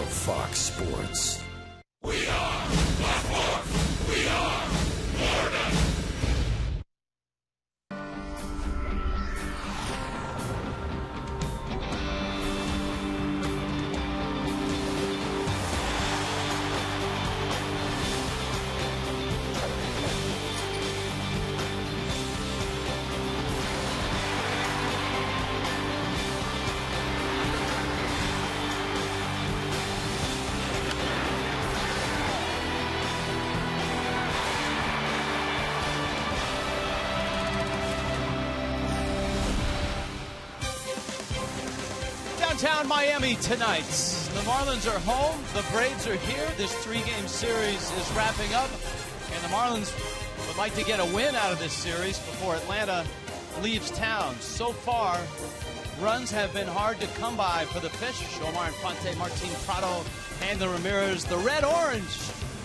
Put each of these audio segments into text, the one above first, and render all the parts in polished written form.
Fox Sports. We are Fox Sports. We are Florida. Downtown Miami tonight. The Marlins are home. The Braves are here. This three-game series is wrapping up. And the Marlins would like to get a win out of this series before Atlanta leaves town. So far, runs have been hard to come by for the pitch. Omar Infante, Martin Prado, Angel Ramirez. The red-orange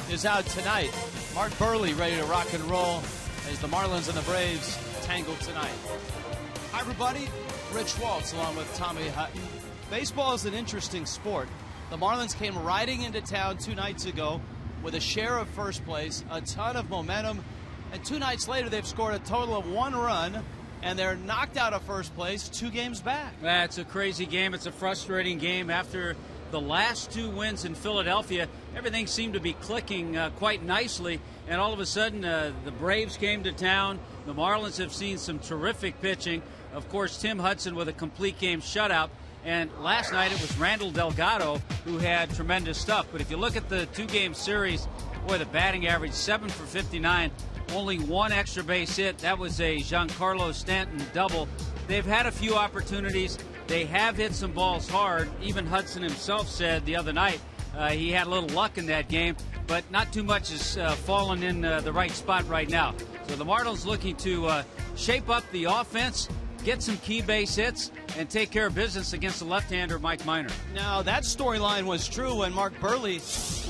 is out tonight. Mark Burley ready to rock and roll as the Marlins and the Braves tangle tonight. Hi, everybody. Rich Waltz along with Tommy Hutton. Baseball is an interesting sport. The Marlins came riding into town 2 nights ago with a share of first place, a ton of momentum, and 2 nights later they've scored a total of 1 run, and they're knocked out of first place 2 games back. It's a crazy game. It's a frustrating game. After the last 2 wins in Philadelphia, everything seemed to be clicking quite nicely, and all of a sudden the Braves came to town. The Marlins have seen some terrific pitching. Of course, Tim Hudson with a complete game shutout. And last night it was Randall Delgado who had tremendous stuff. But if you look at the 2-game series, boy, the batting average, 7 for 59, only 1 extra base hit. That was a Giancarlo Stanton double. They've had a few opportunities. They have hit some balls hard. Even Hudson himself said the other night he had a little luck in that game, but not too much has fallen in the right spot right now. So the Marlins looking to shape up the offense, get some key base hits, and take care of business against the left-hander Mike Minor. Now, that storyline was true when Mark Burley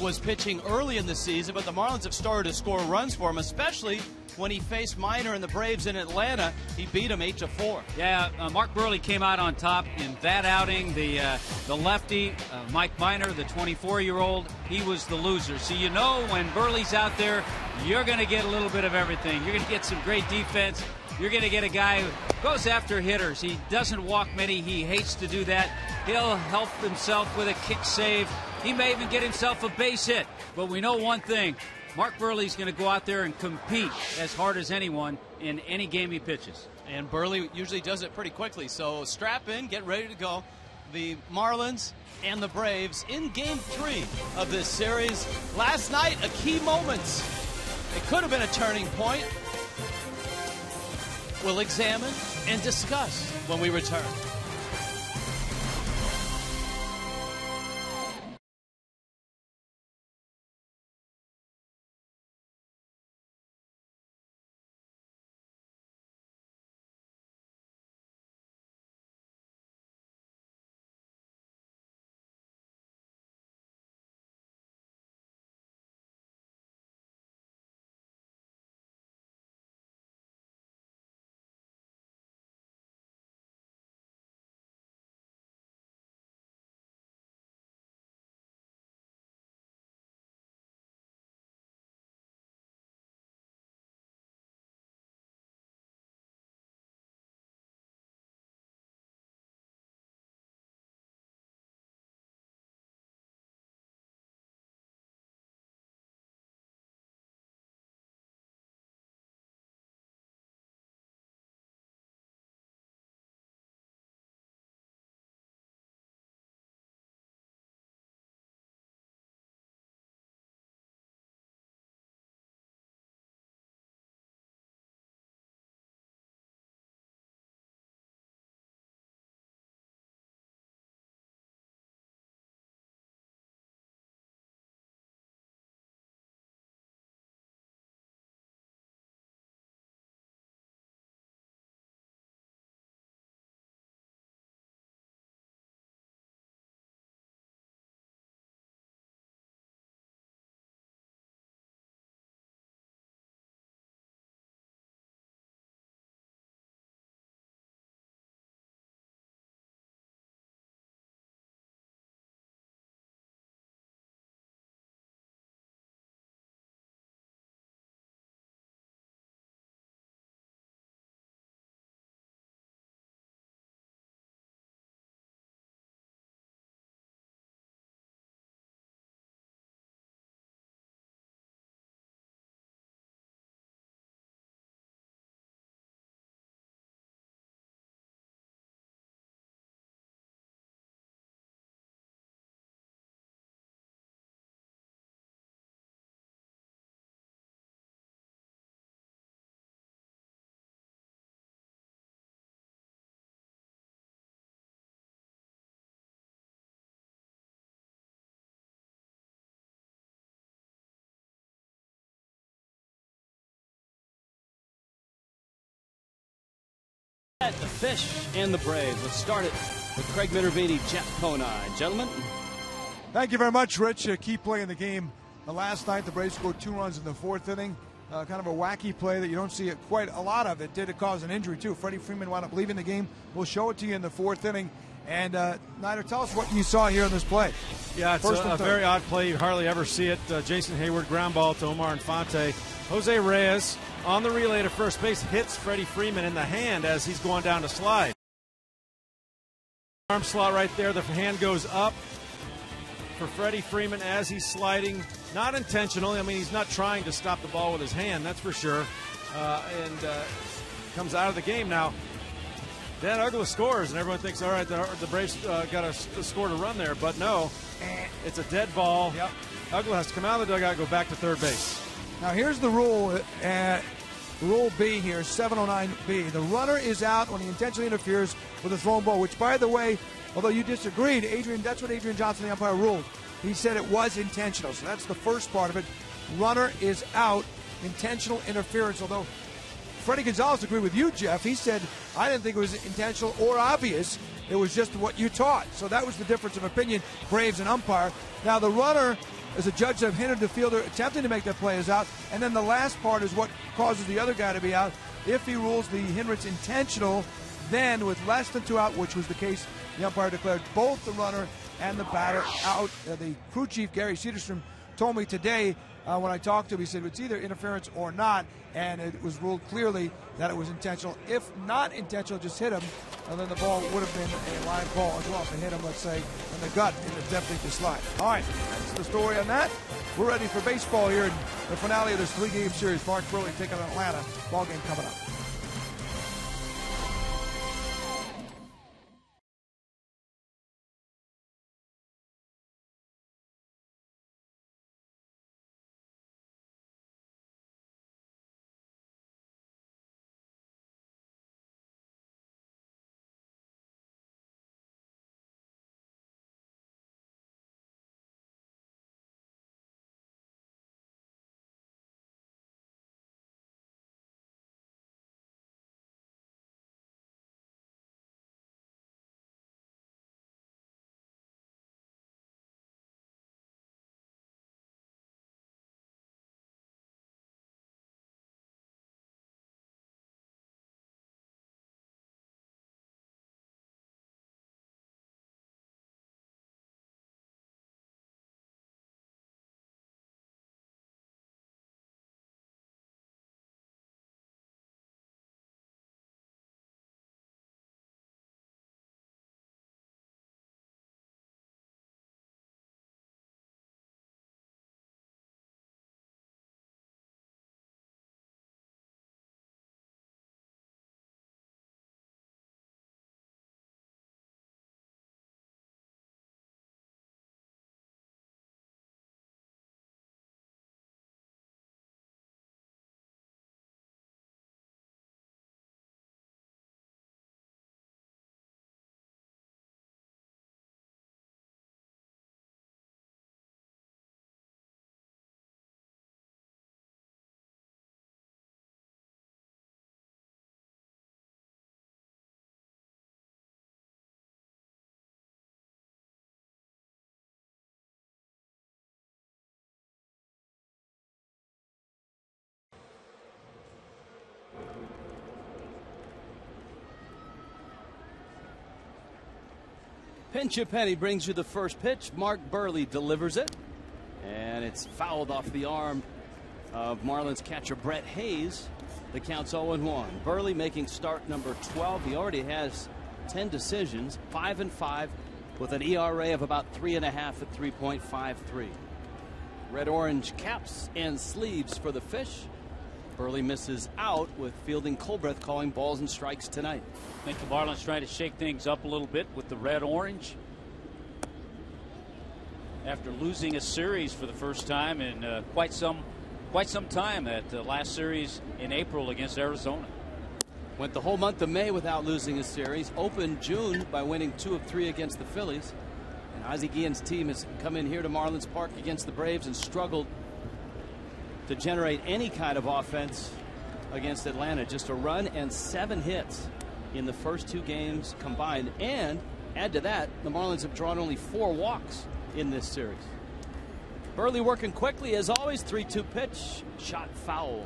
was pitching early in the season, but the Marlins have started to score runs for him, especially when he faced Minor and the Braves in Atlanta. He beat him 8-4. Yeah, Mark Burley came out on top in that outing. The lefty, Mike Minor, the 24-year-old, he was the loser. So you know when Burley's out there, you're going to get a little bit of everything. You're going to get some great defense. You're going to get a guy who goes after hitters. He doesn't walk many. He hates to do that. He'll help himself with a kick save. He may even get himself a base hit. But we know one thing. Mark Burley's going to go out there and compete as hard as anyone in any game he pitches. And Burley usually does it pretty quickly. So strap in, get ready to go. The Marlins and the Braves in Game 3 of this series. Last night, a key moment. It could have been a turning point. We'll examine and discuss when we return. At the Fish and the Braves. Let's start it with Craig Minervini, Jeff Conine. Gentlemen. Thank you very much, Rich. Key play in the game. Last night, the Braves scored 2 runs in the 4th inning. Kind of a wacky play that you don't see quite a lot of. It did cause an injury, too. Freddie Freeman wound up leaving the game. We'll show it to you in the 4th inning. And, Nider, tell us what you saw here in this play. Yeah, it's a very odd play. You hardly ever see it. Jason Hayward, ground ball to Omar Infante. Jose Reyes on the relay to first base hits Freddie Freeman in the hand as he's going down to slide. Arm slot right there. The hand goes up for Freddie Freeman as he's sliding. Not intentionally. I mean, he's not trying to stop the ball with his hand, that's for sure. And comes out of the game now. Dan Uggla scores, and everyone thinks, all right, the Braves got a score to run there. But no, it's a dead ball. Yep. Uggla has to come out of the dugout and go back to third base. Now, here's the rule. Rule B here, 709B. The runner is out when he intentionally interferes with a thrown ball, which, by the way, although you disagreed, that's what Adrian Johnson, the umpire, ruled. He said it was intentional. So that's the first part of it. Runner is out, intentional interference. Although Freddie Gonzalez agreed with you, Jeff. He said, I didn't think it was intentional or obvious. It was just what you taught. So that was the difference of opinion, Braves and umpire. Now, the runner, as a judge, have hindered the fielder attempting to make that play is out. And then the last part is what causes the other guy to be out. If he rules the hindrance intentional, then with less than 2 out, which was the case, the umpire declared both the runner and the batter out. The crew chief, Gary Cederstrom, told me today when I talked to him, he said it's either interference or not, and it was ruled clearly that it was intentional. If not intentional, just hit him, and then the ball would have been a line ball as well. If they hit him, let's say, in the gut, in the depth to slide. All right, that's the story on that. We're ready for baseball here in the finale of this 3-game series. Mark Burley taking on Atlanta. Ball game coming up. Pinch a Penny brings you the first pitch. Mark Burley delivers it, and it's fouled off the arm of Marlins catcher Brett Hayes. The count's 0-1. Burley making start number 12. He already has 10 decisions, 5-5, with an ERA of about 3.5 at 3.53. Red-orange caps and sleeves for the Fish. Burley misses out with fielding Colbreth calling balls and strikes tonight. I think the Marlins trying to shake things up a little bit with the red-orange. After losing a series for the first time in quite some time at the last series in April against Arizona. Went the whole month of May without losing a series. Opened June by winning 2 of 3 against the Phillies. And Ozzie Guillen's team has come in here to Marlins Park against the Braves and struggled to generate any kind of offense against Atlanta. Just a run and 7 hits. in the first 2 games combined. And add to that, the Marlins have drawn only 4 walks in this series. Burley working quickly as always. 3-2 pitch. Shot foul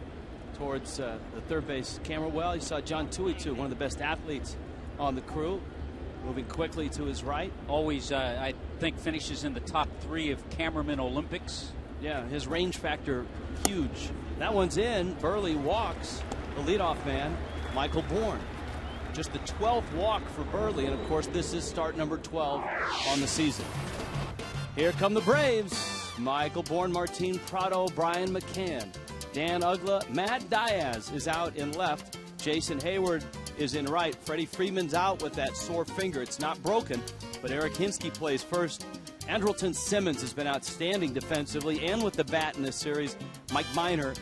towards the third base camera well. You saw John Tuitu, one of the best athletes on the crew, moving quickly to his right. Always, I think, finishes in the top 3 of cameraman Olympics. Yeah, his range factor huge. That one's in. Burley walks the leadoff man, Michael Bourne. Just the 12th walk for Burley, and of course this is start number 12 on the season. Here come the Braves. Michael Bourne, Martin Prado, Brian McCann, Dan Ugla, Matt Diaz is out in left. Jason Hayward is in right. Freddie Freeman's out with that sore finger. It's not broken, but Eric Hinsky plays first. Andrelton Simmons has been outstanding defensively and with the bat in this series. Mike Minor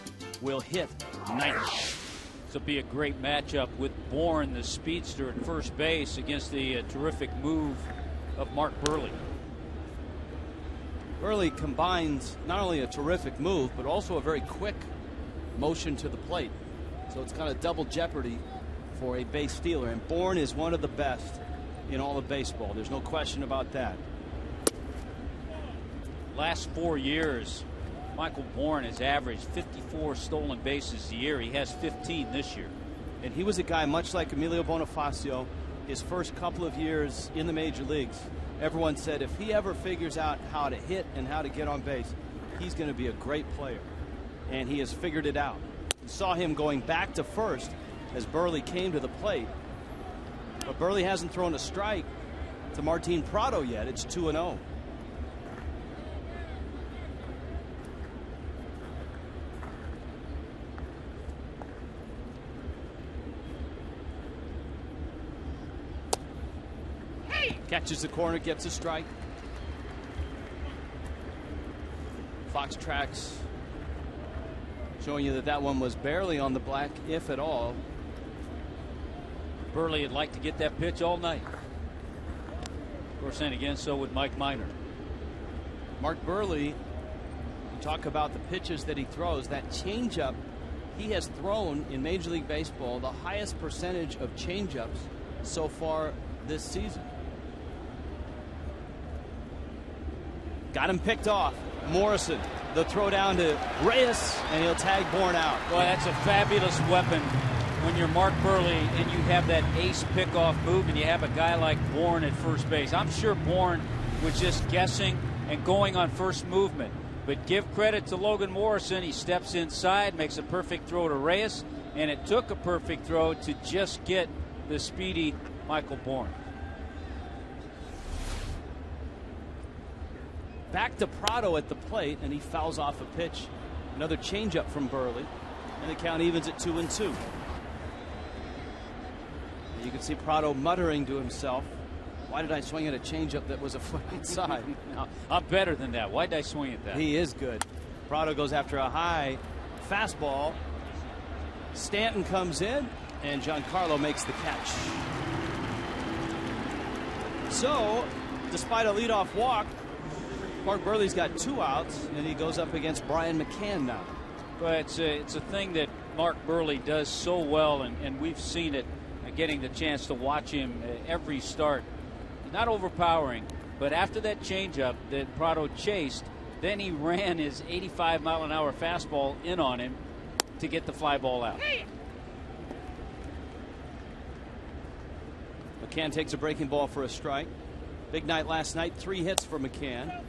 will hit ninth. This will be a great matchup with Bourne, the speedster, at first base against the terrific move of Mark Burley. Burley combines not only a terrific move, but also a very quick motion to the plate. So it's kind of double jeopardy for a base stealer. And Bourne is one of the best in all of baseball. There's no question about that. Last 4 years, Michael Bourne has averaged 54 stolen bases a year. He has 15 this year. And he was a guy much like Emilio Bonifacio. His first couple of years in the major leagues, everyone said if he ever figures out how to hit and how to get on base, he's going to be a great player. And he has figured it out. You saw him going back to first as Burley came to the plate. But Burley hasn't thrown a strike to Martin Prado yet. It's 2-0. Catches the corner, gets a strike. Fox tracks showing you that that one was barely on the black, if at all. Burley would like to get that pitch all night. Of course, then again, so would Mike Minor. Mark Burley, you talk about the pitches that he throws, that changeup, he has thrown in Major League Baseball the highest percentage of changeups so far this season. Got him picked off. Morrison, the throw down to Reyes, and he'll tag Bourne out. Well, that's a fabulous weapon when you're Mark Burley and you have that ace pickoff move and you have a guy like Bourne at first base. I'm sure Bourne was just guessing and going on first movement. But give credit to Logan Morrison. He steps inside, makes a perfect throw to Reyes, and it took a perfect throw to just get the speedy Michael Bourne. Back to Prado at the plate, and he fouls off a pitch. Another changeup from Burley, and the count evens at 2-2. You can see Prado muttering to himself, why did I swing at a changeup that was a foot outside? No, I'm better than that. Why did I swing at that? He is good. Prado goes after a high fastball. Stanton comes in, and Giancarlo makes the catch. So, despite a leadoff walk, Mark Burley's got 2 outs, and he goes up against Brian McCann now. But it's a thing that Mark Burley does so well, and we've seen it getting the chance to watch him every start. Not overpowering, but after that changeup that Prado chased, then he ran his 85-mile-an-hour fastball in on him to get the fly ball out. McCann takes a breaking ball for a strike. Big night last night, 3 hits for McCann.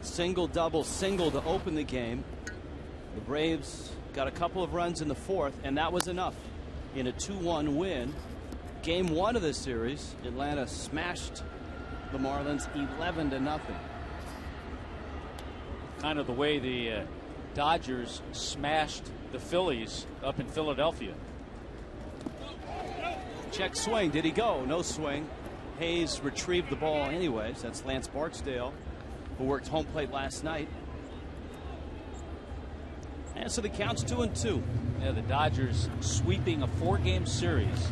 Single, double, single to open the game. The Braves got a couple of runs in the 4th, and that was enough in a 2-1 win. Game 1 of this series, Atlanta smashed the Marlins 11-0. Kind of the way the Dodgers smashed the Phillies up in Philadelphia. Check swing. Did he go? No swing. Hayes retrieved the ball anyways. That's Lance Barksdale, who worked home plate last night. And so the count's 2-2. Yeah, the Dodgers sweeping a 4-game series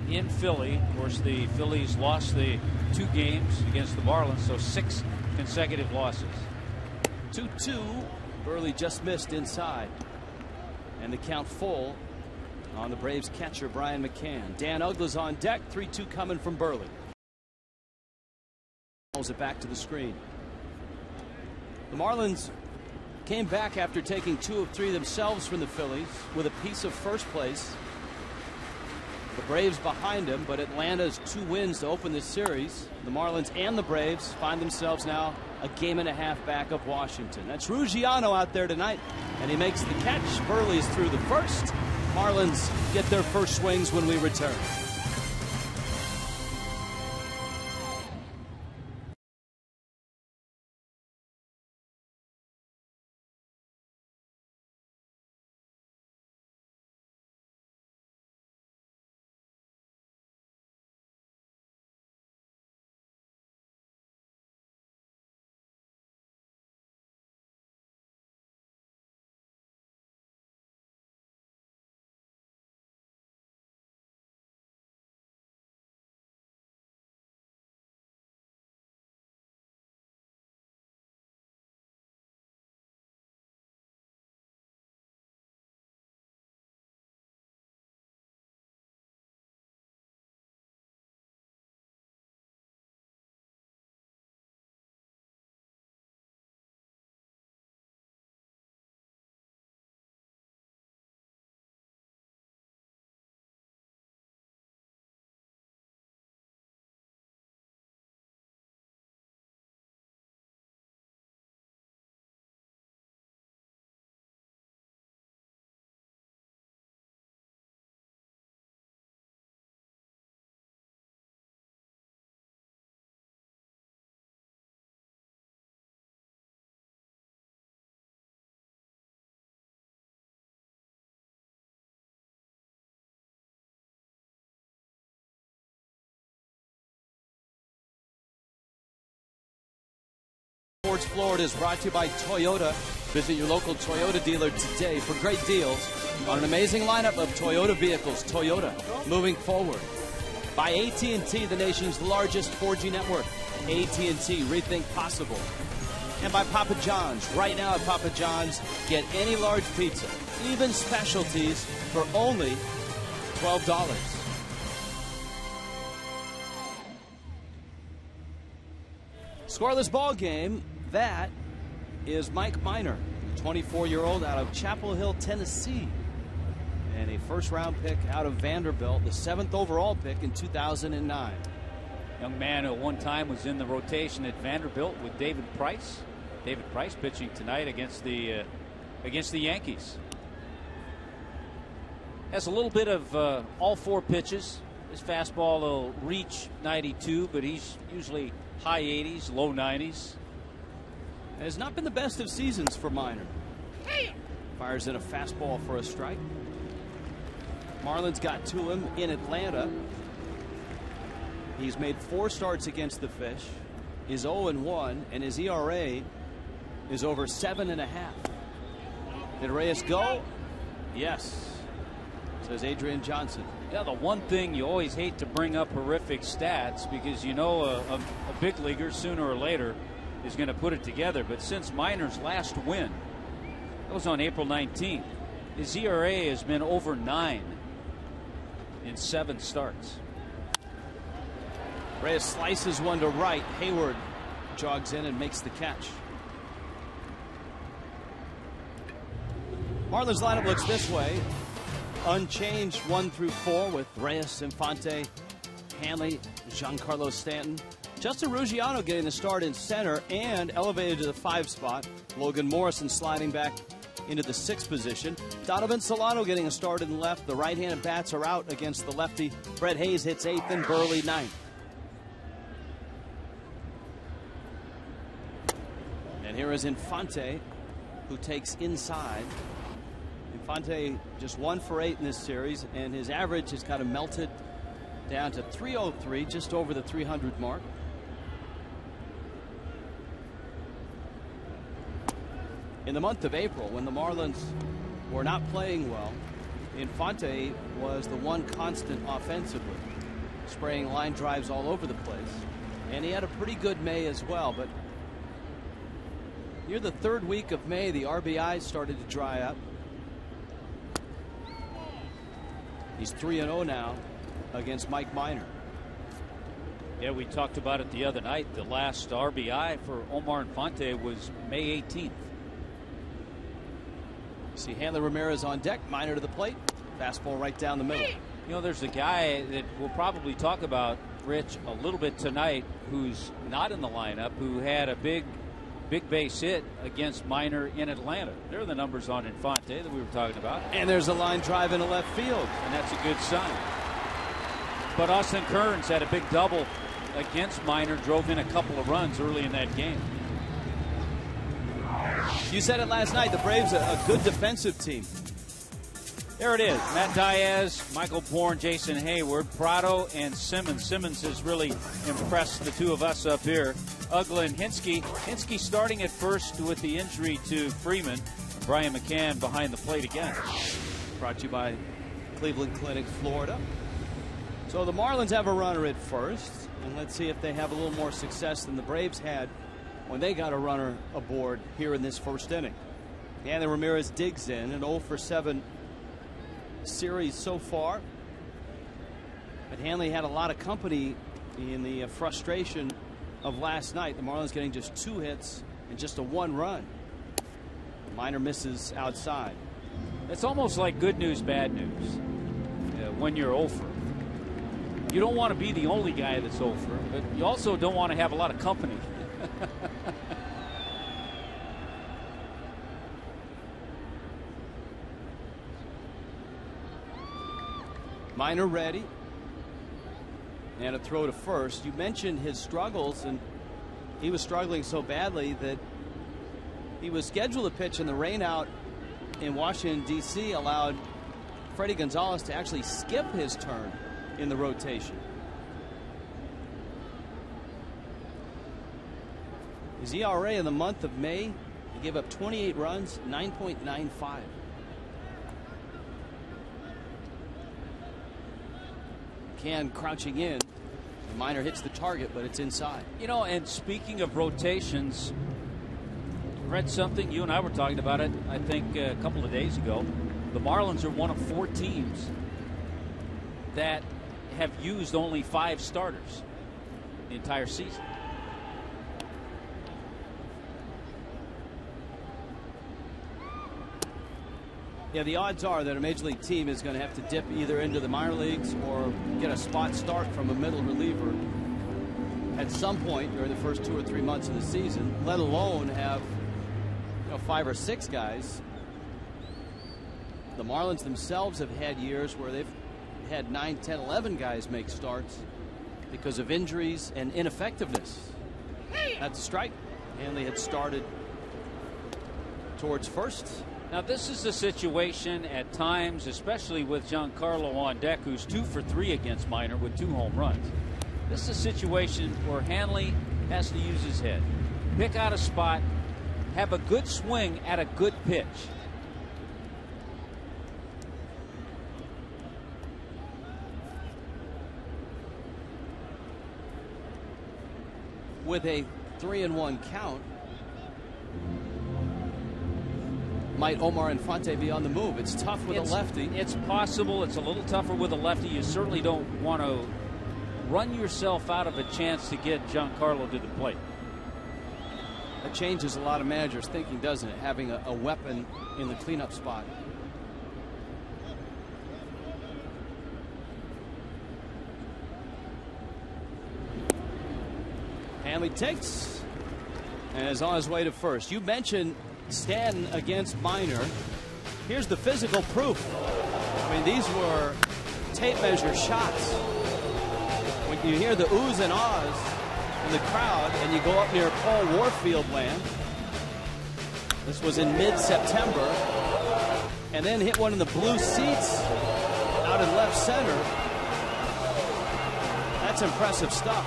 in Philly. Of course, the Phillies lost the 2 games against the Marlins, so 6 consecutive losses. 2-2. Burley just missed inside. And the count full on the Braves catcher, Brian McCann. Dan Uggla's on deck. 3-2 coming from Burley. Pulls it back to the screen. The Marlins came back after taking 2 of 3 themselves from the Phillies with a piece of first place. The Braves behind them, but Atlanta's 2 wins to open this series. The Marlins and the Braves find themselves now a game and a half back of Washington. That's Ruggiano out there tonight, and he makes the catch. Burley's through the first. Marlins get their first swings when we return. Sports Florida is brought to you by Toyota. Visit your local Toyota dealer today for great deals on an amazing lineup of Toyota vehicles. Toyota, moving forward. By AT&T, the nation's largest 4G network. AT&T, rethink possible. And by Papa John's. Right now at Papa John's, get any large pizza, even specialties, for only $12. Scoreless ball game. That is Mike Minor, 24-year-old out of Chapel Hill, Tennessee, and a first-round pick out of Vanderbilt, the 7th overall pick in 2009. Young man who at one time was in the rotation at Vanderbilt with David Price. David Price pitching tonight against the Yankees. Has a little bit of all 4 pitches. His fastball will reach 92, but he's usually high 80s, low 90s. It has not been the best of seasons for Minor. Fires in a fastball for a strike. Marlins got to him in Atlanta. He's made 4 starts against the Fish, is 0-1, and his ERA is over 7.5. Did Reyes go? Yes, says Adrian Johnson. Yeah, the one thing you always hate to bring up horrific stats, because you know a big leaguer sooner or later is going to put it together. But since Minor's last win, that was on April 19th, his ERA has been over 9 in 7 starts. Reyes slices one to right. Hayward jogs in and makes the catch. Marlins lineup looks this way. Unchanged 1 through 4 with Reyes, Infante, Hanley, Giancarlo Stanton. Justin Ruggiano getting the start in center and elevated to the 5 spot. Logan Morrison sliding back into the 6th position. Donovan Solano getting a start in left. The right-handed bats are out against the lefty. Brett Hayes hits 8th and Burley 9th. And here is Infante, who takes inside. Infante just 1 for 8 in this series, and his average has kind of melted down to 303, just over the 300 mark. In the month of April, when the Marlins were not playing well, Infante was the one constant offensively, spraying line drives all over the place. And he had a pretty good May as well, but near the 3rd week of May, the RBI started to dry up. He's 3-0 now against Mike Minor. Yeah, we talked about it the other night. The last RBI for Omar Infante was May 18th. You see Hanley Ramirez on deck. Minor to the plate. Fastball right down the middle. You know, there's a guy that we'll probably talk about, Rich, a little bit tonight, who's not in the lineup, who had a big base hit against Minor in Atlanta. There are the numbers on Infante that we were talking about. And there's a line drive into left field. And that's a good sign. But Austin Kearns had a big double against Minor, drove in a couple of runs early in that game. You said it last night, the Braves are a good defensive team. There it is. Matt Diaz, Michael Bourne, Jason Hayward, Prado, and Simmons. Simmons has really impressed the two of us up here. Ugla and Hinsky. Hinsky starting at first with the injury to Freeman. Brian McCann behind the plate again. Brought to you by Cleveland Clinic, Florida. So the Marlins have a runner at first. And let's see if they have a little more success than the Braves had when they got a runner aboard here in this first inning. Hanley Ramirez digs in, an 0-for-7 series so far. But Hanley had a lot of company in the frustration of last night. The Marlins getting just 2 hits and just a 1 run. Minor misses outside. It's almost like good news, bad news when you're over. You don't want to be the only guy that's over, but you also don't want to have a lot of company. Minor ready. And a throw to first. You mentioned his struggles, and he was struggling so badly that he was scheduled to pitch, and the rainout in Washington, D.C. allowed Freddie Gonzalez to actually skip his turn in the rotation. His ERA in the month of May, he gave up 28 runs, 9.95. Can crouching in. Minor hits the target, but it's inside. You know, and speaking of rotations, read something, you and I were talking about it, I think a couple of days ago. The Marlins are one of 4 teams that have used only 5 starters the entire season. Yeah, the odds are that a major league team is going to have to dip either into the minor leagues or get a spot start from a middle reliever at some point during the first 2 or 3 months of the season, let alone have 5 or 6 guys. The Marlins themselves have had years where they've had 9, 10, 11 guys make starts because of injuries and ineffectiveness. That's a strike. Hanley had started towards first. Now, this is a situation at times, especially with Giancarlo on deck, who's 2 for 3 against Minor with 2 home runs. This is a situation where Hanley has to use his head, pick out a spot, have a good swing at a good pitch. With a 3-1 count, might Omar Infante be on the move? It's tough with a lefty. It's possible. It's a little tougher with a lefty. You certainly don't want to run yourself out of a chance to get Giancarlo to the plate. That changes a lot of managers' thinking, doesn't it? Having a weapon in the cleanup spot. Hanley takes and is on his way to first. You mentioned Stanton against Minor. Here's the physical proof. I mean, these were tape measure shots. When you hear the oohs and ahs in the crowd and you go up near Paul Warfield land, this was in mid-September, and then hit one in the blue seats out in left center. That's impressive stuff.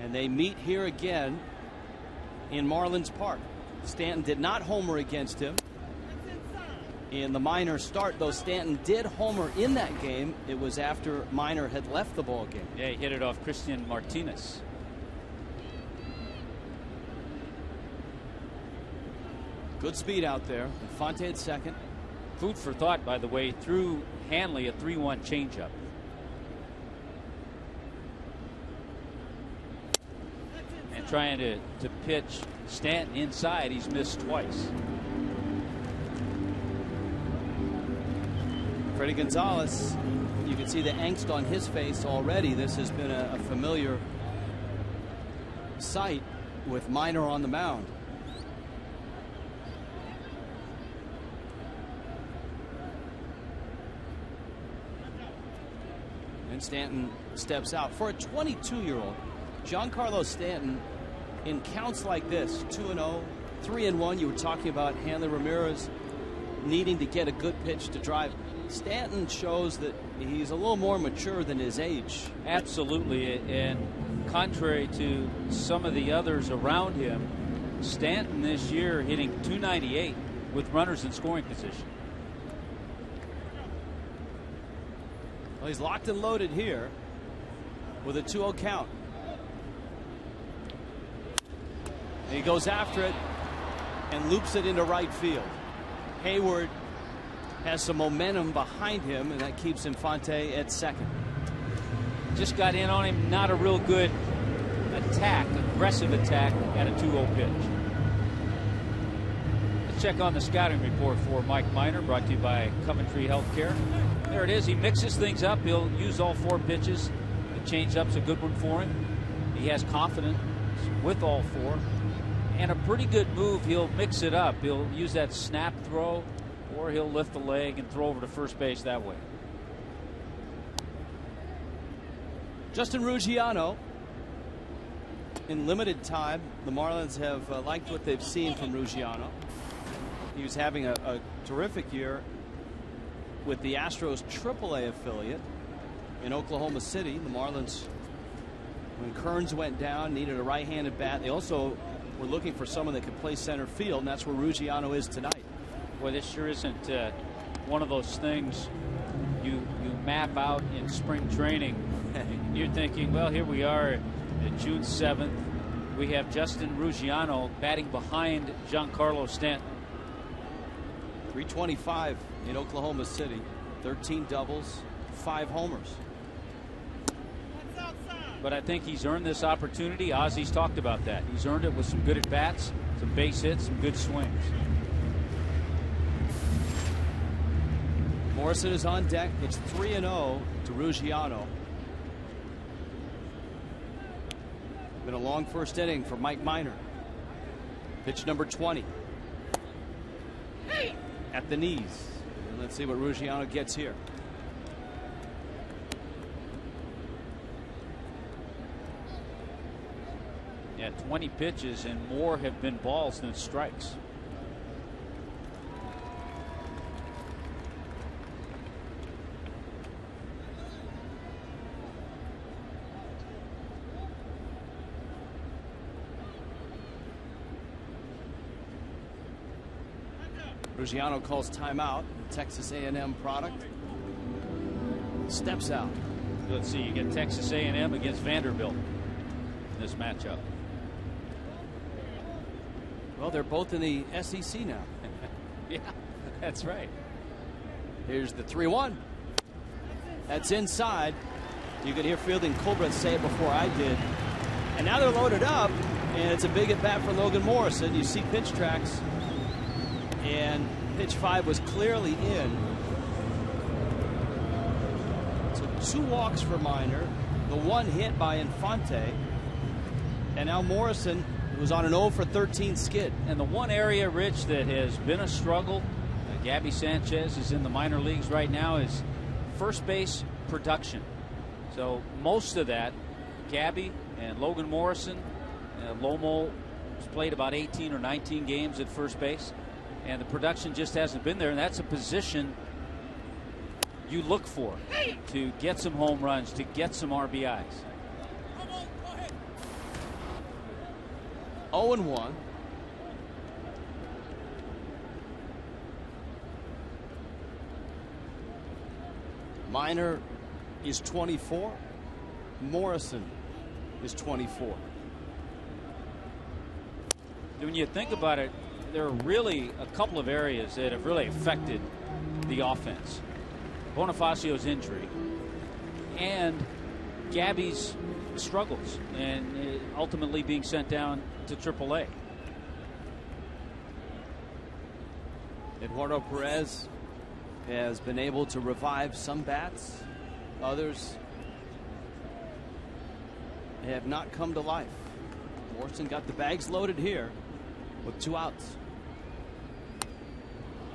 And they meet here again in Marlins Park. Stanton did not homer against him in the Minor start, though Stanton did homer in that game. It was after Minor had left the ball game. Yeah, he hit it off Christian Martinez. Good speed out there. Infante at second. Food for thought, by the way, threw Hanley a 3-1 changeup. And trying to pitch Stanton inside, he's missed twice. Freddie Gonzalez, you can see the angst on his face already. This has been a familiar sight with Minor on the mound. And Stanton steps out. For a 22-year-old, Giancarlo Stanton, in counts like this, 2-0, 3-1, you were talking about Hanley Ramirez needing to get a good pitch to drive. Stanton shows that he's a little more mature than his age. Absolutely, and contrary to some of the others around him, Stanton this year hitting .298 with runners in scoring position. Well, he's locked and loaded here with a 2-0 count. And he goes after it and loops it into right field. Hayward has some momentum behind him, and that keeps Infante at second. Just got in on him. Not a real good attack, aggressive attack at a 2-0 pitch. Let's check on the scouting report for Mike Minor, brought to you by Coventry Healthcare. There it is. He mixes things up. He'll use all 4 pitches. The changeup's a good one for him. He has confidence with all 4. And a pretty good move. He'll mix it up. He'll use that snap throw, or he'll lift the leg and throw over to first base that way. Justin Ruggiano, in limited time, the Marlins have liked what they've seen from Ruggiano. He was having a terrific year with the Astros AAA affiliate in Oklahoma City. The Marlins, when Kearns went down, needed a right-handed bat. They also were looking for someone that could play center field, and that's where Ruggiano is tonight. Well, this sure isn't one of those things you map out in spring training. You're thinking, well, here we are June 7th. We have Justin Ruggiano batting behind Giancarlo Stanton. 325 in Oklahoma City. 13 doubles, 5 homers. But I think he's earned this opportunity. Ozzy's talked about that. He's earned it with some good at-bats, some base hits, some good swings. Morrison is on deck. It's 3-0 to Ruggiano. Been a long first inning for Mike Minor. Pitch number 20. At the knees. And let's see what Ruggiano gets here. Yeah, 20 pitches, and more have been balls than strikes. Ruggiano calls timeout. Texas A&M product. Steps out. Let's see, you get Texas A&M against Vanderbilt in this matchup. Well, they're both in the SEC now. Yeah, that's right. Here's the 3-1. That's inside. You could hear Fielding Colbreth say it before I did. And now they're loaded up, and it's a big at bat for Logan Morrison. You see pitch tracks, and pitch 5 was clearly in. So 2 walks for Minor, the 1 hit by Infante, and now Morrison, who was on an 0 for 13 skid. And the one area, Rich, that has been a struggle, Gabby Sanchez is in the minor leagues right now, is first base production. So most of that, Gabby and Logan Morrison, Lomo has played about 18 or 19 games at first base, and the production just hasn't been there, and that's a position you look for to get some home runs, to get some RBIs. 0-1. Minor is 24. Morrison is 24. When you think about it, there are really a couple of areas that have really affected the offense. Bonifacio's injury and Gabby's struggles, and ultimately being sent down to AAA. Eduardo Perez has been able to revive some bats. Others have not come to life. Morrison got the bags loaded here with 2 outs.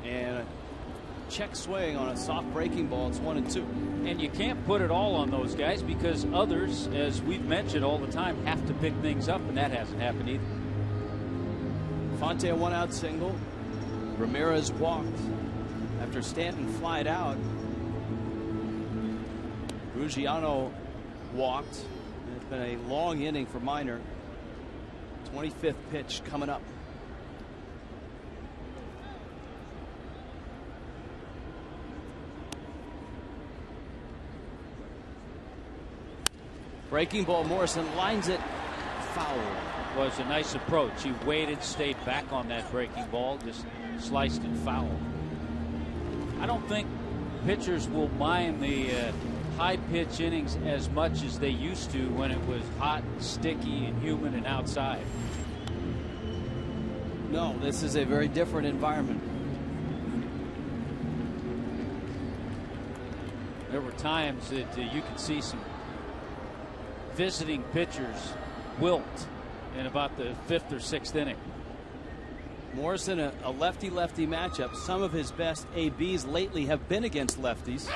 And a check swing on a soft breaking ball. It's 1-2. And you can't put it all on those guys, because others, as we've mentioned all the time, have to pick things up, and that hasn't happened either. Fonte a 1-out single. Ramirez walked after Stanton flied out. Ruggiano walked. It's been a long inning for Minor. 25th pitch coming up. Breaking ball. Morrison lines it foul. Was a nice approach. He waited, stayed back on that breaking ball, just sliced it foul. I don't think pitchers will mind the high pitch innings as much as they used to when it was hot, sticky, and humid and outside. No, this is a very different environment. There were times that you could see some visiting pitchers wilt in about the 5th or 6th inning. Morrison, a lefty-lefty matchup. Some of his best ABs lately have been against lefties,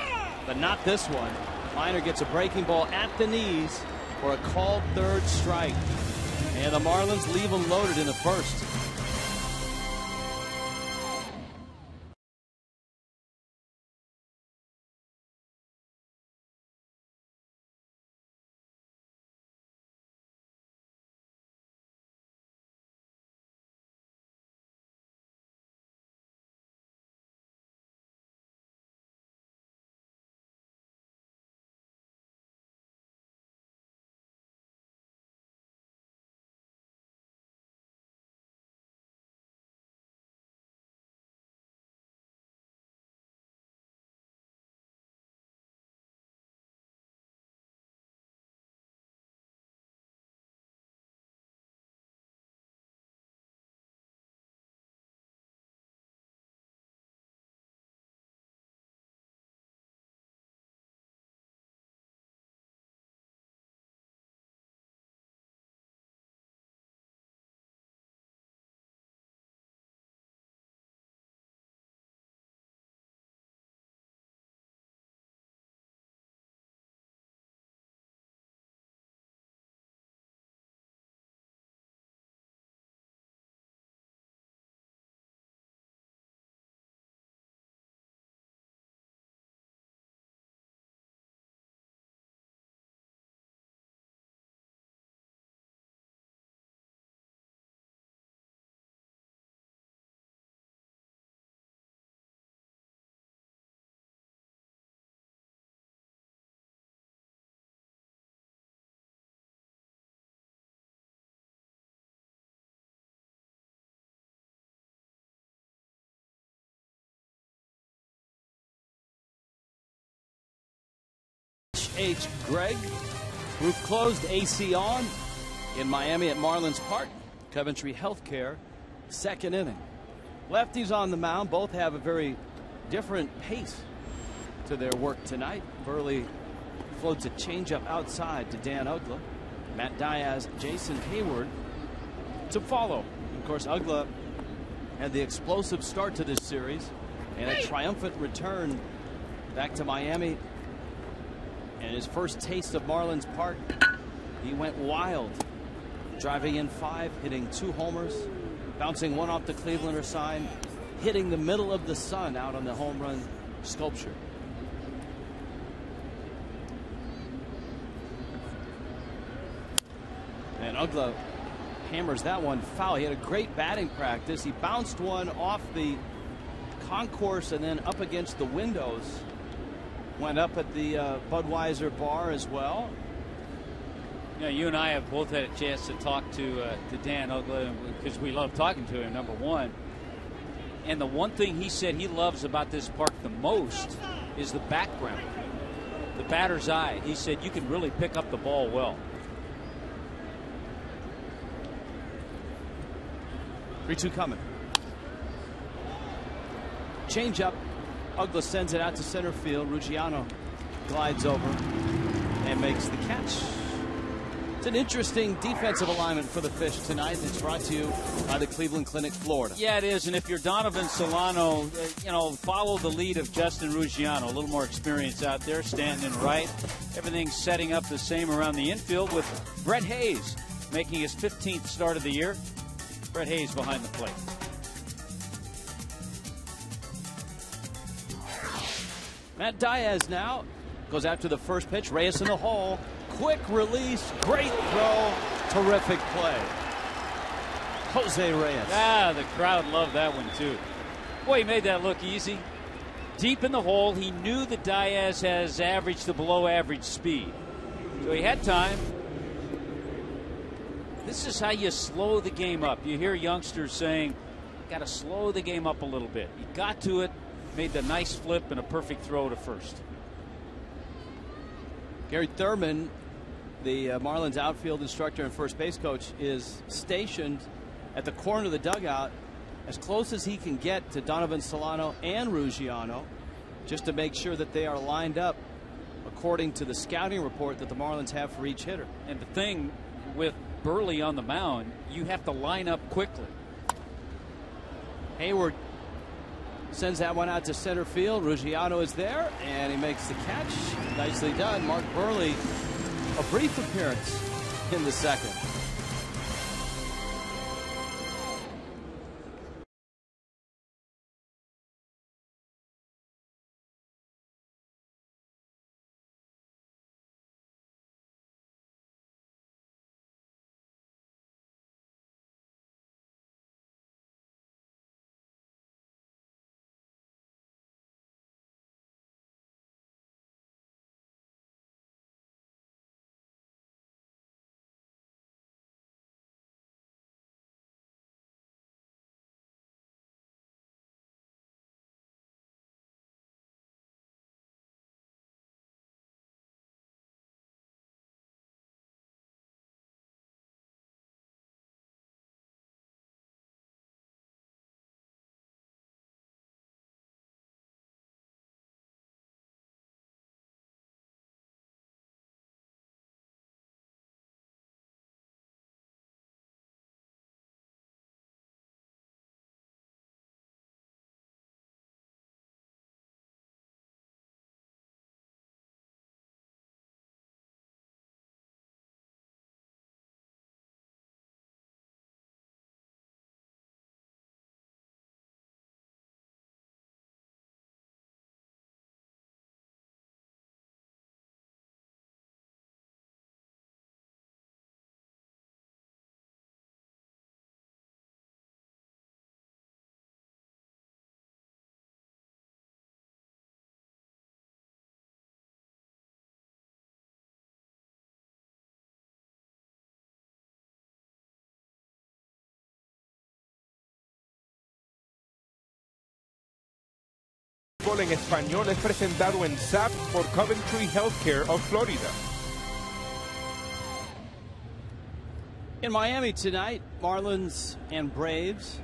but not this one. Minor gets a breaking ball at the knees for a called 3rd strike. And the Marlins leave him loaded in the 1st. H. Gregg. Roof closed, AC on in Miami at Marlins Park. Coventry Healthcare, 2nd inning. Lefties on the mound. Both have a very different pace to their work tonight. Burley floats a changeup outside to Dan Uggla. Matt Diaz, Jason Hayward to follow. Of course, Uggla had the explosive start to this series and a triumphant return back to Miami. And his first taste of Marlins Park, he went wild, driving in 5, hitting 2 homers, bouncing 1 off the Clevelander sign, hitting the middle of the sun out on the home run sculpture. And Uggla hammers that one foul. He had a great batting practice. He bounced one off the concourse and then up against the windows. Went up at the Budweiser bar as well. You know, you and I have both had a chance to talk to Dan Uggla, because we love talking to him, number one. And the one thing he said he loves about this park the most is the background, the batter's eye. He said you can really pick up the ball well. 3-2 coming. Change up. Ugla sends it out to center field. Ruggiano glides over and makes the catch. It's an interesting defensive alignment for the Fish tonight. It's brought to you by the Cleveland Clinic, Florida. Yeah, it is. And if you're Donovan Solano, follow the lead of Justin Ruggiano. A little more experience out there, standing right. Everything's setting up the same around the infield with Brett Hayes making his 15th start of the year. Brett Hayes behind the plate. Matt Diaz now goes after the first pitch. Reyes in the hole. Quick release. Great throw. Terrific play. Jose Reyes. The crowd loved that one, too. Boy, he made that look easy. Deep in the hole. He knew that Diaz has average to below average speed. So he had time. This is how you slow the game up. You hear youngsters saying, got to slow the game up a little bit. He got to it, made the nice flip and a perfect throw to first. Gary Thurman, the Marlins outfield instructor and first base coach, is stationed at the corner of the dugout as close as he can get to Donovan Solano and Ruggiano, just to make sure that they are lined up according to the scouting report that the Marlins have for each hitter. And the thing with Burley on the mound, you have to line up quickly. Hayward sends that one out to center field. Ruggiano is there, and he makes the catch. Nicely done. Mark Burley, a brief appearance in the second. En español es presentado en SAP por Coventry Healthcare of Florida. In Miami tonight, Marlins and Braves.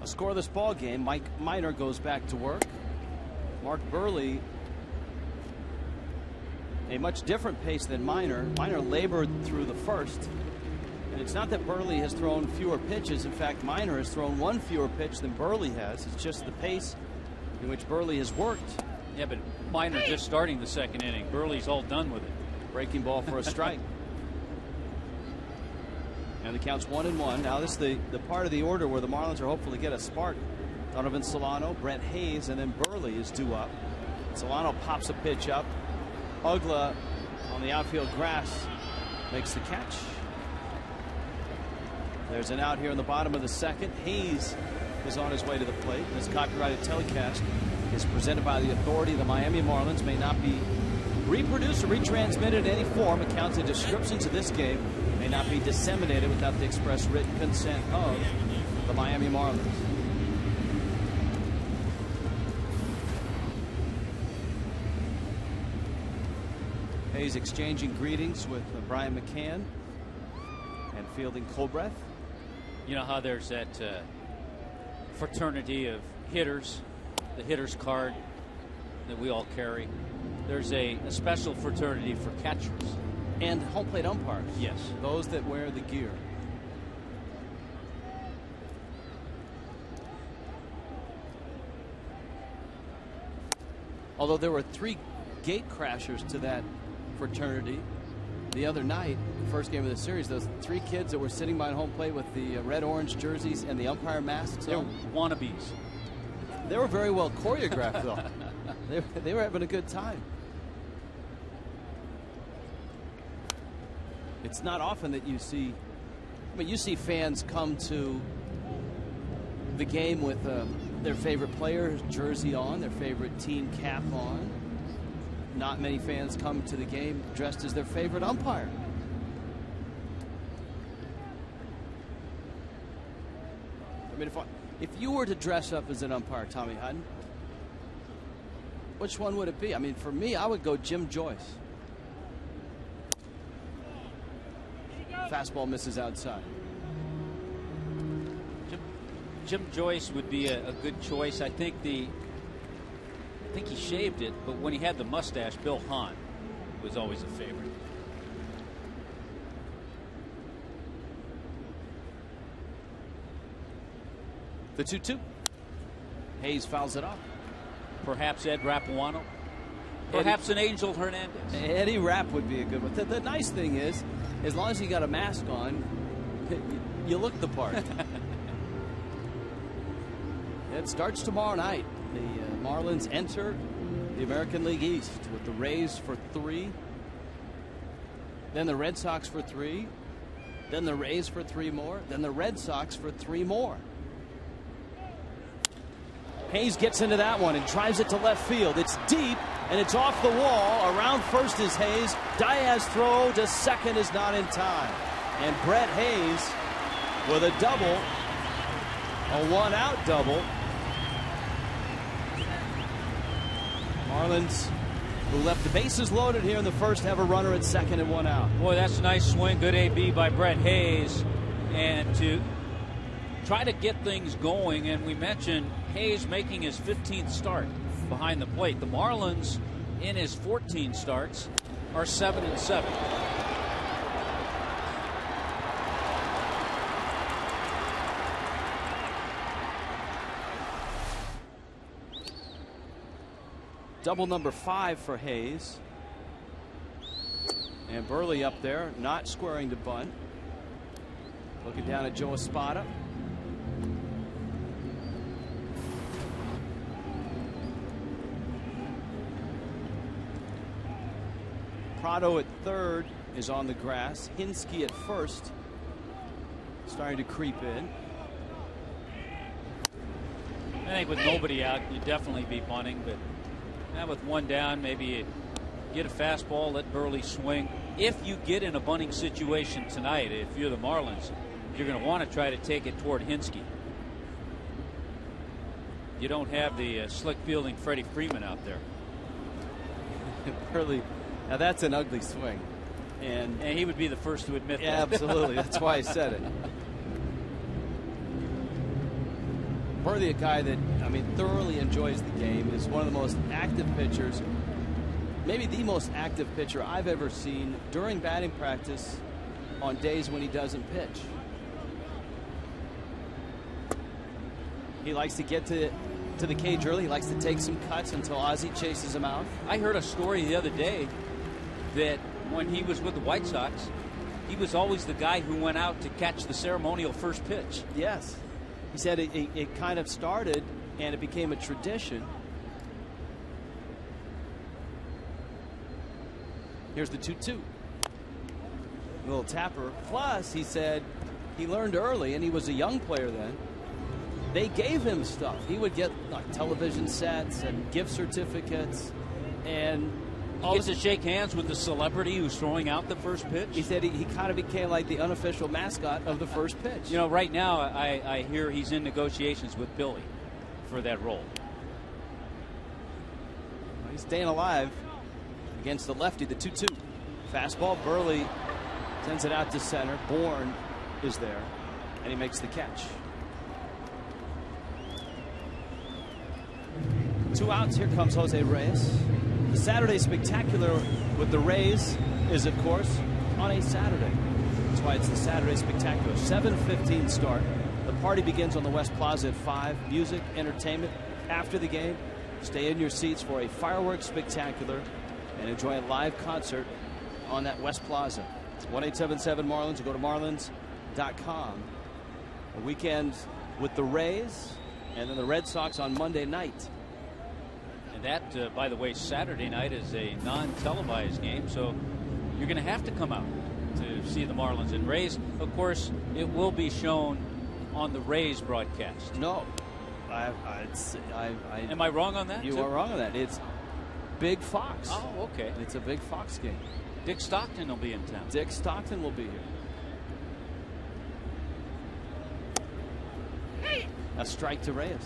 A scoreless ball game. Mike Minor goes back to work. Mark Burley, a much different pace than Minor. Minor labored through the first. And it's not that Burley has thrown fewer pitches. In fact, Minor has thrown one fewer pitch than Burley has. It's just the pace in which Burley has worked. Yeah, but Minor just starting the second inning. Burley's all done with it. Breaking ball for a strike. And the count's 1-1. Now this is the part of the order where the Marlins are hopeful to get a spark. Donovan Solano, Brett Hayes, and then Burley is due up. Solano pops a pitch up. Ugla on the outfield grass makes the catch. There's an out here in the bottom of the second. Hayes is on his way to the plate. This copyrighted telecast is presented by the authority. The Miami Marlins may not be reproduced or retransmitted in any form. Accounts and descriptions of this game may not be disseminated without the express written consent of the Miami Marlins. Hayes exchanging greetings with Brian McCann and fielding Colbreth. You know how there's that fraternity of hitters, the hitter's card that we all carry. There's a special fraternity for catchers. And home plate umpires. Yes. Those that wear the gear. Although there were 3 gate crashers to that fraternity the other night, the first game of the series. Those 3 kids that were sitting behind home plate with the red-orange jerseys and the umpire masks They're on. wannabes. They were very well choreographed, though. They were having a good time. It's not often that you see, I mean, you see fans come to the game with their favorite player's jersey on, their favorite team cap on. Not many fans come to the game dressed as their favorite umpire. I mean, if you were to dress up as an umpire, Tommy Hutton, which one would it be? I mean, for me, I would go Jim Joyce. Fastball misses outside. Jim Joyce would be a good choice. I think he shaved it, but when he had the mustache, Bill Hahn was always a favorite. The 2-2. Hayes fouls it up. Perhaps Ed Rapuano. Perhaps an Angel Hernandez. Eddie Rapp would be a good one. The nice thing is, as long as you got a mask on, you look the part. It starts tomorrow night. The Marlins enter the American League East with the Rays for 3. Then the Red Sox for 3. Then the Rays for 3 more. Then the Red Sox for 3 more. Hayes gets into that one and drives it to left field. It's deep and it's off the wall. Around first is Hayes. Diaz throw to second is not in time. And Brett Hayes with a double, a 1-out double. Marlins, who left the bases loaded here in the first, have a runner at second and 1 out. Boy, that's a nice swing. Good AB by Brett Hayes. And to try to get things going, and we mentioned Hayes making his 15th start behind the plate. The Marlins, in his 14 starts, are 7-7. Double number 5 for Hayes. And Burley up there, not squaring to bunt. Looking down at Joe Espada. Prado at third is on the grass. Hinsky at first, starting to creep in. I think with nobody out, you'd definitely be bunting, but now with 1 down, maybe you get a fastball, let Burley swing. If you get in a bunting situation tonight, if you're the Marlins, you're going to want to try to take it toward Hinsky. You don't have the slick fielding Freddie Freeman out there. Burley, now that's an ugly swing. And he would be the first to admit yeah, that. Absolutely. That's why I said it. Burley, a guy that, I mean, thoroughly enjoys the game, is one of the most active pitchers, maybe the most active pitcher I've ever seen during batting practice on days when he doesn't pitch. He likes to get to the cage early. He likes to take some cuts until Ozzie chases him out. I heard a story the other day that when he was with the White Sox, he was always the guy who went out to catch the ceremonial first pitch. Yes. He said it kind of started and it became a tradition. Here's the 2-2. A little tapper. Plus, he said he learned early, and he was a young player then. They gave him stuff. He would get like television sets and gift certificates, and he gets to shake hands with the celebrity who's throwing out the first pitch. He said he kind of became like the unofficial mascot of the first pitch. You know, right now I hear he's in negotiations with Billy for that role. He's staying alive against the lefty, the 2-2. Fastball. Burley sends it out to center. Bourne is there, and he makes the catch. 2 outs. Here comes Jose Reyes. The Saturday Spectacular with the Rays is, of course, on a Saturday. That's why it's the Saturday Spectacular. 7:15 start. The party begins on the West Plaza at 5. Music, entertainment after the game. Stay in your seats for a fireworks spectacular and enjoy a live concert on that West Plaza. 1-877 Marlins. Go to marlins.com. A weekend with the Rays and then the Red Sox on Monday night. And that, by the way, Saturday night is a non-televised game, so you're going to have to come out to see the Marlins and Rays. Of course, it will be shown on the Rays broadcast. No. Am I wrong on that? You are wrong on that. It's Big Fox. Oh, okay. It's a Big Fox game. Dick Stockton will be in town. Dick Stockton will be here. A strike to Reyes.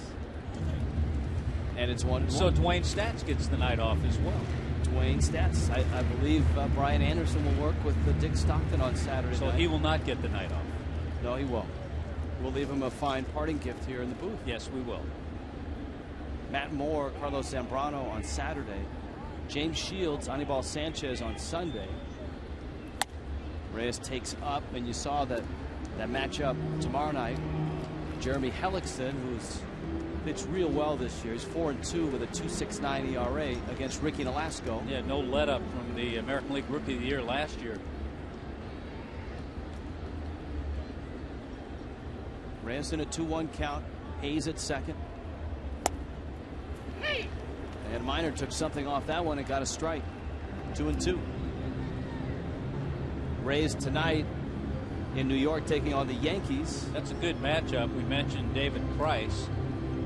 And it's 1-1. So Dwayne Stats gets the night off as well. Dwayne Stats. I believe Brian Anderson will work with Dick Stockton on Saturday So night. he will not get the night off. No, he won't. We'll leave him a fine parting gift here in the booth. Yes, we will. Matt Moore, Carlos Zambrano on Saturday. James Shields, Anibal Sanchez on Sunday. Reyes takes up, and you saw that matchup tomorrow night. Jeremy Hellickson, who's pitched real well this year. He's 4-2 with a 2.69 ERA against Ricky Nolasco. Yeah, no let up from the American League Rookie of the Year last year. Reyes in a 2-1 count. Hayes at second. And Minor took something off that one and got a strike. 2-2. Rays tonight in New York taking on the Yankees. That's a good matchup. We mentioned David Price,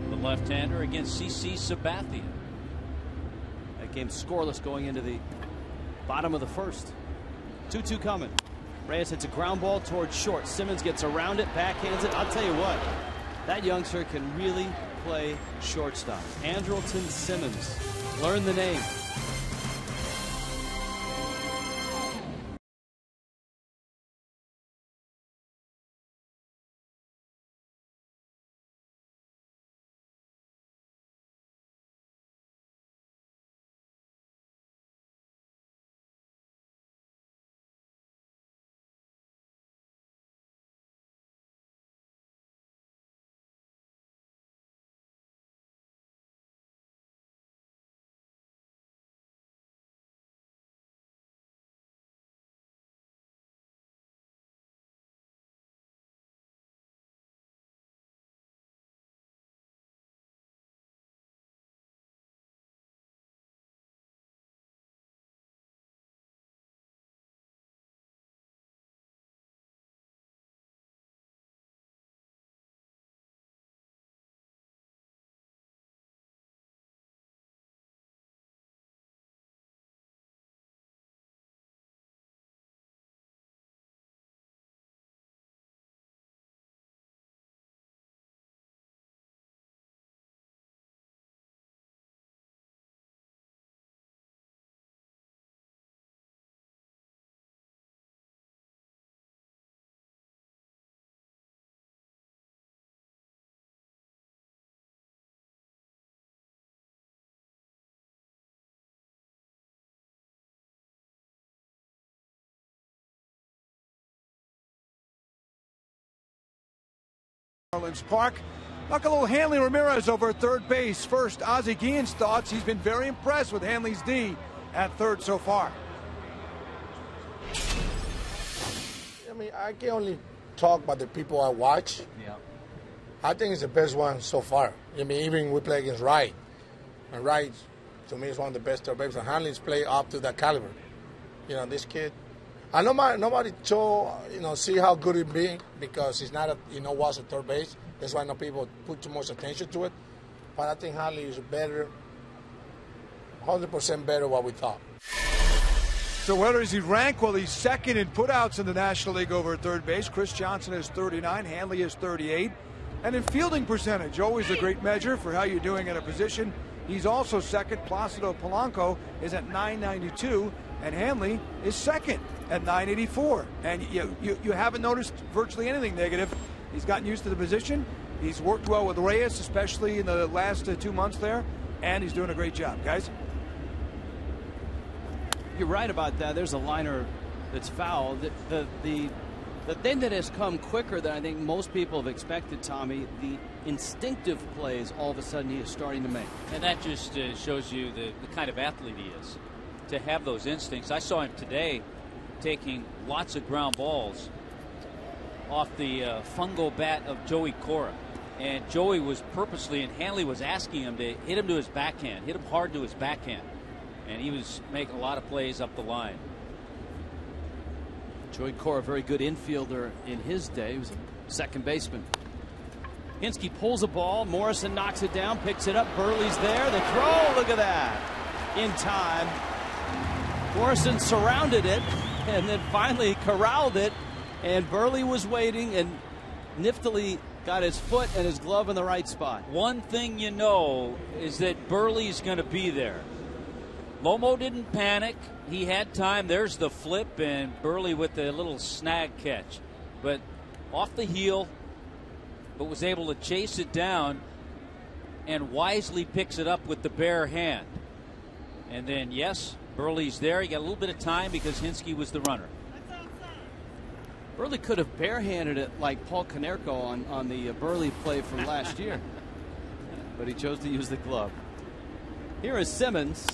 the left-hander, against C.C. Sabathia. That game scoreless going into the bottom of the first. 2-2 coming. Reyes hits a ground ball towards short. Simmons gets around it, backhands it. I'll tell you what, that youngster can really play shortstop. Andrelton Simmons. Learn the name. Marlins Park. Talk a little Hanley Ramirez over at third base. First, Ozzie Guillen's thoughts. He's been very impressed with Hanley's D at third so far. I mean, I can only talk about the people I watch. Yeah. I think it's the best one so far. I mean, even we play against Wright. And Wright, to me, is one of the best third basemen. And Hanley's play up to that caliber. You know, this kid. I know nobody see how good he be because he's not, was at third base. That's why no people put too much attention to it. But I think Hanley is better, 100% better than what we thought. So where does he rank? Well, he's second in putouts in the National League over at third base. Chris Johnson is 39, Hanley is 38. And in fielding percentage, always a great measure for how you're doing at a position. He's also second. Placido Polanco is at 992. and Hanley is second at 984. And you haven't noticed virtually anything negative. He's gotten used to the position. He's worked well with Reyes, especially in the last 2 months there, and he's doing a great job, guys. You're right about that. There's a liner that's fouled. The thing that has come quicker than I think most people have expected, Tommy, the instinctive plays all of a sudden he is starting to make. And that just shows you the kind of athlete he is, to have those instincts. I saw him today taking lots of ground balls off the fungo bat of Joey Cora. And Joey was purposely, and Hanley was asking him to hit him to his backhand, hit him hard to his backhand. And he was making a lot of plays up the line. Joey Cora, a very good infielder in his day. He was a second baseman. Hinske pulls a ball. Morrison knocks it down, picks it up. Burley's there. The throw. Look at that. In time. Morrison surrounded it and then finally corralled it. And Burley was waiting and niftily got his foot and his glove in the right spot. One thing you know is that Burley's going to be there. Lomo didn't panic. He had time. There's the flip, and Burley with the little snag catch. But off the heel, but was able to chase it down and wisely picks it up with the bare hand. And then, yes, Burley's there. He got a little bit of time because Hinske was the runner. Burley could have barehanded it like Paul Konerko on the Burley play from last year. But he chose to use the glove. Here is Simmons.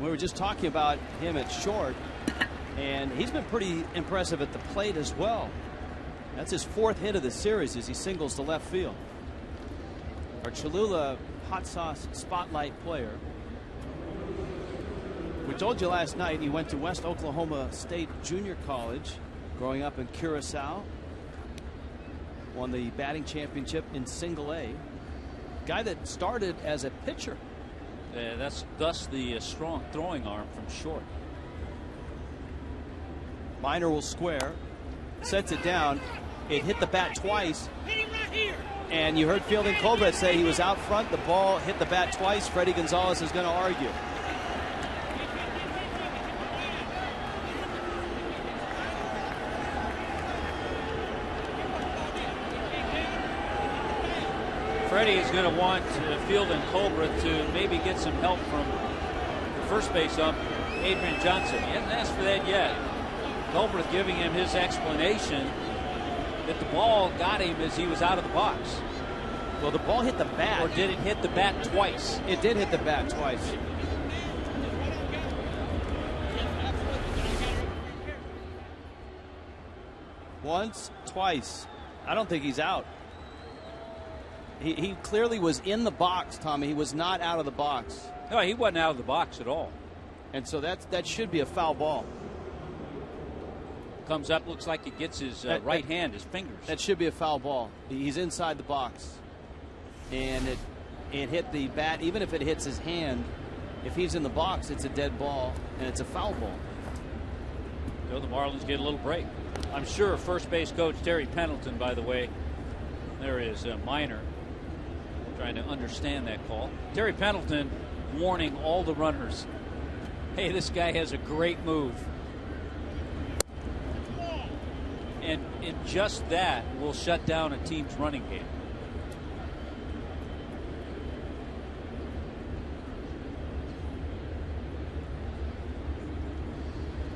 We were just talking about him at short, and he's been pretty impressive at the plate as well. That's his 4th hit of the series as he singles to left field. Our Cholula hot sauce spotlight player. We told you last night he went to West Oklahoma State Junior College, growing up in Curacao. Won the batting championship in Single A. Guy that started as a pitcher. That's thus the strong throwing arm from short. Minor will square, sets it down. It hit the bat twice. And you heard Fielding Colbert say he was out front. The ball hit the bat twice. Freddie Gonzalez is going to argue. Freddie is going to want Fielding Colbert to maybe get some help from the first base ump, Adrian Johnson. He hasn't asked for that yet. Colbert giving him his explanation that the ball got him as he was out of the box. Well, the ball hit the bat. Or did it hit the bat twice? It did hit the bat twice. Once, twice. I don't think he's out. He clearly was in the box, Tommy. He was not out of the box. No, he wasn't out of the box at all. And so that should be a foul ball. Comes up, looks like it gets his right hand, his fingers. That should be a foul ball. He's inside the box. And it hit the bat. Even if it hits his hand, if he's in the box, it's a dead ball, and it's a foul ball. So the Marlins get a little break. I'm sure first base coach Terry Pendleton, by the way, there is Minor trying to understand that call. Terry Pendleton warning all the runners, hey, this guy has a great move. And just that will shut down a team's running game.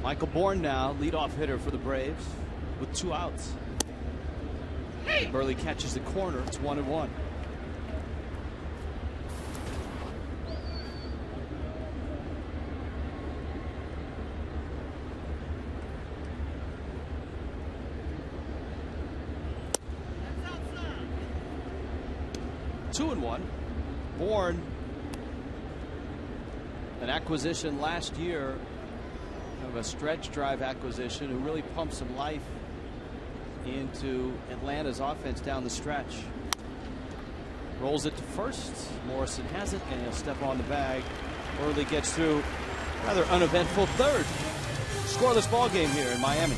Michael Bourne now, leadoff hitter for the Braves with 2 outs. Burley catches the corner. It's 1-1. Two and one. Bourne, an acquisition last year, of a stretch drive acquisition who really pumped some life into Atlanta's offense down the stretch. Rolls it to first. Morrison has it, and he'll step on the bag. Burley gets through. Rather uneventful third. Scoreless ball game here in Miami.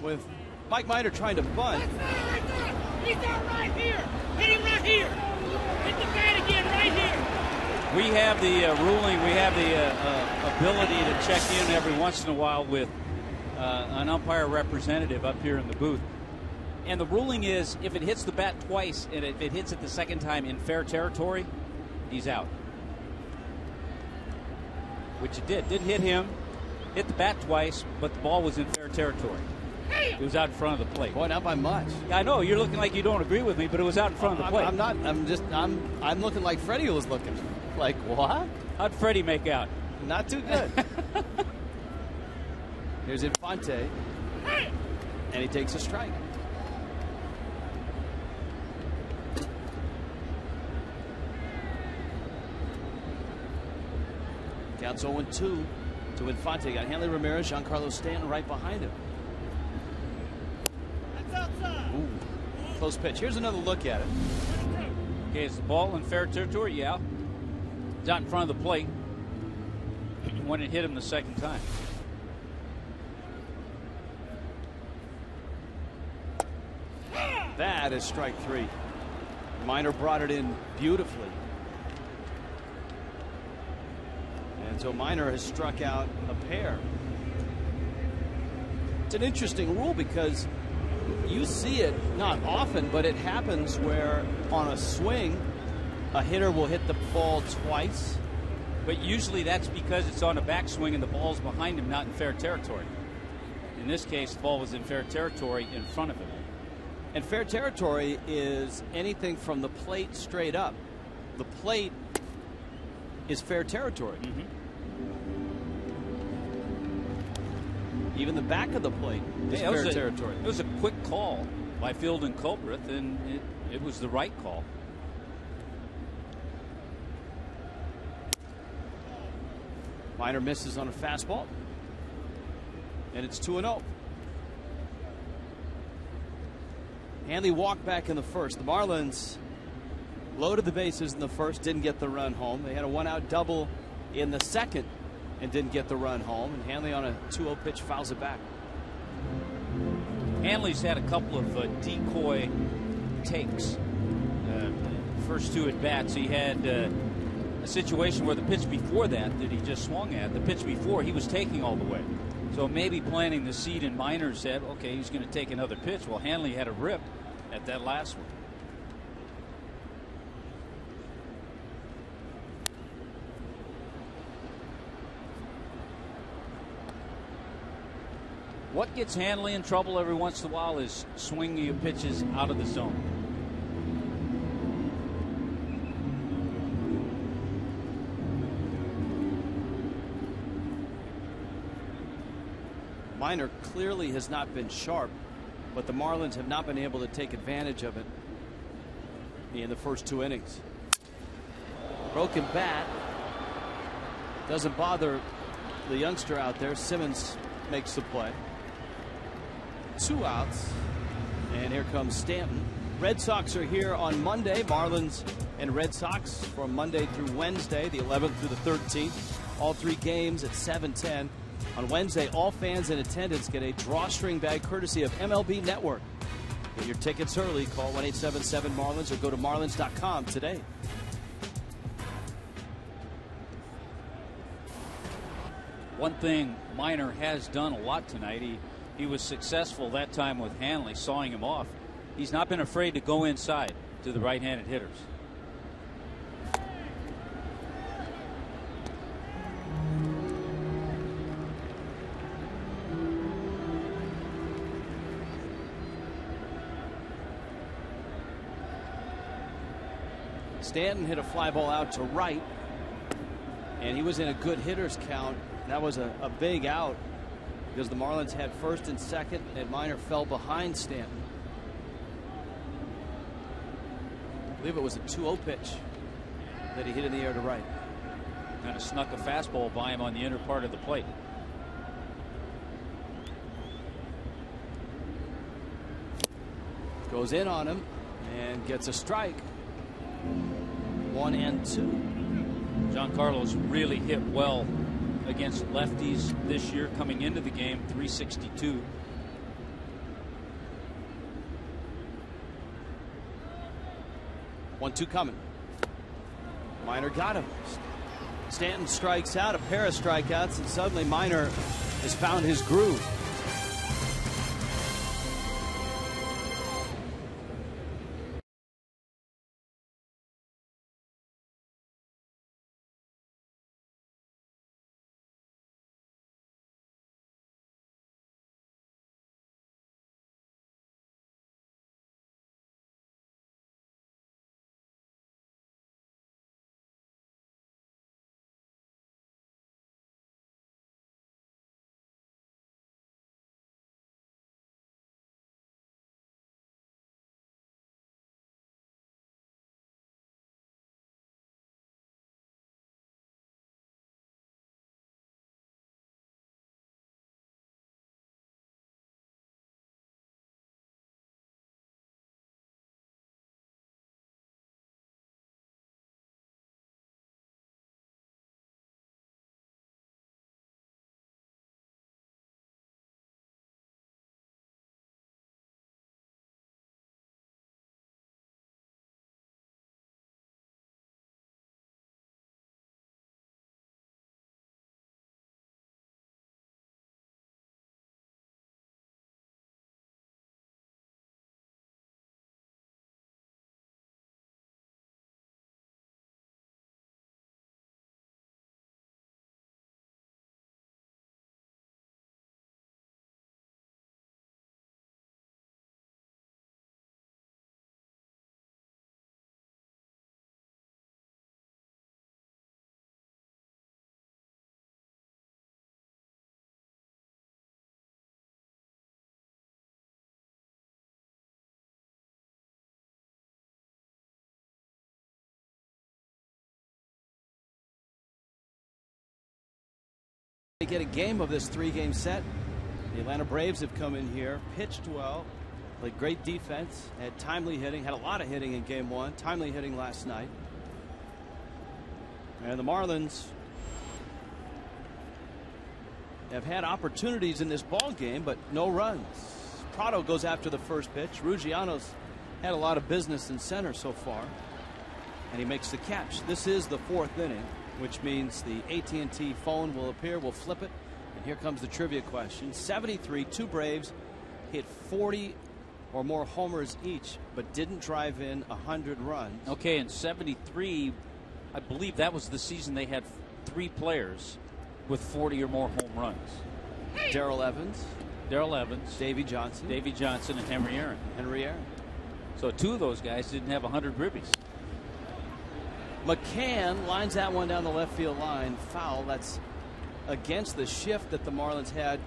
with Mike Minor trying to bunt. He's out right here. Hit him right here. Hit the bat again right here. We have the ruling. We have the ability to check in every once in a while with an umpire representative up here in the booth. And the ruling is if it hits the bat twice and if it hits it the second time in fair territory, he's out. Which it did. Didn't hit him. Hit the bat twice, but the ball was in fair territory. It was out in front of the plate. Boy, not by much. Yeah, I know you're looking like you don't agree with me, but it was out in front of the plate. I'm not. I'm looking like Freddie was looking. Like what? How'd Freddie make out? Not too good. Here's Infante, and he takes a strike. Counts 0-2 to Infante. Got Hanley Ramirez, Giancarlo Stanton right behind him. Ooh, close pitch. Here's another look at it. Okay, is the ball in fair territory? Yeah. It's out in front of the plate when it hit him the second time. That is strike 3. Minor brought it in beautifully. And so Minor has struck out a pair. It's an interesting rule because you see it not often, but it happens where on a swing, a hitter will hit the ball twice. But usually that's because it's on a backswing and the ball's behind him, not in fair territory. In this case, the ball was in fair territory in front of him. And fair territory is anything from the plate straight up. The plate is fair territory. Even the back of the plate is fair territory. It was a quick call by Field and Culbreth, and it was the right call. Minor misses on a fastball, and it's 2-0. Hanley walked back in the first. The Marlins loaded the bases in the first, didn't get the run home. They had a one-out double in the second and didn't get the run home. And Hanley on a 2-0 pitch fouls it back. Hanley's had a couple of decoy takes. First two at bats, he had a situation where the pitch before that he just swung at, the pitch before he was taking all the way. So maybe planting the seed in Minor's head, okay, he's going to take another pitch. Well, Hanley had a rip at that last one. What gets Hanley in trouble every once in a while is swinging pitches out of the zone. Minor clearly has not been sharp, but the Marlins have not been able to take advantage of it in the first 2 innings. Broken bat doesn't bother the youngster out there. Simmons makes the play. 2 outs, and here comes Stanton. Red Sox are here on Monday. Marlins and Red Sox from Monday through Wednesday, the 11th through the 13th. All 3 games at 7:10. On Wednesday, all fans in attendance get a drawstring bag courtesy of MLB Network. Get your tickets early. Call 1-877-MARLINS or go to marlins.com today. One thing Minor has done a lot tonight, he was successful that time with Hanley, sawing him off. He's not been afraid to go inside to the right-handed hitters. Stanton hit a fly ball out to right, and he was in a good hitter's count. That was a big out because the Marlins had first and second, and Minor fell behind Stanton. I believe it was a 2-0 pitch that he hit in the air to right. Kind of snuck a fastball by him on the inner part of the plate. Goes in on him and gets a strike. 1-2. Giancarlo's really hit well against lefties this year coming into the game, .362. 1-2 coming. Minor got him. Stanton strikes out, a pair of strikeouts, and suddenly Minor has found his groove. They get a game of this 3-game set. The Atlanta Braves have come in here, pitched well, played great defense, had timely hitting, had a lot of hitting in game 1, timely hitting last night. And the Marlins have had opportunities in this ball game, but no runs. Prado goes after the first pitch. Ruggiano's had a lot of business in center so far, and he makes the catch. This is the 4th inning, which means the AT&T phone will appear. We'll flip it, and here comes the trivia question. 73, 2 Braves hit 40 or more homers each, but didn't drive in 100 runs. Okay, in 73, I believe that was the season they had 3 players with 40 or more home runs. Darrell Evans, Davey Johnson, and Henry Aaron. So 2 of those guys didn't have 100 ribbies. McCann lines that one down the left field line. Foul. That's against the shift that the Marlins had.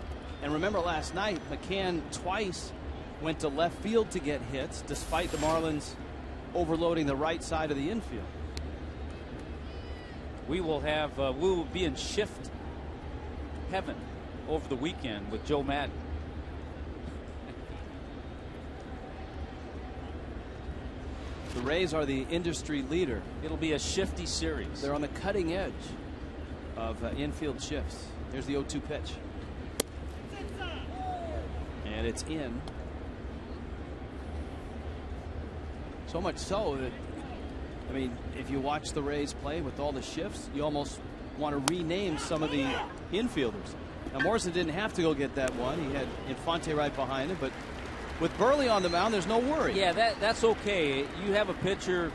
And remember last night, McCann twice went to left field to get hits, despite the Marlins overloading the right side of the infield. We will be in shift heaven over the weekend with Joe Madden. The Rays are the industry leader. It'll be a shifty series. They're on the cutting edge of infield shifts. Here's the 0-2 pitch. And it's in. So much so that, I mean, if you watch the Rays play with all the shifts, you almost want to rename some of the infielders. Now, Morrison didn't have to go get that one. He had Infante right behind him, but with Burley on the mound, there's no worry. Yeah, that's okay. You have a pitcher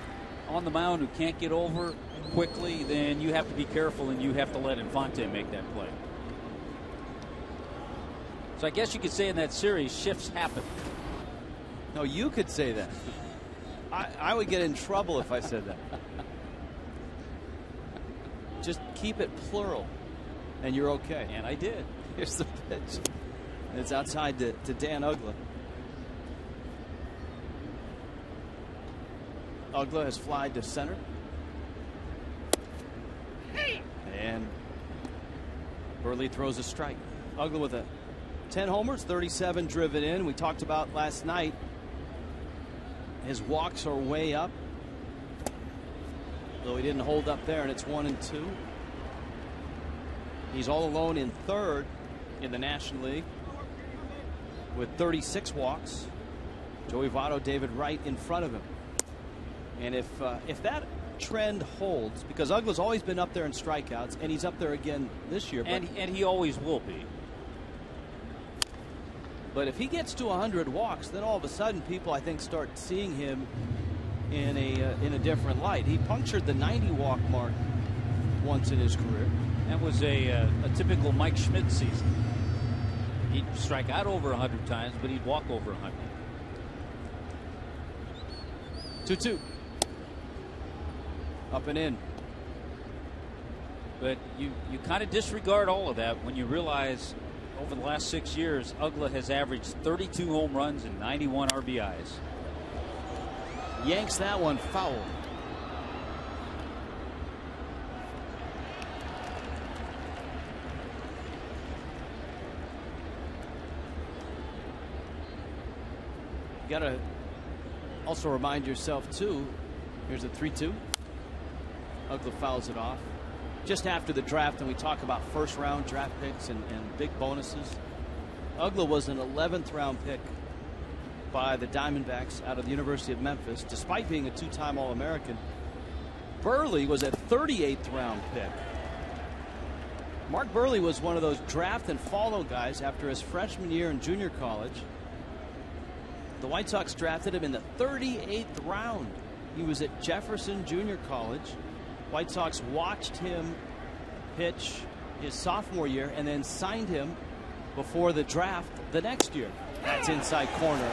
on the mound who can't get over quickly, then you have to be careful and you have to let Infante make that play. So I guess you could say in that series, shifts happen. No, you could say that. I would get in trouble if I said that. Just keep it plural, and you're okay. And I did. Here's the pitch. It's outside to Dan Uggla. Uggla has flied to center. And Burley throws a strike. Uggla with 10 homers, 37 driven in. We talked about last night. His walks are way up. Though he didn't hold up there, and it's 1-2. He's all alone in 3rd in the National League with 36 walks. Joey Votto, David Wright in front of him. And if that trend holds, because Ugla's always been up there in strikeouts, and he's up there again this year. And he always will be. But if he gets to 100 walks, then all of a sudden people, I think, start seeing him in a different light. He punctured the 90 walk mark once in his career. That was a typical Mike Schmidt season. He'd strike out over 100 times, but he'd walk over 100. 2-2. Up and in. But you kind of disregard all of that when you realize over the last 6 years, Ugla has averaged 32 home runs and 91 RBIs. Yanks that one foul. You got to also remind yourself, too, here's a 3-2. Ugla fouls it off. Just after the draft, and we talk about first-round draft picks and big bonuses, Ugla was an 11th-round pick by the Diamondbacks out of the University of Memphis, despite being a two-time All-American. Burley was a 38th-round pick. Mark Burley was one of those draft and follow guys after his freshman year in junior college. The White Sox drafted him in the 38th round. He was at Jefferson Junior College. White Sox watched him pitch his sophomore year and then signed him before the draft the next year. That's inside corner,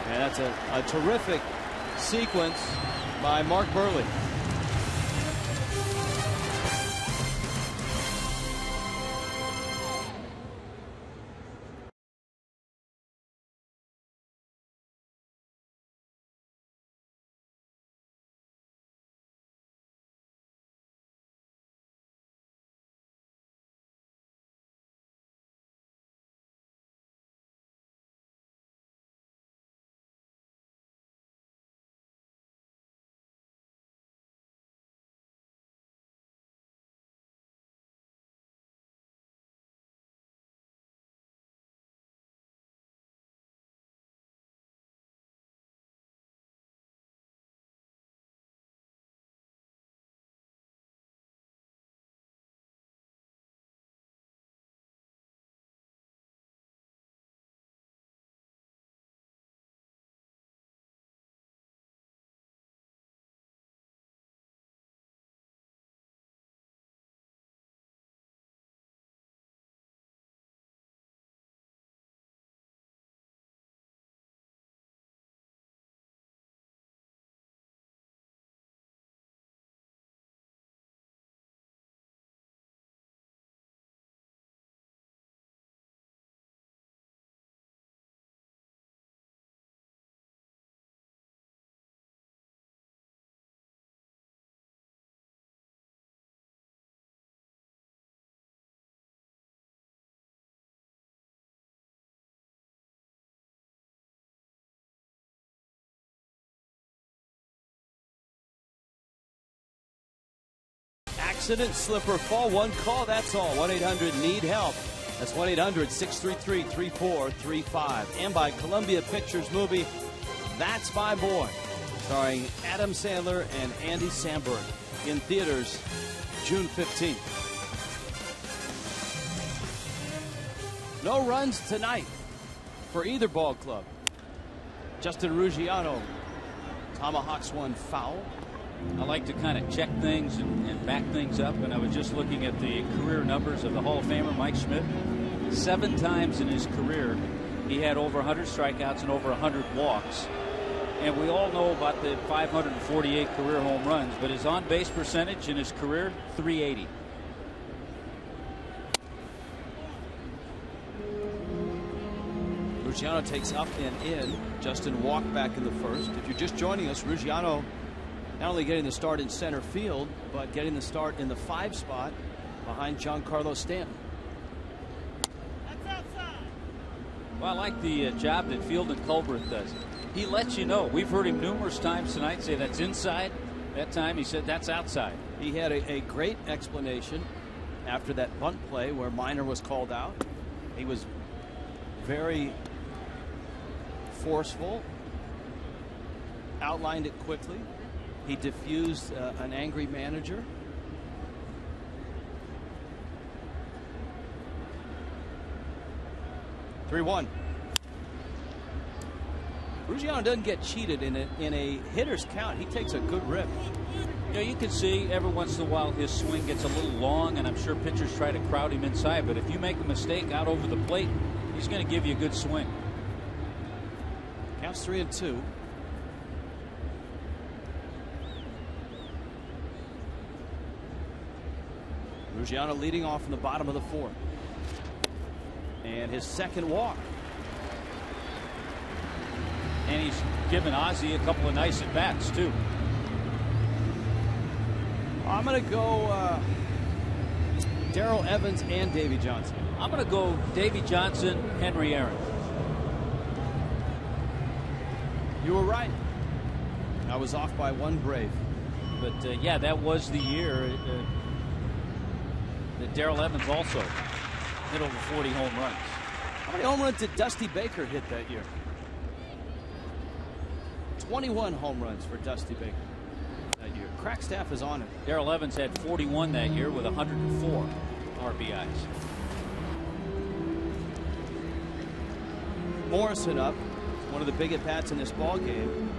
and that's a terrific sequence by Mark Burley. Accident, slipper, fall, one call, that's all. 1-800-NEED-HELP. That's 1-800-633-3435. And by Columbia Pictures movie, That's My Boy, starring Adam Sandler and Andy Samberg, in theaters June 15th. No runs tonight for either ball club. Justin Ruggiano tomahawks one foul. I like to kind of check things and back things up, and I was just looking at the career numbers of the Hall of Famer Mike Schmidt. 7 times in his career he had over 100 strikeouts and over 100 walks, and we all know about the 548 career home runs, but his on-base percentage in his career, 380. Ruggiano takes up and in. Justin walked back in the first. If you're just joining us, Ruggiano not only getting the start in center field, but getting the start in the 5 spot behind Giancarlo Stanton. That's outside. Well, I like the job that Fielding Culbreth does. He lets you know. We've heard him numerous times tonight say that's inside. That time he said that's outside. He had a great explanation after that bunt play where Minor was called out. He was very forceful, outlined it quickly. He diffused an angry manager. (3-1). Ruggiano doesn't get cheated in a hitter's count. He takes a good rip. Yeah, you can see every once in a while his swing gets a little long, and I'm sure pitchers try to crowd him inside. But if you make a mistake out over the plate, he's going to give you a good swing. Counts 3-2. Ruggiano leading off in the bottom of the fourth. And his second walk. And he's given Ozzie a couple of nice at-bats, too. I'm going to go Darrell Evans and Davy Johnson. I'm going to go Davy Johnson, Henry Aaron. You were right. I was off by one Brave. But, yeah, that was the year that Darrell Evans also hit over 40 home runs. How many home runs did Dusty Baker hit that year? 21 home runs for Dusty Baker that year. Crackstaff is on it. Darrell Evans had 41 that year with 104 RBIs. Morrison up. One of the big at-bats in this ball game.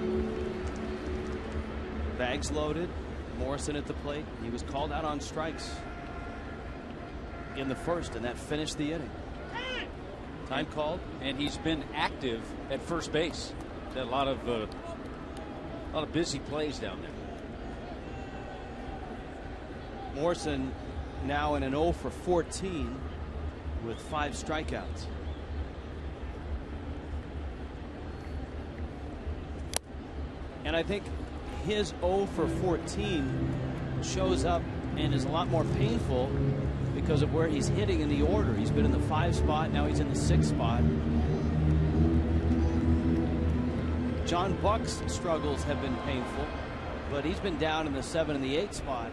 Bags loaded. Morrison at the plate. He was called out on strikes in the first, and that finished the inning. Time called. And he's been active at first base. A lot of busy plays down there. Morrison now in an 0 for 14 with 5 strikeouts. And I think his 0 for 14 shows up and is a lot more painful because of where he's hitting in the order. He's been in the 5 spot, now he's in the 6 spot. John Buck's struggles have been painful, but he's been down in the 7 and the 8 spot,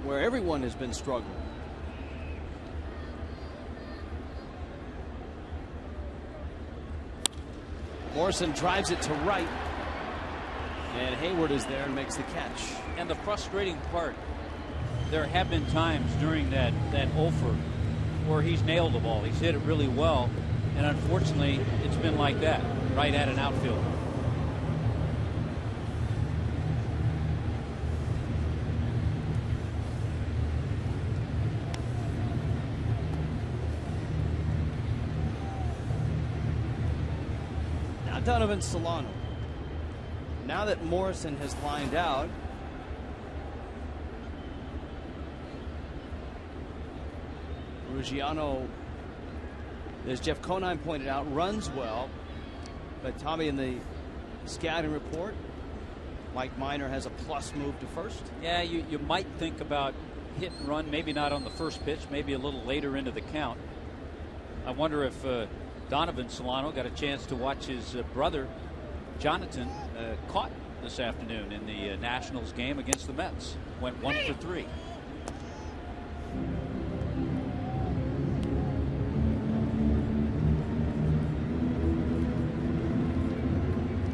where everyone has been struggling. Morrison drives it to right, and Hayward is there and makes the catch. And the frustrating part, there have been times during that offer where he's nailed the ball. He's hit it really well, and unfortunately, it's been like that, right at an outfield. Now Donovan Solano. Now that Morrison has lined out, Ruggiano, as Jeff Conine pointed out, runs well. But Tommy, in the scouting report, Mike Minor has a plus move to first. Yeah, you might think about hit and run, maybe not on the first pitch, maybe a little later into the count. I wonder if Donovan Solano got a chance to watch his brother Jonathan caught this afternoon in the Nationals game against the Mets. Went 1 for 3.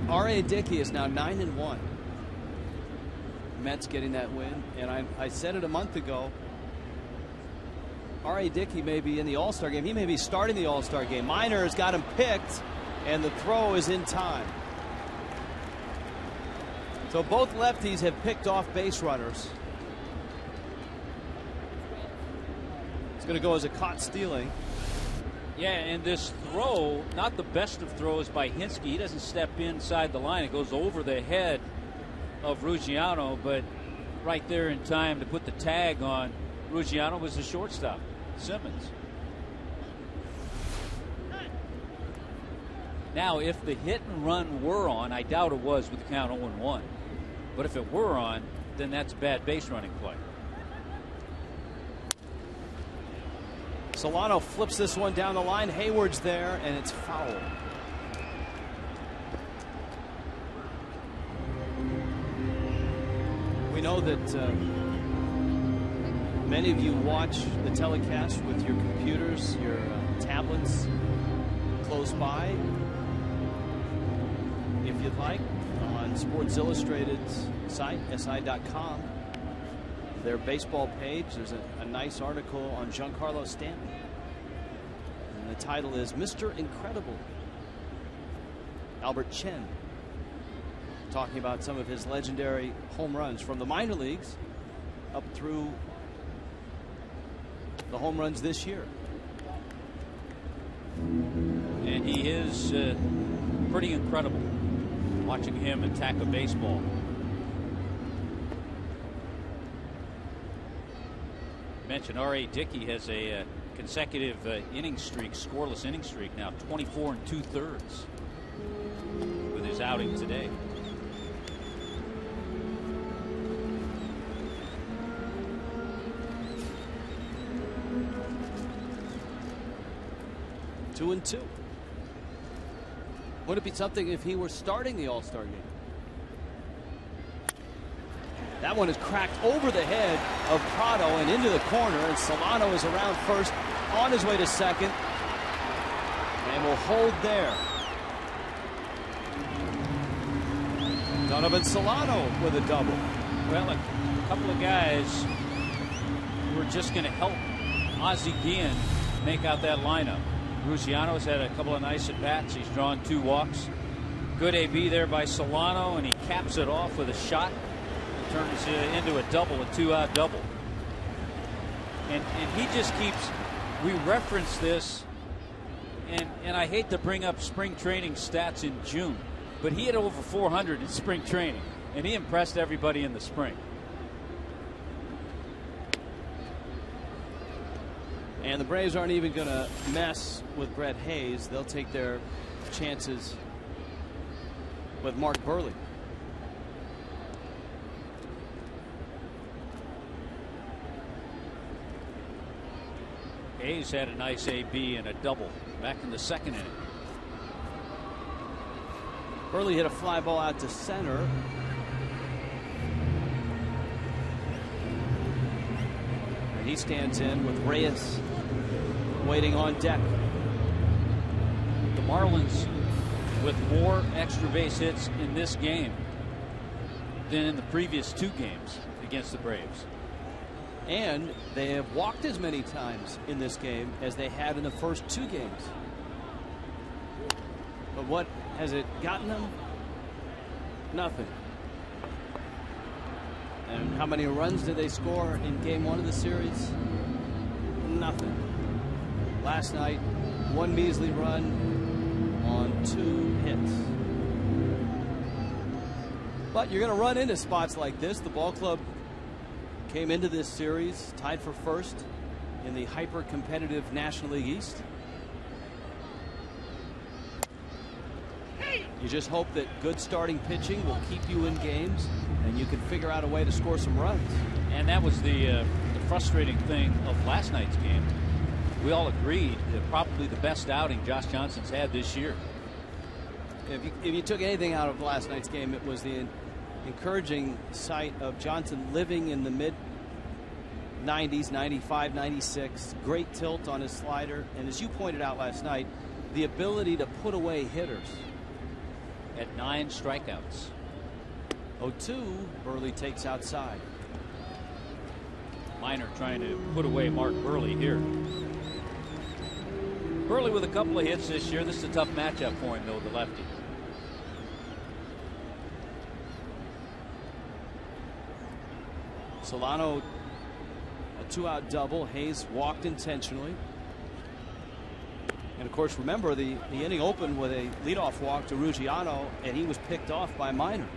R.A. Dickey is now 9-1. Mets getting that win, and I said it a month ago. R.A. Dickey may be in the All-Star game. He may be starting the All-Star game. Minor has got him picked, and the throw is in time. So both lefties have picked off base runners. It's going to go as a caught stealing. Yeah, and this throw, not the best of throws by Hinske. He doesn't step inside the line. It goes over the head of Ruggiano, but right there in time to put the tag on Ruggiano was the shortstop, Simmons. Now, if the hit and run were on, I doubt it was with the count 0-1. But if it were on, then that's a bad base running play. Solano flips this one down the line. Hayward's there, and it's foul. We know that many of you watch the telecast with your computers, your tablets close by. If you'd like, on on Sports Illustrated's site, SI.com, their baseball page, there's a nice article on Giancarlo Stanton. And the title is Mr. Incredible. Albert Chen talking about some of his legendary home runs from the minor leagues up through the home runs this year. And he is pretty incredible watching him attack a baseball. Mentioned R.A. Dickey has a consecutive inning streak, scoreless inning streak now, 24 2/3 with his outing today. Two and two. Would it be something if he were starting the All-Star game? That one is cracked over the head of Prado and into the corner, and Solano is around first, on his way to second, and will hold there. Donovan Solano with a double. Well, a couple of guys who are just going to help Ozzie Guillen make out that lineup. Ruziano's had a couple of nice at-bats. He's drawn 2 walks. Good AB there by Solano, and he caps it off with a shot. It turns into a double, a 2-out double. And he just keeps, we reference this, and I hate to bring up spring training stats in June, but he had over 400 in spring training, and he impressed everybody in the spring. And the Braves aren't even going to mess with Brett Hayes. They'll take their chances with Mark Burley. Hayes had a nice AB and a double back in the second inning. Burley hit a fly ball out to center. And he stands in with Reyes waiting on deck. The Marlins with more extra base hits in this game than in the previous 2 games against the Braves. And they have walked as many times in this game as they had in the first 2 games. But what has it gotten them? Nothing. And how many runs did they score in game 1 of the series? Nothing. Last night, 1 measly run on 2 hits. But you're going to run into spots like this. The ball club came into this series tied for first in the hyper-competitive National League East. You just hope that good starting pitching will keep you in games and you can figure out a way to score some runs. And that was the frustrating thing of last night's game. We all agreed that probably the best outing Josh Johnson's had this year. If you took anything out of last night's game, it was the encouraging sight of Johnson living in the mid 90s, 95, 96, great tilt on his slider, and as you pointed out last night, the ability to put away hitters. At 9 strikeouts. 0-2, Burley takes outside. Minor trying to put away Mark Burley here. Burley with a couple of hits this year. This is a tough matchup for him, though, the lefty. Solano, a 2-out double. Hayes walked intentionally. And of course, remember the inning opened with a leadoff walk to Ruggiano, and he was picked off by Minor.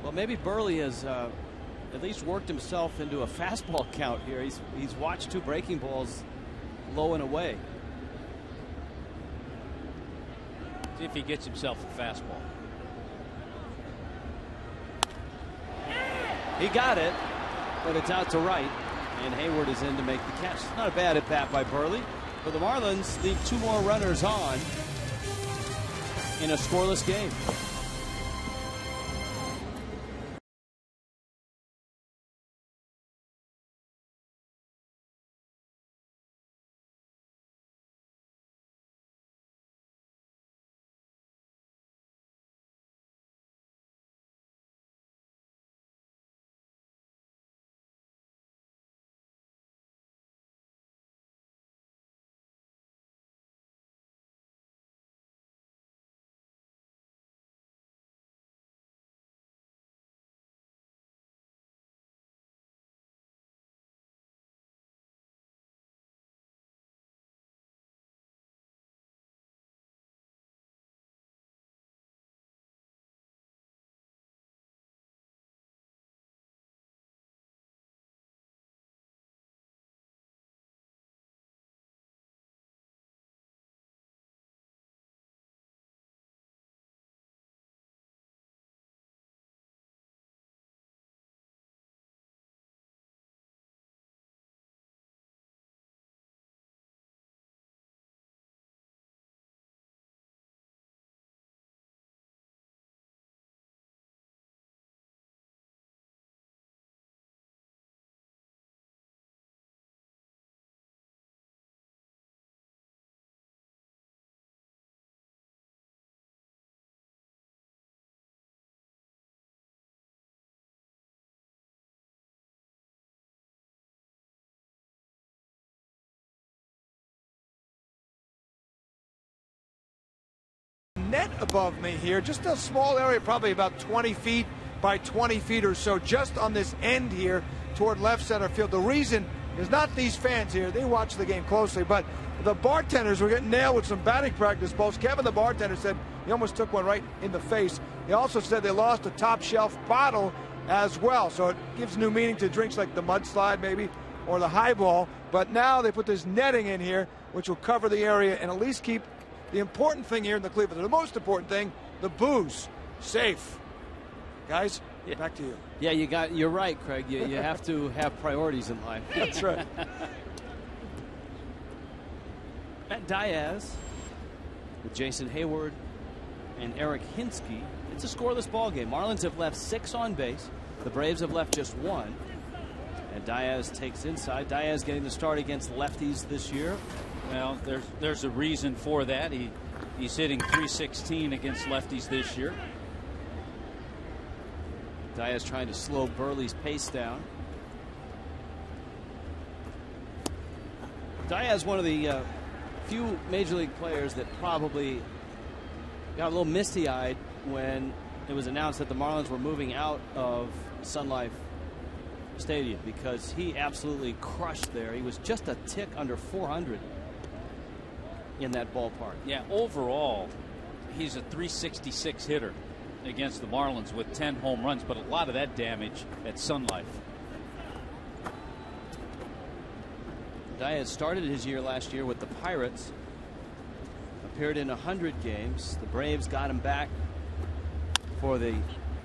Well, maybe Burley has at least worked himself into a fastball count here. He's watched 2 breaking balls low and away. See if he gets himself a fastball. He got it, but it's out to right, and Hayward is in to make the catch. It's not a bad at bat by Burley, but the Marlins leave 2 more runners on in a scoreless game. net above me here, just a small area, probably about 20 feet by 20 feet or so, just on this end here toward left center field. The reason is not these fans here. They watch the game closely, but the bartenders were getting nailed with some batting practice balls. Kevin, the bartender, said he almost took one right in the face. He also said they lost a top shelf bottle as well, so it gives new meaning to drinks like the mudslide maybe or the highball. But now they put this netting in here, which will cover the area and at least keep the important thing here in the Cleveland, the most important thing, the booze, safe. Guys, back to you. Yeah, you're right, Craig. You have to have priorities in life. That's right. Matt Diaz with Jason Hayward and Eric Hinsky. It's a scoreless ball game. Marlins have left 6 on base. The Braves have left just 1. And Diaz takes inside. Diaz getting the start against lefties this year. Well, there's a reason for that. He's hitting .316 against lefties this year. Diaz trying to slow Burley's pace down. Diaz, one of the few major league players that probably got a little misty-eyed when it was announced that the Marlins were moving out of Sun Life Stadium, because he absolutely crushed there. He was just a tick under 400 in that ballpark. Yeah, overall, he's a .366 hitter against the Marlins with 10 home runs, but a lot of that damage at Sun Life. Diaz started his year last year with the Pirates, appeared in 100 games. The Braves got him back for the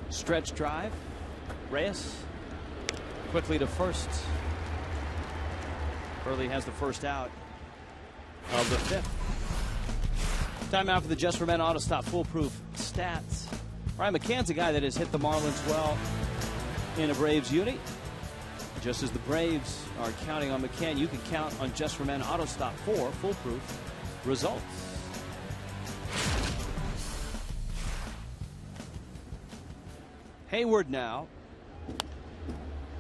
stretch drive. Reyes quickly to first. Burley has the first out of the 5th. Time out for the Just for Men Auto Stop Foolproof Stats. Ryan McCann's a guy that has hit the Marlins well in a Braves uni. Just as the Braves are counting on McCann, you can count on Just for Men Auto Stop for foolproof results. Hayward now.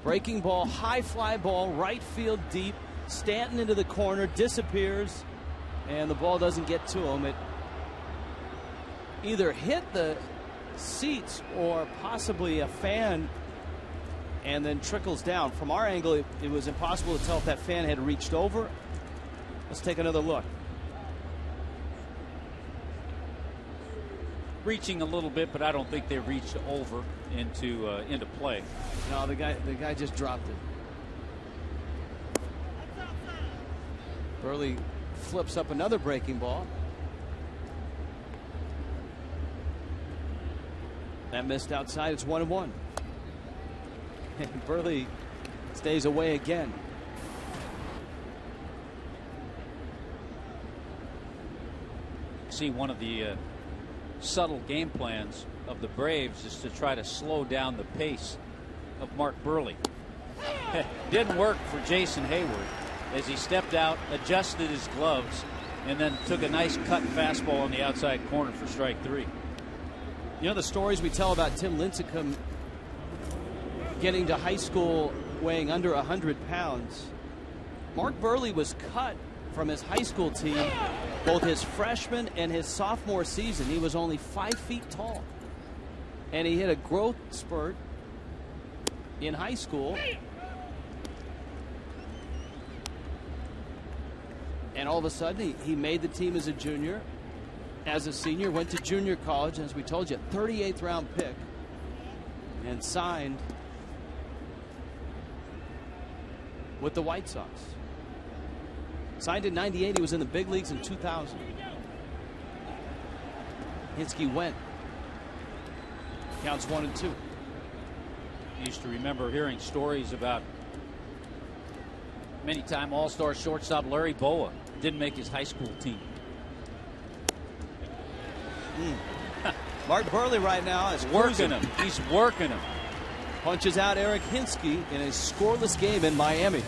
Breaking ball, high fly ball, right field deep. Stanton into the corner, disappears, and the ball doesn't get to him. It either hit the seats or possibly a fan and then trickles down. From our angle, it was impossible to tell if that fan had reached over. Let's take another look. Reaching a little bit, but I don't think they reached over into play. No, the guy just dropped it. Burley flips up another breaking ball. That missed outside. It's 1-1. And Burley stays away again. See, one of the subtle game plans of the Braves is to try to slow down the pace of Mark Burley. Didn't work for Jason Hayward as he stepped out, adjusted his gloves, and then took a nice cut fastball on the outside corner for strike 3. You know the stories we tell about Tim Lincecum getting to high school weighing under 100 pounds. Mark Burley was cut from his high school team both his freshman and his sophomore season. He was only 5 feet tall, and he hit a growth spurt in high school, and all of a sudden he made the team as a junior. As a senior, went to junior college, as we told you, 38th round pick, and signed with the White Sox. Signed in '98. He was in the big leagues in 2000. Hinsky went. Counts 1-2. I used to remember hearing stories about many-time All-Star shortstop Larry Boa didn't make his high school team. Mark Burley right now is working him. He's working him. Punches out Eric Hinsky in a scoreless game in Miami.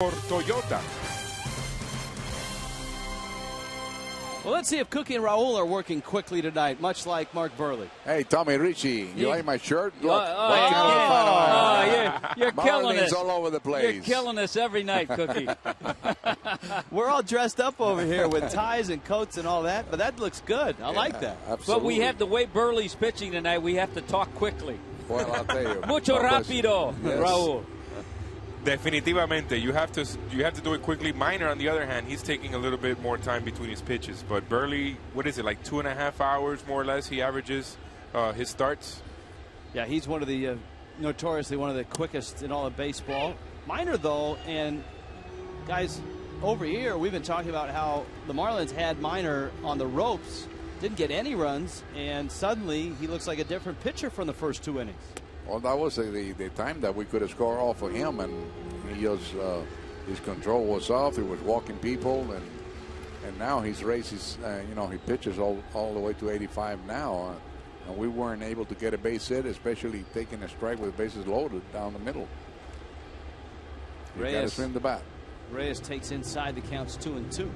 por Toyota. Well, let's see if Cookie and Raul are working quickly tonight, much like Mark Burley. Hey, Tommy Richie, you like my shirt? Look, you're killing us. All over the place. You're killing us every night, Cookie. We're all dressed up over here with ties and coats and all that, but that looks good. I like that. Absolutely. But we have the way Burley's pitching tonight. We have to talk quickly. Well, I'll tell you. Mucho rápido, Yes. Raul. Definitivamente, you have to do it quickly. Minor, on the other hand, he's taking a little bit more time between his pitches. But Burley, what is it, like 2.5 hours more or less? He averages his starts. Yeah, he's one of the notoriously one of the quickest in all of baseball. Minor though, and guys, over here we've been talking about how the Marlins had Minor on the ropes, didn't get any runs, and suddenly he looks like a different pitcher from the first 2 innings. Well, that was the time that we could have scored off of him, and he was his control was off. He was walking people, and now he's raised his he pitches all the way to 85 now, and we weren't able to get a base hit, especially taking a strike with bases loaded down the middle. You got to swing the bat. Reyes takes inside, the count's 2-2.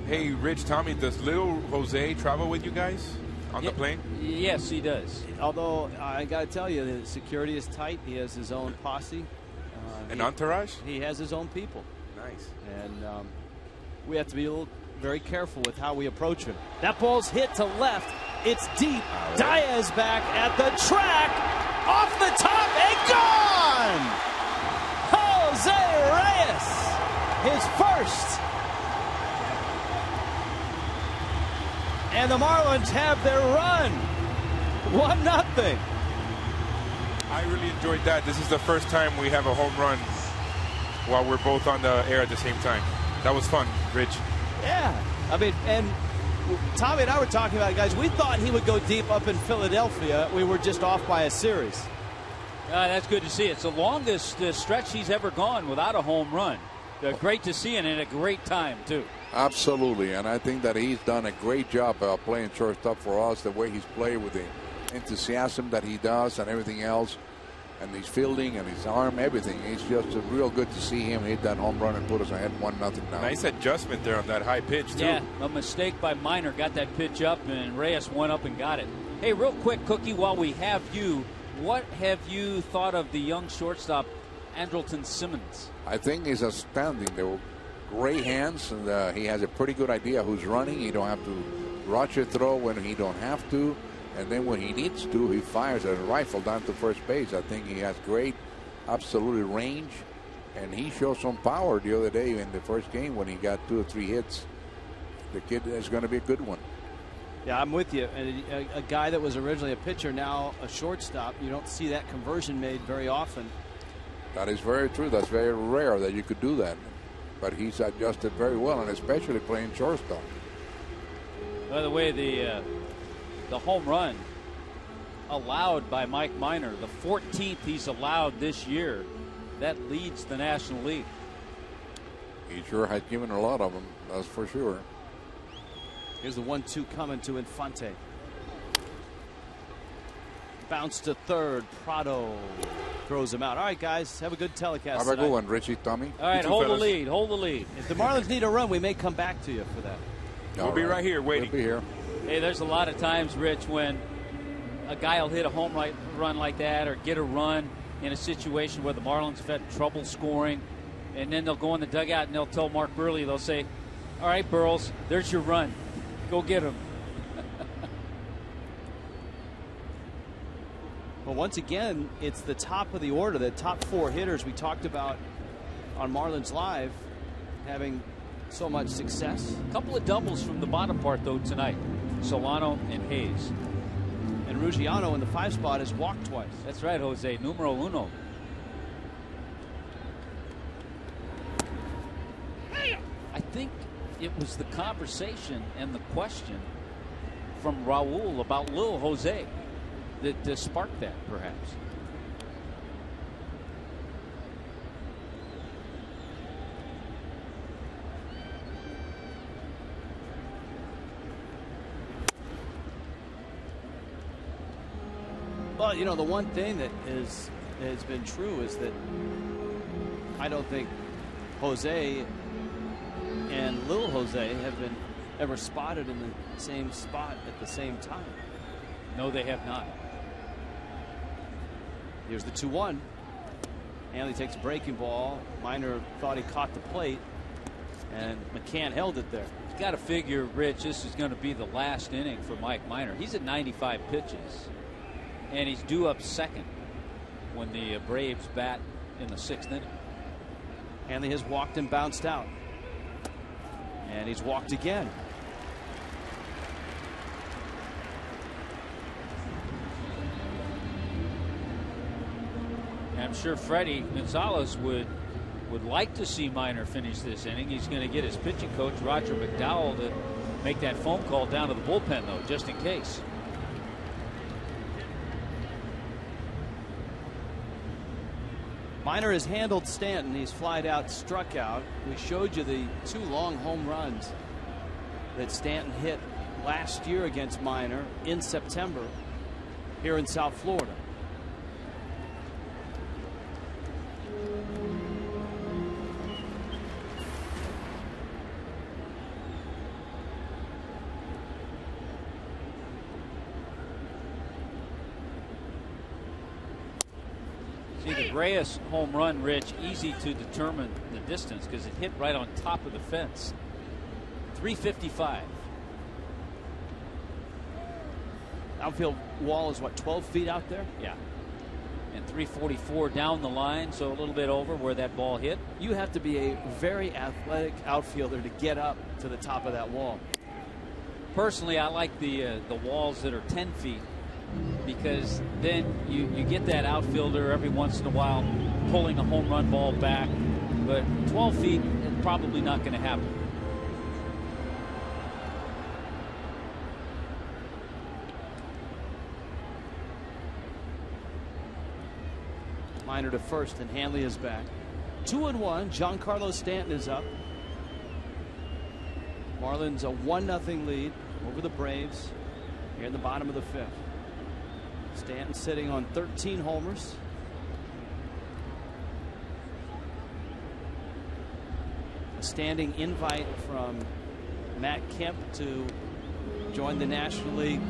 Hey, Rich, Tommy, does little Jose travel with you guys on the plane? Yes, he does. Although I got to tell you, the security is tight. He has his own posse. An entourage? He has his own people. Nice. And we have to be very careful with how we approach him. That ball's hit to left. It's deep. Diaz back at the track. Off the top and gone! Jose Reyes, his first. And the Marlins have their run. 1-0. I really enjoyed that. This is the first time we have a home run while we're both on the air at the same time. That was fun, Rich. Yeah. I mean, and Tommy and I were talking about it, guys. We thought he would go deep up in Philadelphia. We were just off by a series. That's good to see. It's the longest stretch he's ever gone without a home run. Great to see, and at a great time, too. Absolutely, and I think that he's done a great job playing shortstop for us, the way he's played with the enthusiasm that he does and everything else, and his fielding and his arm, everything. It's just real good to see him hit that home run and put us ahead 1-0 now. Nice adjustment there on that high pitch, too. Yeah, a mistake by Minor got that pitch up, and Reyes went up and got it. Hey, real quick, Cookie, while we have you, what have you thought of the young shortstop, Andrelton Simmons? I think he's outstanding. They were great hands, and he has a pretty good idea who's running. He don't have to rush a throw when he don't have to, and then when he needs to, he fires a rifle down to first base. I think he has great, absolutely range, and he showed some power the other day in the first game when he got 2 or 3 hits. The kid is going to be a good one. Yeah, I'm with you. And a guy that was originally a pitcher, now a shortstop. You don't see that conversion made very often. That is very true. That's very rare that you could do that. But he's adjusted very well, and especially playing shortstop. By the way, the home run allowed by Mike Minor, the 14th he's allowed this year, that leads the National League. He sure has given a lot of them, that's for sure. Here's the 1-2 coming to Infante. Bounce to third. Prado throws him out. All right, guys, have a good telecast. Have a good one, Richie, Tommy. All right, hold the lead. Hold the lead. If the Marlins need a run, we may come back to you for that. We'll be right here waiting. We'll be here. Hey, there's a lot of times, Rich, when a guy will hit a home run like that or get a run in a situation where the Marlins have had trouble scoring, and then they'll go in the dugout and they'll tell Mark Burley, they'll say, all right, Burles, there's your run. Go get him. Well, once again, it's the top of the order, the top 4 hitters we talked about on Marlins Live having so much success. A couple of doubles from the bottom part, though, tonight. Solano and Hayes. And Ruggiano in the 5 spot has walked twice. That's right, Jose. Numero uno. I think it was the conversation and the question from Raul about Lil Jose that sparked that, perhaps. Well, you know, the one thing that has been true is that I don't think Jose and little Jose have been ever spotted in the same spot at the same time. No, they have not. Here's the 2-1. Hanley takes a breaking ball. Miner thought he caught the plate, and McCann held it there. You've got to figure, Rich, this is going to be the last inning for Mike Miner. He's at 95 pitches, and he's due up second when the Braves bat in the 6th inning. Hanley has walked and bounced out, and he's walked again. I'm sure Freddie Gonzalez would like to see Miner finish this inning. He's going to get his pitching coach, Roger McDowell, to make that phone call down to the bullpen, though, just in case. Miner has handled Stanton. He's flied out, struck out. We showed you the 2 long home runs that Stanton hit last year against Miner in September here in South Florida. See, the Reyes home run, Rich, easy to determine the distance because it hit right on top of the fence. 355. Outfield wall is what, 12 feet out there? Yeah. And 344 down the line, so a little bit over where that ball hit. You have to be a very athletic outfielder to get up to the top of that wall. Personally, I like the walls that are 10 feet because then you get that outfielder every once in a while pulling a home run ball back. But 12 feet is probably not going to happen. Miner to first, and Hanley is back. 2-1. Giancarlo Stanton is up. Marlins a 1-0 lead over the Braves here in the bottom of the 5th. Stanton sitting on 13 homers. A standing invite from Matt Kemp to join the National League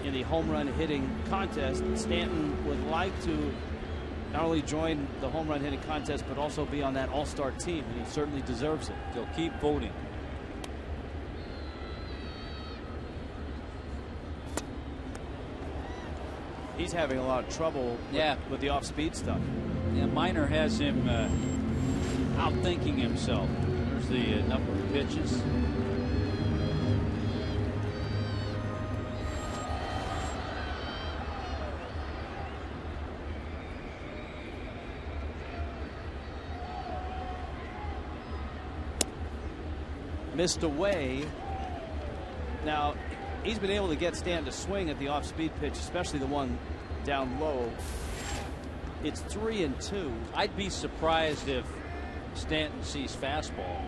in the home run hitting contest. Stanton would like to not only join the home run hitting contest but also be on that all-star team, and he certainly deserves it. They'll keep voting. He's having a lot of trouble with the off-speed stuff. Yeah, Miner has him outthinking himself. There's the number of pitches. Missed away. Now, he's been able to get Stanton to swing at the off-speed pitch, especially the one down low. It's 3-2. I'd be surprised if Stanton sees fastball.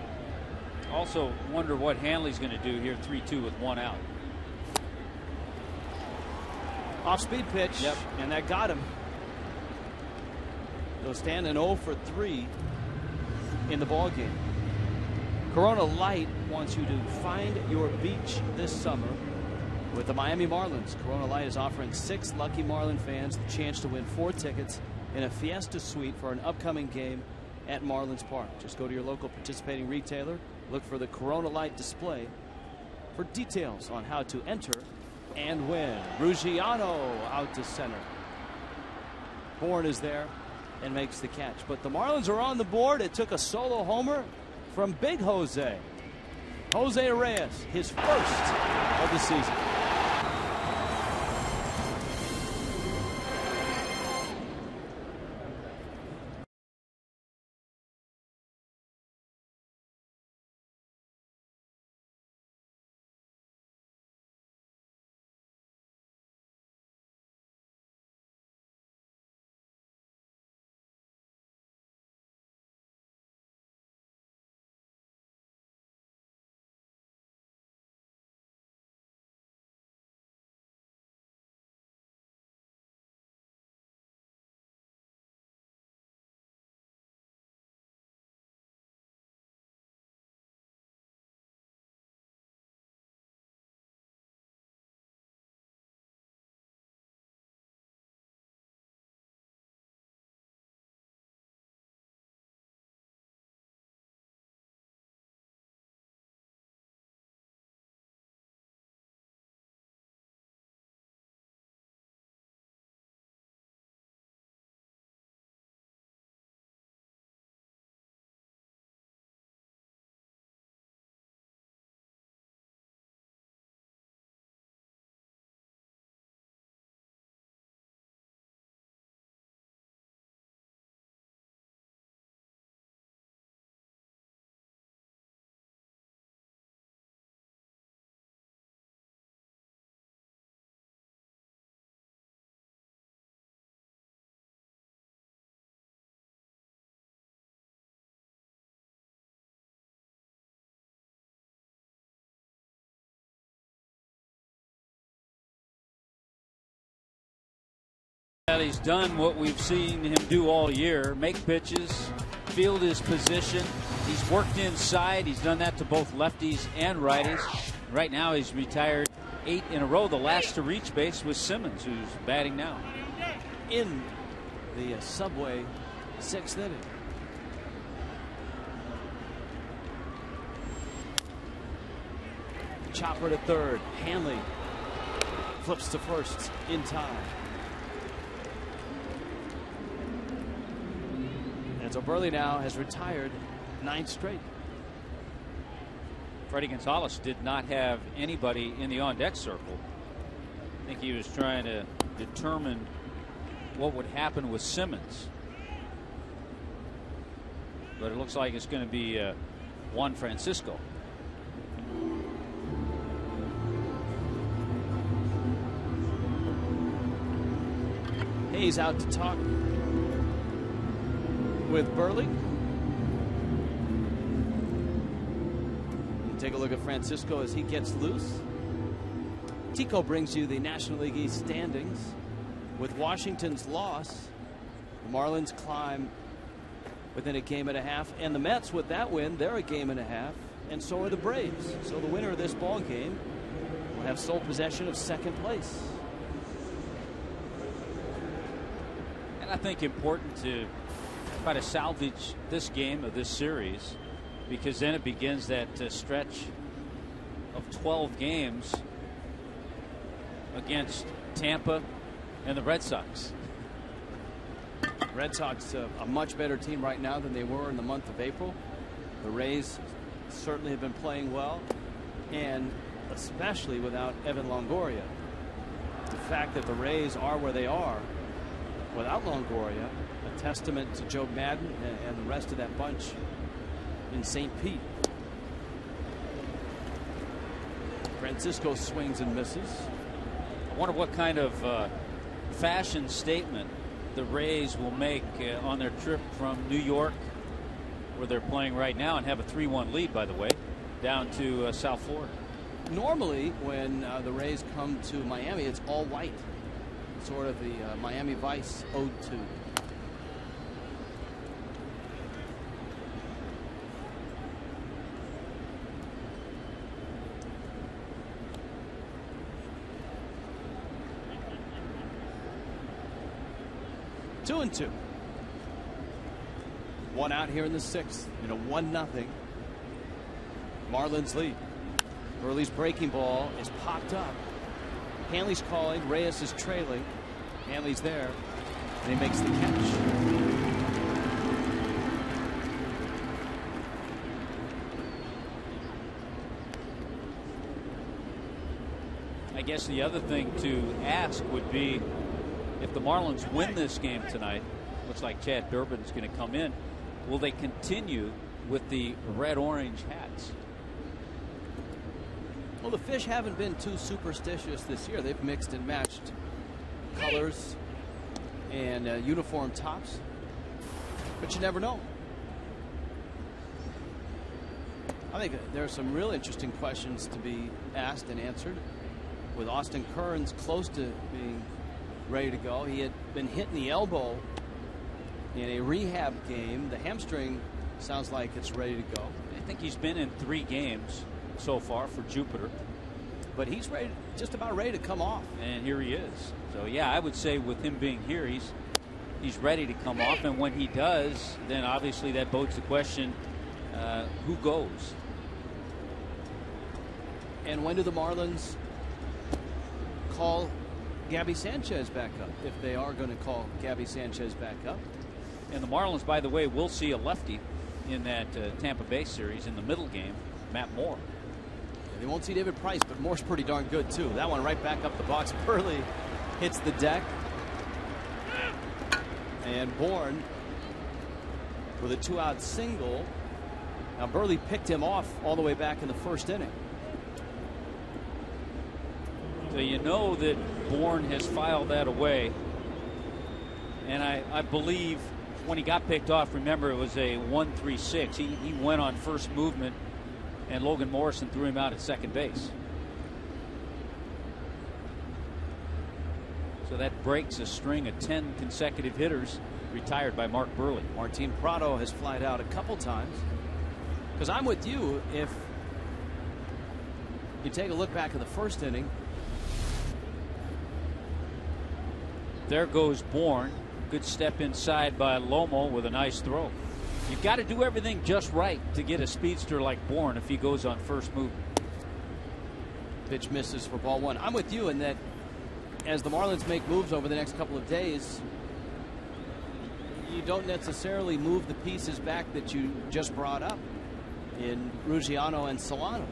Also wonder what Hanley's going to do here, 3-2 with 1 out. Off-speed pitch, and that got him. So Stanton 0 for 3 in the ball game. Corona Light wants you to find your beach this summer with the Miami Marlins. Corona Light is offering 6 lucky Marlin fans the chance to win 4 tickets in a Fiesta Suite for an upcoming game at Marlins Park. Just go to your local participating retailer, look for the Corona Light display for details on how to enter and win. Ruggiano out to center. Bourne is there and makes the catch. But the Marlins are on the board. It took a solo homer from Big Jose. Jose Reyes, his first of the season. Well, he's done what we've seen him do all year, make pitches, field his position. He's worked inside. He's done that to both lefties and righties. Right now he's retired 8 in a row. The last to reach base was Simmons, who's batting now. In the Subway 6th inning. Chopper to third. Hanley flips to first in time. And so Burley now has retired 9 straight. Freddie Gonzalez did not have anybody in the on-deck circle. I think he was trying to determine what would happen with Simmons. But it looks like it's going to be Juan Francisco. Hayes out to talk with Burley. Take a look at Francisco as he gets loose. Tico brings you the National League East standings. With Washington's loss, the Marlins climb within a game and a half, and the Mets, with that win, they're a game and a half, and so are the Braves. So the winner of this ball game will have sole possession of second place. And I think important to try to salvage this game of this series, because then it begins that stretch of 12 games against Tampa and the Red Sox. Red Sox a much better team right now than they were in the month of April. The Rays certainly have been playing well, and especially without Evan Longoria. The fact that the Rays are where they are without Longoria, a testament to Joe Madden and the rest of that bunch in St. Pete. Francisco swings and misses. I wonder what kind of fashion statement the Rays will make on their trip from New York, where they're playing right now, and have a 3-1 lead, by the way, down to South Florida. Normally, when the Rays come to Miami, it's all white, sort of the Miami Vice ode to. Two and two. One out here in the 6th in a 1-0 Marlins lead. Burley's breaking ball is popped up. Hanley's calling. Reyes is trailing. Hanley's there, and he makes the catch. I guess the other thing to ask would be, if the Marlins win this game tonight, looks like Chad Durbin is going to come in, will they continue with the red-orange hats? Well, the Fish haven't been too superstitious this year. They've mixed and matched colors and uniform tops, but you never know. I think there are some real interesting questions to be asked and answered. With Austin Kearns close to being ready to go, he had been hit in the elbow in a rehab game. The hamstring sounds like it's ready to go. I think he's been in 3 games so far for Jupiter, but he's ready, just about ready to come off. And here he is. So yeah, I would say with him being here, he's ready to come off, and when he does, then obviously that bodes the question, who goes? And when do the Marlins call Gabby Sanchez back up, if they are going to call Gabby Sanchez back up? And the Marlins, by the way, will see a lefty in that Tampa Bay series in the middle game, Matt Moore. Yeah, they won't see David Price, but Moore's pretty darn good too. That one right back up the box. Burley hits the deck, and Bourne with a 2-out single. Now Burley picked him off all the way back in the 1st inning. So you know that Bourne has filed that away, and I believe when he got picked off, remember, it was a 1-3-6. He went on first movement, and Logan Morrison threw him out at second base. So that breaks a string of 10 consecutive hitters retired by Mark Burley. Martin Prado has flied out a couple times. Because I'm with you, if you take a look back at the first inning. There goes Bourne. Good step inside by Lomo with a nice throw. You've got to do everything just right to get a speedster like Bourne if he goes on first move. Pitch misses for ball one. I'm with you in that as the Marlins make moves over the next couple of days, you don't necessarily move the pieces back that you just brought up in Ruggiano and Solano,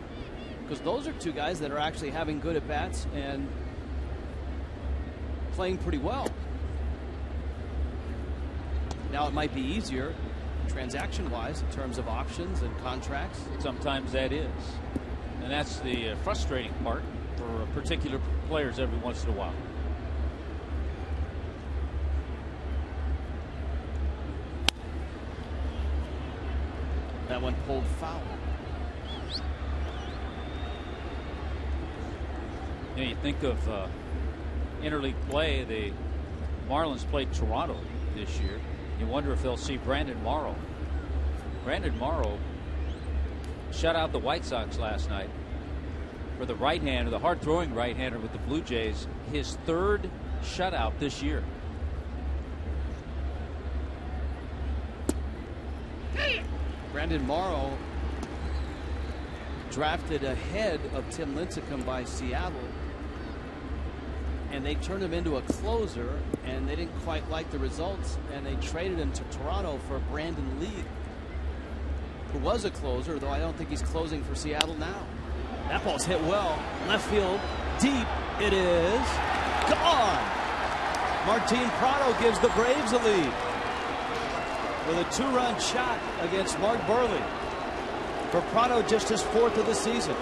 because those are two guys that are actually having good at bats and playing pretty well. Now it might be easier transaction wise in terms of options and contracts. Sometimes that is, and that's the frustrating part for particular players every once in a while. That one pulled foul. You think of interleague play. The Marlins played Toronto this year. You wonder if they'll see Brandon Morrow. Brandon Morrow shut out the White Sox last night for the right-hander, the hard-throwing right-hander with the Blue Jays. His third shutout this year. Brandon Morrow drafted ahead of Tim Lincecum by Seattle, and they turned him into a closer, and they didn't quite like the results, and they traded him to Toronto for Brandon Lee, who was a closer, though I don't think he's closing for Seattle now. That ball's hit well. Left field, deep. It is gone. Martin Prado gives the Braves a lead with a 2-run shot against Mark Burley. For Prado, just his 4th of the season.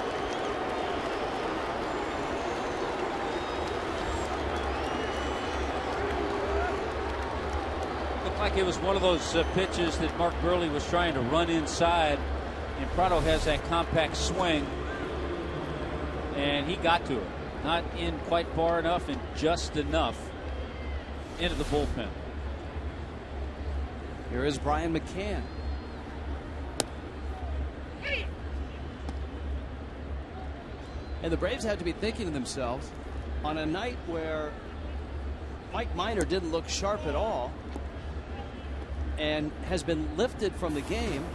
Looked like it was one of those pitches that Mark Burley was trying to run inside, and Prado has that compact swing, and he got to it. Not in quite far enough, and just enough into the bullpen. Here is Brian McCann. And the Braves had to be thinking to themselves, on a night where Mike Minor didn't look sharp at all and has been lifted from the game,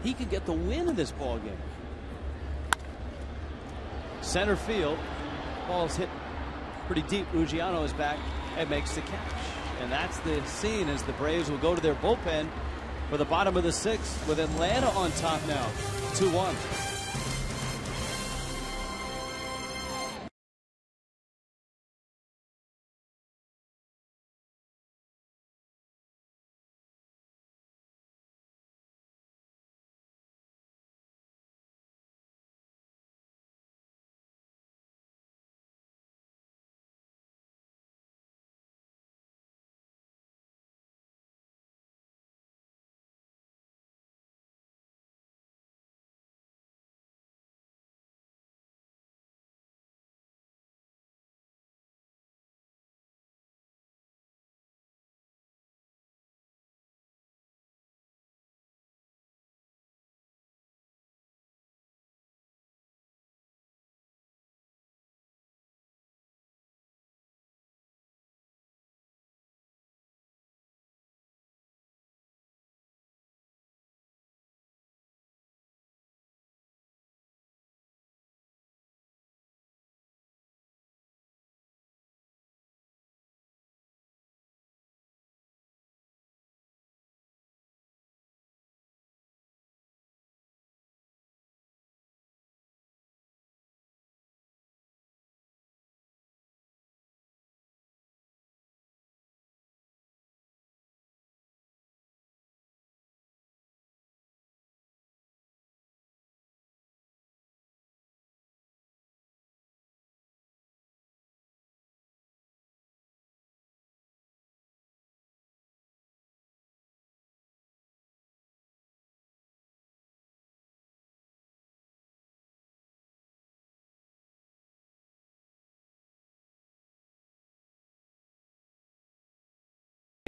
he could get the win in this ball game. Center field, ball's hit pretty deep. Ruggiano is back and makes the catch. And that's the scene as the Braves will go to their bullpen for the bottom of the 6th with Atlanta on top now, 2-1.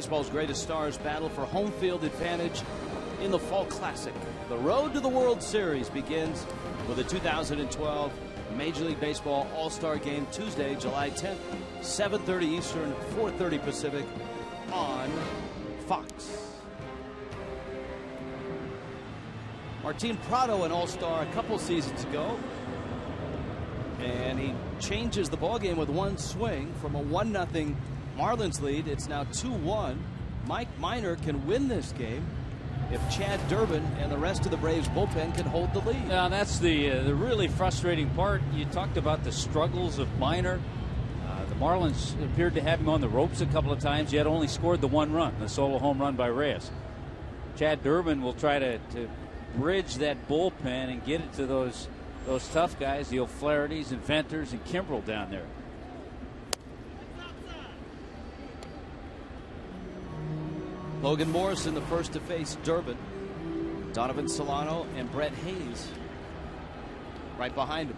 Baseball's greatest stars battle for home field advantage in the Fall Classic. The road to the World Series begins with the 2012 Major League Baseball All-Star Game Tuesday, July 10th, 7:30 Eastern, 4:30 Pacific on Fox. Martin Prado, an All-Star a couple seasons ago, and he changes the ballgame with one swing from a 1-0 Marlins lead. It's now 2-1. Mike Minor can win this game if Chad Durbin and the rest of the Braves bullpen can hold the lead. Now that's the really frustrating part. You talked about the struggles of Minor. The Marlins appeared to have him on the ropes a couple of times, yet only scored the one run, the solo home run by Reyes. Chad Durbin will try to bridge that bullpen and get it to those tough guys, the O'Flahertys and Venters and Kimbrel down there. Logan Morrison, the first to face Durbin. Donovan Solano and Brett Hayes right behind him.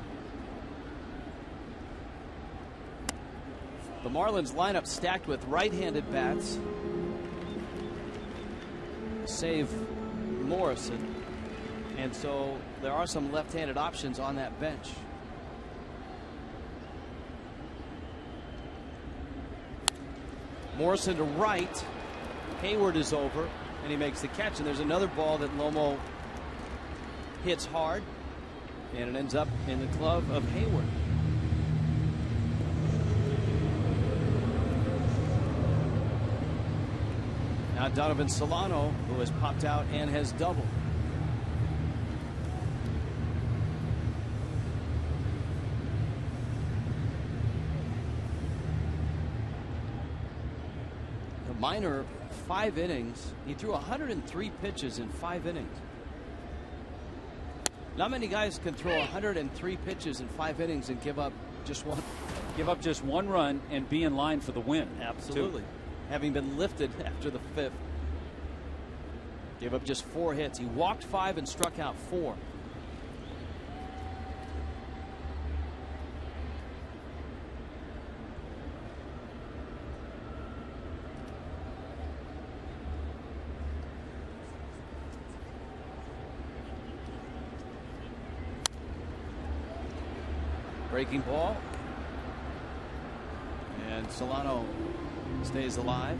The Marlins lineup stacked with right-handed bats, save Morrison, and so there are some left-handed options on that bench. Morrison to right. Hayward is over, and he makes the catch. And there's another ball that Lomo hits hard, and it ends up in the glove of Hayward. Now Donovan Solano, who has popped out and has doubled. The Minor, 5 innings. He threw 103 pitches in 5 innings. Not many guys can throw 103 pitches in 5 innings and give up just one. Give up just one run and be in line for the win. Absolutely. Having been lifted after the 5th. Gave up just 4 hits. He walked 5 and struck out 4. Breaking ball. And Solano stays alive.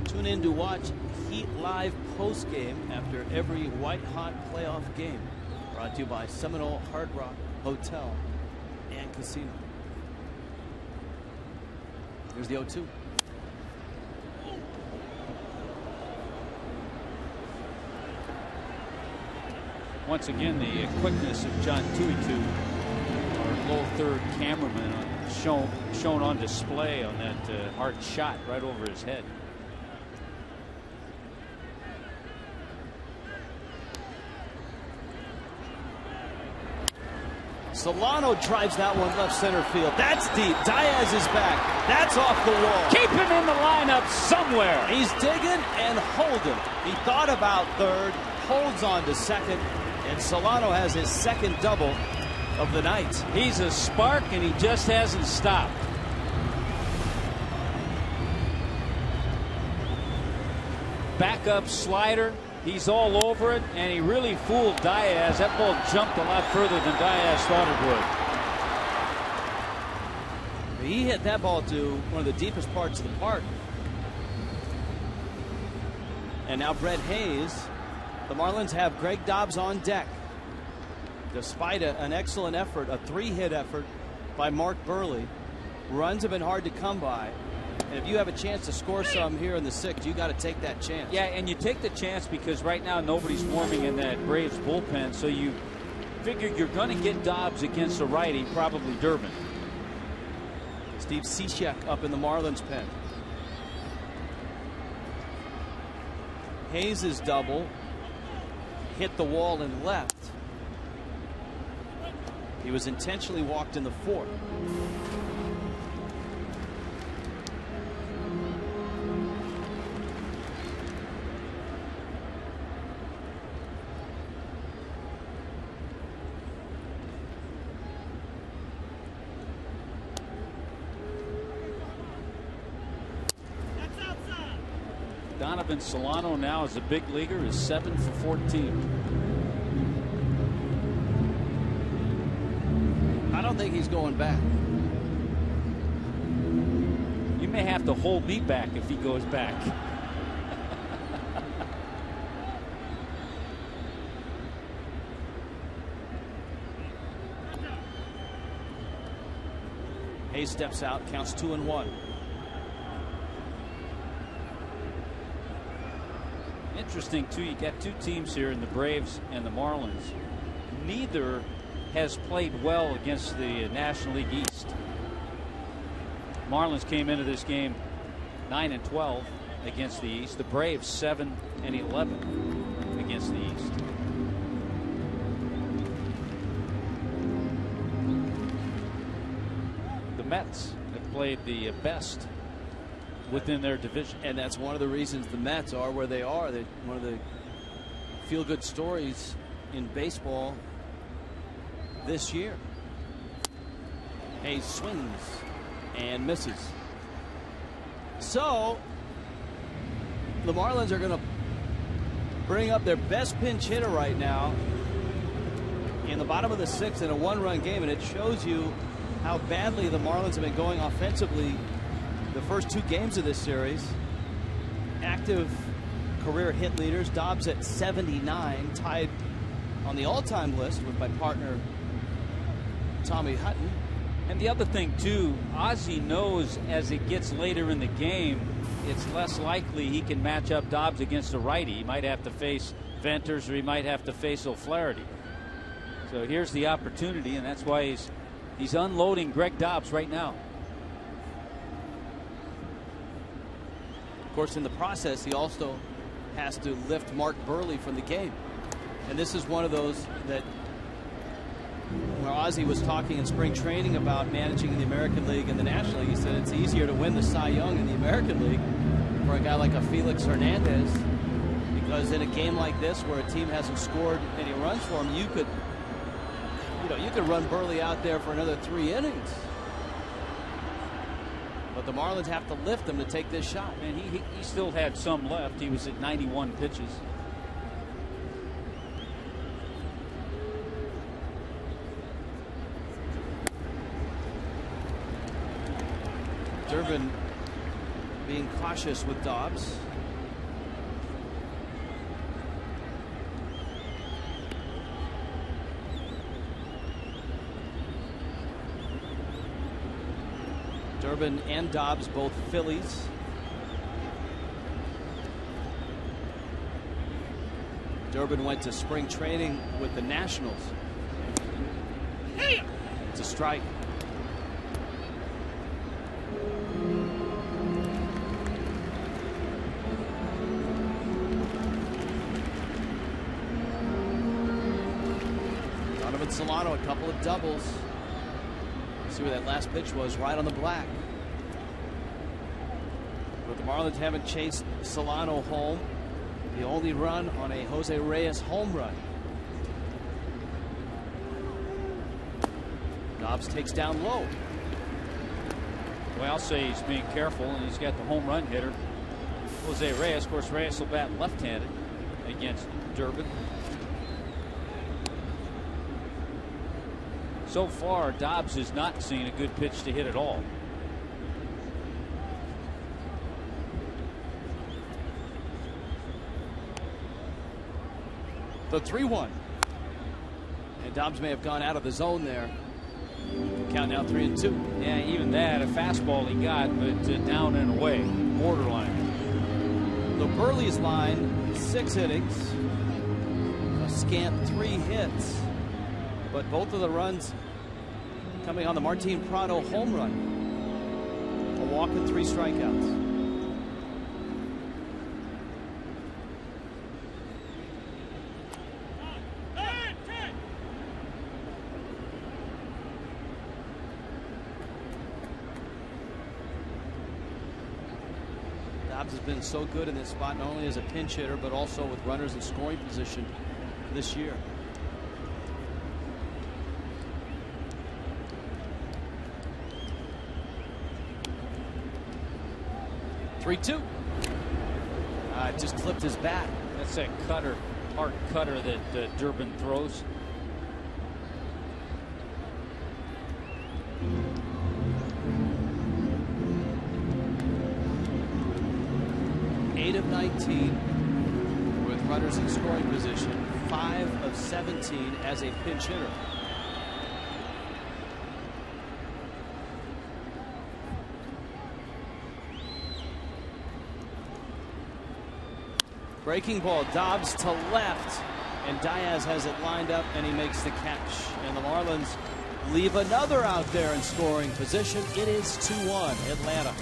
Tune in to watch Heat Live post game after every white hot playoff game. Brought to you by Seminole Hard Rock Hotel and Casino. Here's the 0-2. Once again, the quickness of John Tuitu, our low third cameraman, shown on display on that hard shot right over his head. Solano drives that one left center field. That's deep. Diaz is back. That's off the wall. Keep him in the lineup somewhere. He's digging and holding. He thought about third, holds on to second, and Solano has his second double of the night. He's a spark, and he just hasn't stopped. Backup slider. He's all over it, and he really fooled Diaz. That ball jumped a lot further than Diaz thought it would. He hit that ball to one of the deepest parts of the park. And now Brett Hayes. The Marlins have Greg Dobbs on deck. Despite an excellent effort, a 3-hit effort by Mark Burley. Runs have been hard to come by. And if you have a chance to score some here in the 6th, you got to take that chance. Yeah, and you take the chance because right now nobody's warming in that Braves bullpen, so you figure you're going to get Dobbs against a righty, probably Durbin. Steve Cishek up in the Marlins pen. Hayes' double hit the wall and left. He was intentionally walked in the 4th. Donovan Solano now as a big leaguer is 7 for 14. I don't think he's going back. You may have to hold me back if he goes back. Hayes steps out, counts 2-1. Interesting, too, you got two teams here in the Braves and the Marlins. Neither has played well against the National League East. Marlins came into this game 9-12 against the East. The Braves 7-11 against the East. The Mets have played the best within their division. And that's one of the reasons the Mets are where they are. They're one of the feel-good stories in baseball this year. Hayes swings and misses. So the Marlins are going to bring up their best pinch hitter right now in the bottom of the sixth in a one-run game, and it shows you how badly the Marlins have been going offensively the first two games of this series. Active career hit leaders, Dobbs at 79, tied on the all-time list with my partner Tommy Hutton. And the other thing too, Ozzie knows as it gets later in the game, it's less likely he can match up Dobbs against a righty. He might have to face Venters or he might have to face O'Flaherty. So here's the opportunity, and that's why he's unloading Greg Dobbs right now. Of course, in the process, he also has to lift Mark Burley from the game. And this is one of those that where Ozzie was talking in spring training about managing in the American League and the National League. He said it's easier to win the Cy Young in the American League for a guy like a Felix Hernandez, because in a game like this where a team hasn't scored any runs for him, you could run Burley out there for another 3 innings. But the Marlins have to lift him to take this shot. And he still had some left. He was at 91 pitches. Durbin being cautious with Dobbs. Durbin and Dobbs both Phillies. Durbin went to spring training with the Nationals. It's a strike. Donovan Solano, a couple of doubles. See where that last pitch was, right on the black. But the Marlins haven't chased Solano home. The only run on a Jose Reyes home run. Dobbs takes down low. Well, I'll say he's being careful, and he's got the home run hitter, Jose Reyes. Of course, Reyes will bat left-handed against Durbin. So far, Dobbs has not seen a good pitch to hit at all. The 3-1. And Dobbs may have gone out of the zone there. Count now 3-2. Yeah, even that, a fastball he got, but down and away, borderline. The Burley's line, 6 innings, a scant 3 hits, but both of the runs coming on the Martin Prado home run. A walk and 3 strikeouts. Dobbs has been so good in this spot, not only as a pinch hitter, but also with runners in scoring position this year. inside, just clipped his bat. That's that cutter, hard cutter that Durbin throws. Eight of 19 with runners in scoring position. 5 of 17 as a pinch hitter. Breaking ball, Dobbs to left, and Diaz has it lined up, and he makes the catch. And the Marlins leave another out there in scoring position. It is 2-1 Atlanta.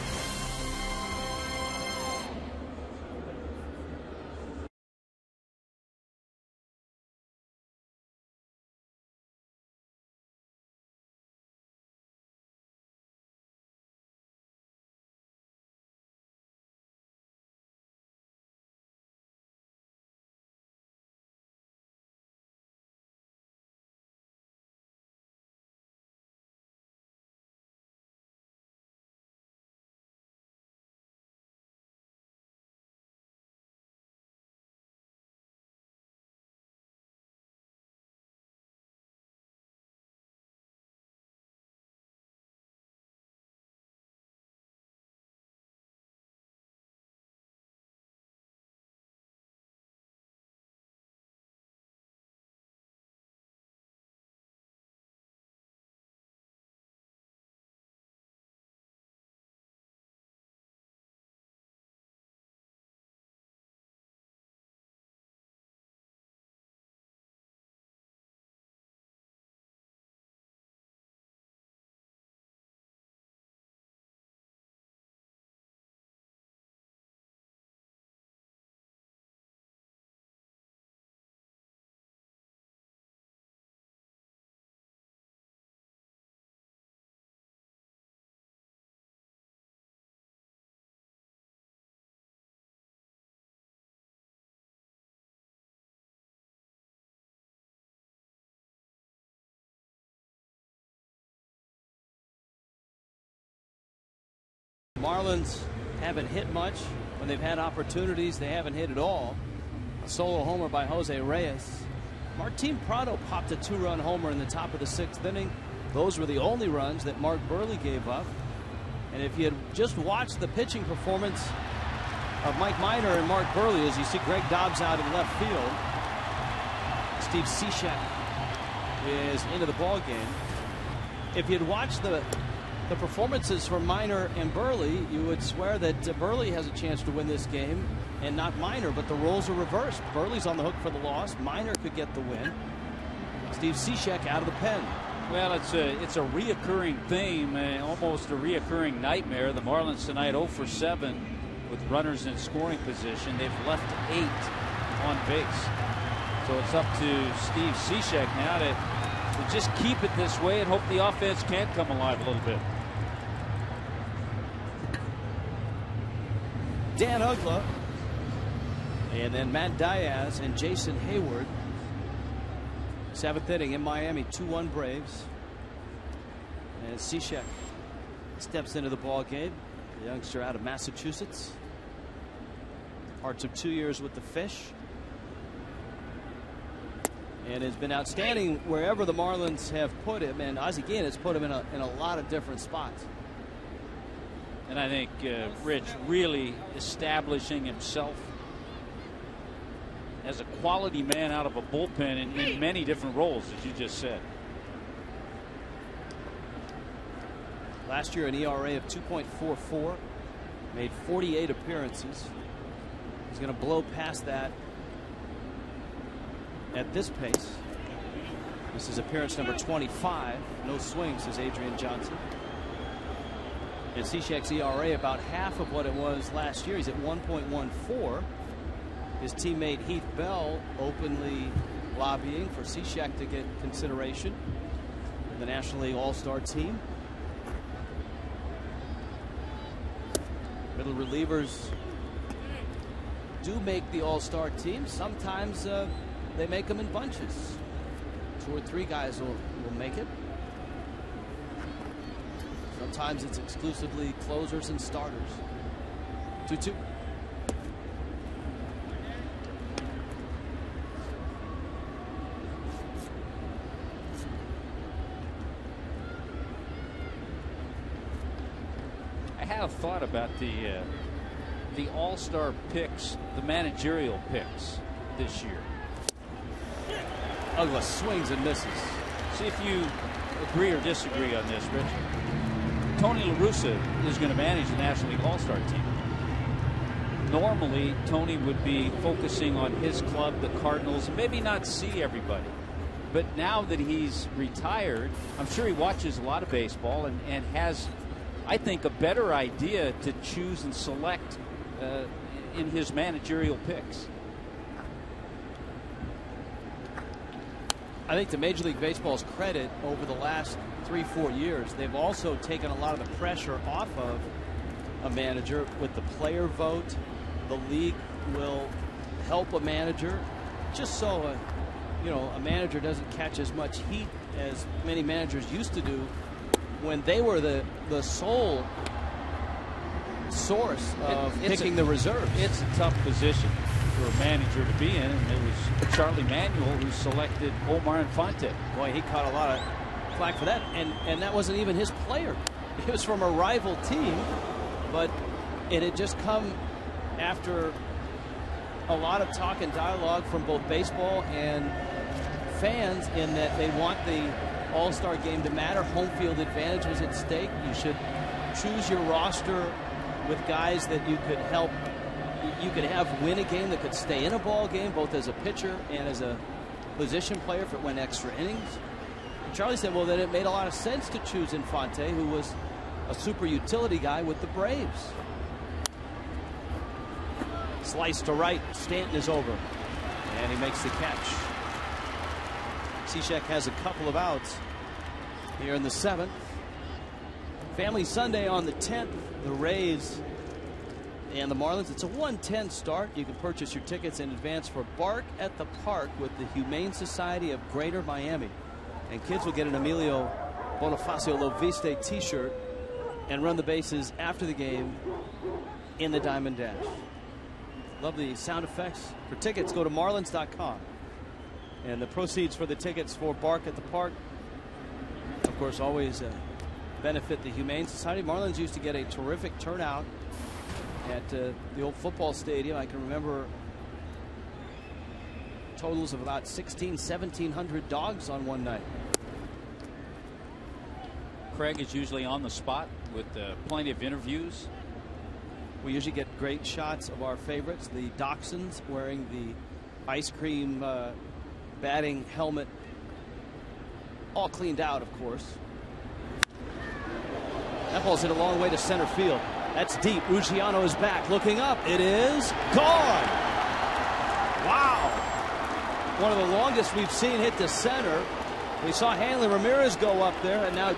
Marlins haven't hit much. When they've had opportunities, they haven't hit at all. A solo homer by Jose Reyes. Martin Prado popped a 2-run homer in the top of the 6th inning. Those were the only runs that Mark Burley gave up. And if you had just watched the pitching performance of Mike Minor and Mark Burley, as you see Greg Dobbs out in left field, Steve Cishek is into the ball game. If you'd watched the performances from Minor and Burley, you would swear that Burley has a chance to win this game and not Minor, but the roles are reversed. Burley's on the hook for the loss. Minor could get the win. Steve Cishek out of the pen. Well, it's a reoccurring theme, almost a reoccurring nightmare. The Marlins tonight 0 for 7 with runners in scoring position. They've left 8 on base. So it's up to Steve Cishek now to just keep it this way and hope the offense can come alive a little bit. Dan Uggla, and then Matt Diaz and Jason Hayward. 7th inning in Miami, 2-1 Braves. And Cishek steps into the ball game. The youngster out of Massachusetts. Parts of 2 years with the Fish. And has been outstanding wherever the Marlins have put him. And Ozzie Guillen has put him in a lot of different spots. And I think Rich really establishing himself as a quality man out of a bullpen in many different roles, as you just said. Last year an ERA of 2.44, made 48 appearances. He's going to blow past that at this pace. This is appearance number 25. No swing, says Adrian Johnson. And Cishek's ERA about half of what it was last year. He's at 1.14. His teammate Heath Bell openly lobbying for Cishek to get consideration for the National League All-Star team. Middle relievers do make the All-Star team. Sometimes they make them in bunches. 2 or 3 guys will make it. Sometimes it's exclusively closers and starters. 2-2. of thought about the all-star picks, the managerial picks this year. Douglas swings and misses. See if you agree or disagree on this, Rich. Tony La Russa is going to manage the National League All-Star team. Normally, Tony would be focusing on his club, the Cardinals, and maybe not see everybody. But now that he's retired, I'm sure he watches a lot of baseball and has, I think, a better idea to choose and select in his managerial picks. I think to Major League Baseball's credit, over the last 3-4 years, they've also taken a lot of the pressure off of a manager with the player vote. The league will help a manager just so a manager doesn't catch as much heat as many managers used to do when they were the sole source of picking the reserves. It's a tough position for a manager to be in, and it was Charlie Manuel who selected Omar Infante. Boy, he caught a lot of flack for that, and that wasn't even his player. It was from a rival team, but it had just come after a lot of talk and dialogue from both baseball and fans in that they want the All-Star game to matter. Home field advantage was at stake. You should choose your roster with guys that you could help. You could have win a game, that could stay in a ball game, both as a pitcher and as a position player if it went extra innings. And Charlie said, well, then it made a lot of sense to choose Infante, who was a super utility guy with the Braves. Slice to right. Stanton is over, and he makes the catch. Cishek has a couple of outs here in the 7th. Family Sunday on the 10th. The Rays and the Marlins. It's a 1:10 start. You can purchase your tickets in advance for Bark at the Park with the Humane Society of Greater Miami. And kids will get an Emilio Bonifacio Loviste t-shirt and run the bases after the game in the Diamond Dash. Love the sound effects. For tickets, go to marlins.com. And the proceeds for the tickets for Bark at the Park, of course, always benefit the Humane Society. Marlins used to get a terrific turnout at the old football stadium. I can remember totals of about 1,700 dogs on one night. Craig is usually on the spot with plenty of interviews. We usually get great shots of our favorites, the Dachshunds wearing the ice cream batting helmet, all cleaned out, of course. That ball's hit a long way to center field. That's deep. Ruggiano is back, looking up. It is gone. Wow. One of the longest we've seen hit to center. We saw Hanley Ramirez go up there, and now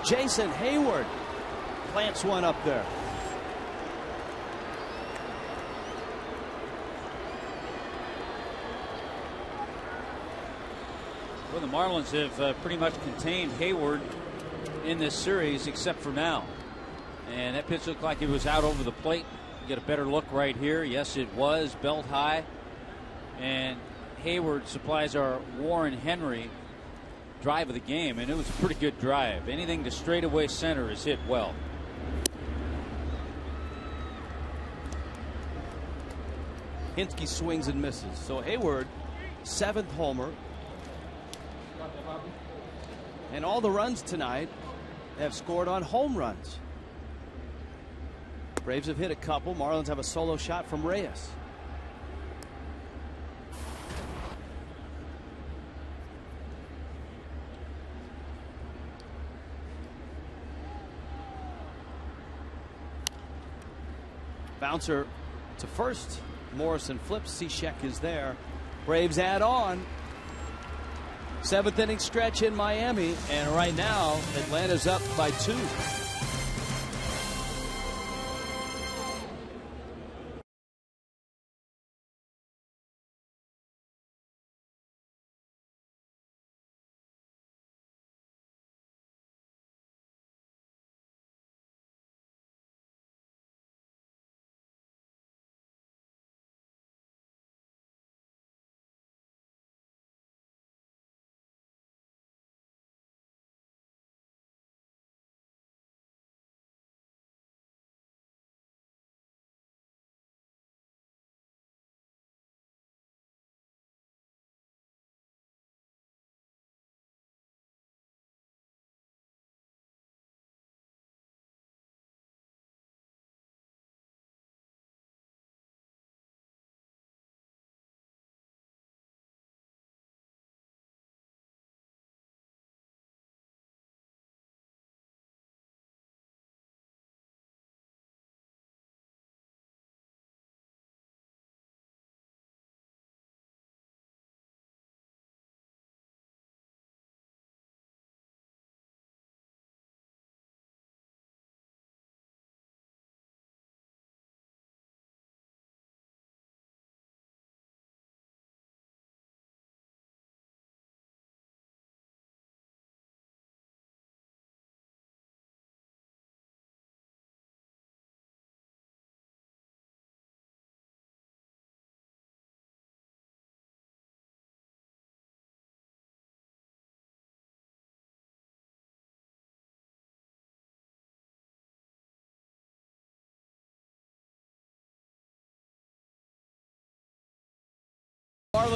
Jason Hayward plants one up there. Well, the Marlins have pretty much contained Hayward in this series, except for now. And that pitch looked like it was out over the plate. You get a better look right here. Yes, it was belt high. And Hayward supplies our Warren Henry drive of the game, and it was a pretty good drive. Anything to straightaway center is hit well. Hinske swings and misses. So Hayward, 7th homer. And all the runs tonight have scored on home runs. Braves have hit a couple. Marlins have a solo shot from Reyes. Bouncer to first. Morrison flips. Cishek is there. Braves add on. 7th inning stretch in Miami, and right now Atlanta's up by 2.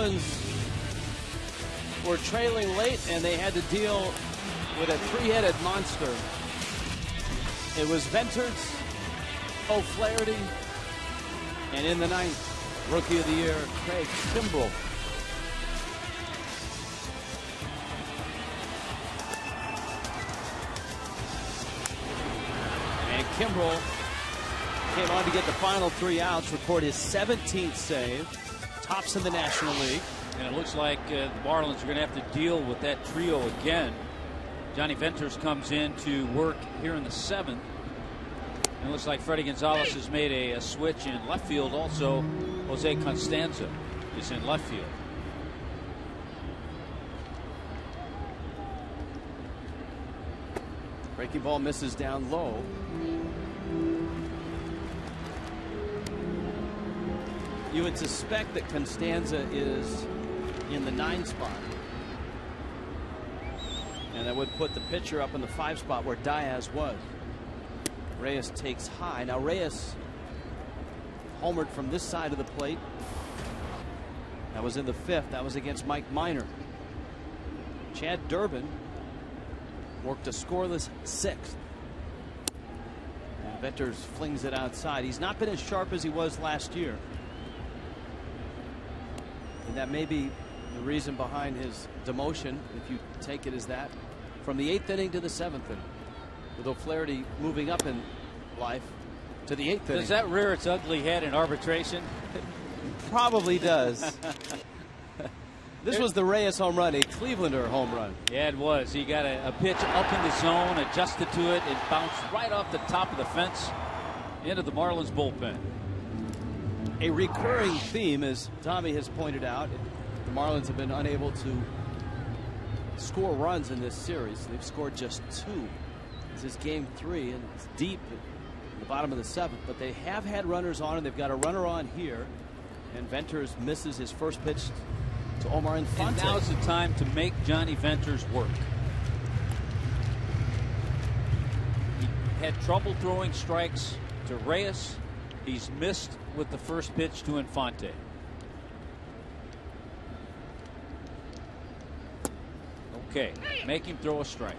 Marlins were trailing late, and they had to deal with a three-headed monster. It was Venters, O'Flaherty, and in the ninth, Rookie of the Year, Craig Kimbrell. And Kimbrell came on to get the final 3 outs, record his 17th save, tops in the National League. And it looks like the Marlins are going to have to deal with that trio again. Johnny Venters comes in to work here in the 7th. And it looks like Freddie Gonzalez has made a switch in left field. Also, Jose Constanza is in left field. Breaking ball misses down low. You would suspect that Constanza is in the 9 spot. And that would put the pitcher up in the 5 spot where Diaz was. Reyes takes high. Now Reyes homered from this side of the plate. That was in the 5th. That was against Mike Minor. Chad Durbin worked a scoreless 6th. And Venters flings it outside. He's not been as sharp as he was last year. And that may be the reason behind his demotion, if you take it as that, from the 8th inning to the 7th inning, with O'Flaherty moving up in life to the 8th inning. Does that rear its ugly head in arbitration? It probably does. This was the Reyes home run, a Clevelander home run. Yeah, it was. He got a pitch up in the zone, adjusted to it, and bounced right off the top of the fence into the Marlins bullpen. A recurring theme, as Tommy has pointed out, the Marlins have been unable to score runs in this series. They've scored just 2. This is game 3, and it's deep at the bottom of the 7th, but they have had runners on, and they've got a runner on here, and Venters misses his first pitch to Omar Infante. And now's the time to make Johnny Venters work. He had trouble throwing strikes to Reyes. He's missed with the first pitch to Infante. Okay, make him throw a strike.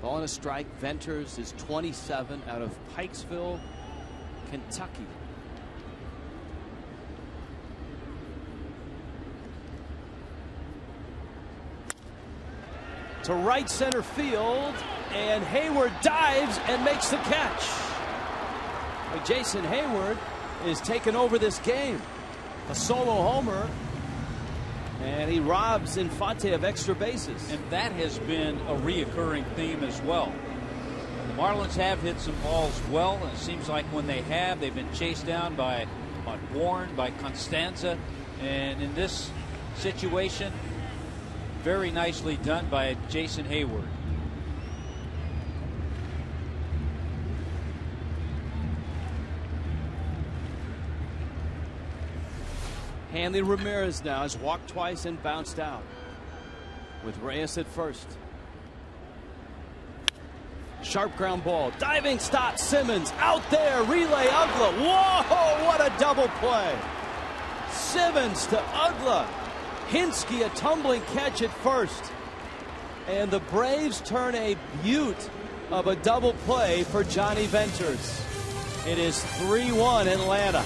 Ball and a strike. Venters is 27 out of Pikesville, Kentucky. To right center field, and Hayward dives and makes the catch. Jason Hayward is taking over this game. A solo homer, and he robs Infante of extra bases. And that has been a reoccurring theme as well. The Marlins have hit some balls well, and it seems like when they have, they've been chased down by Bourne, by Constanza, and in this situation, very nicely done by Jason Hayward. Hanley Ramirez now has walked twice and bounced out, with Reyes at first. Sharp ground ball, diving stop, Simmons out there, relay Ugla. Whoa, what a double play. Simmons to Ugla. Hinsky a tumbling catch at first. And the Braves turn a beaut of a double play for Johnny Venters. It is 3-1 Atlanta.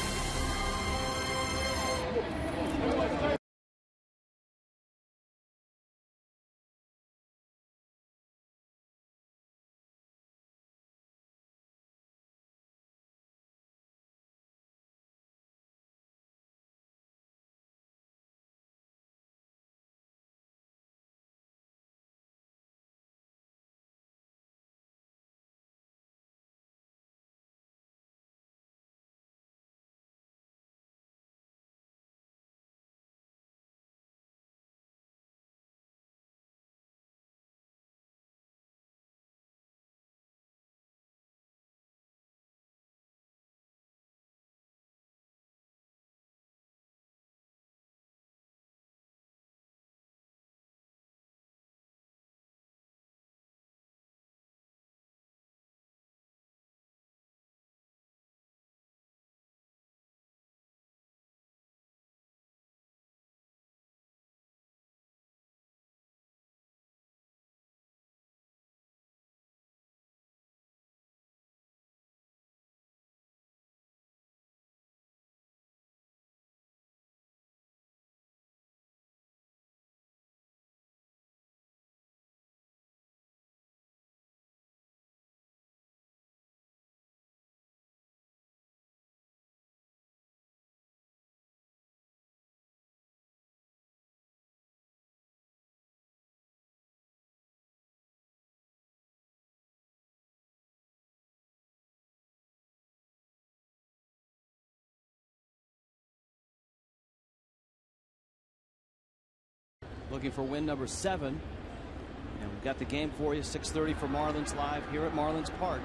looking for win number 7. And we've got the game for you, 6:30 for Marlins Live here at Marlins Park.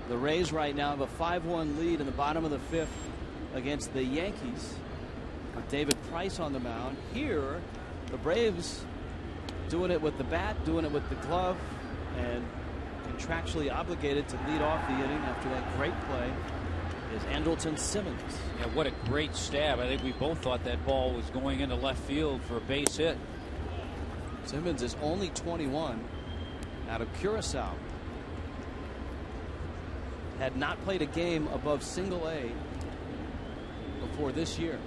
The Rays right now have a 5-1 lead in the bottom of the 5th against the Yankees, with David Price on the mound. Here, the Braves doing it with the bat, doing it with the glove, and contractually obligated to lead off the inning after that great play is Andrelton Simmons. Yeah, what a great stab. I think we both thought that ball was going into left field for a base hit. Simmons is only 21, out of Curacao. Had not played a game above single A before this year.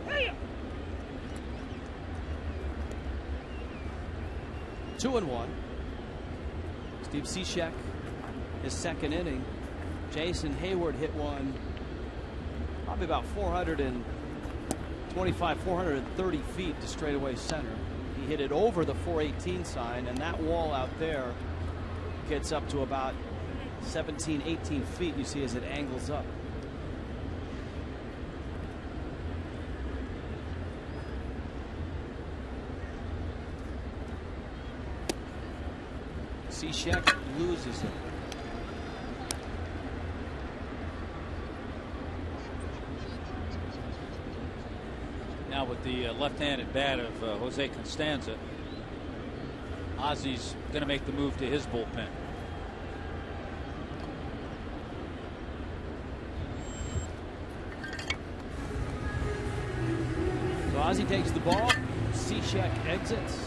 Hey! 2-1. Steve Cishek, his second inning. Jason Hayward hit one probably about 425, 430 feet to straightaway center. He hit it over the 418 sign, and that wall out there gets up to about 17, 18 feet. You see as it angles up. Cishek loses it. Now with the left-handed bat of Jose Constanza, Ozzy's going to make the move to his bullpen. So Ozzy takes the ball. Cishek exits.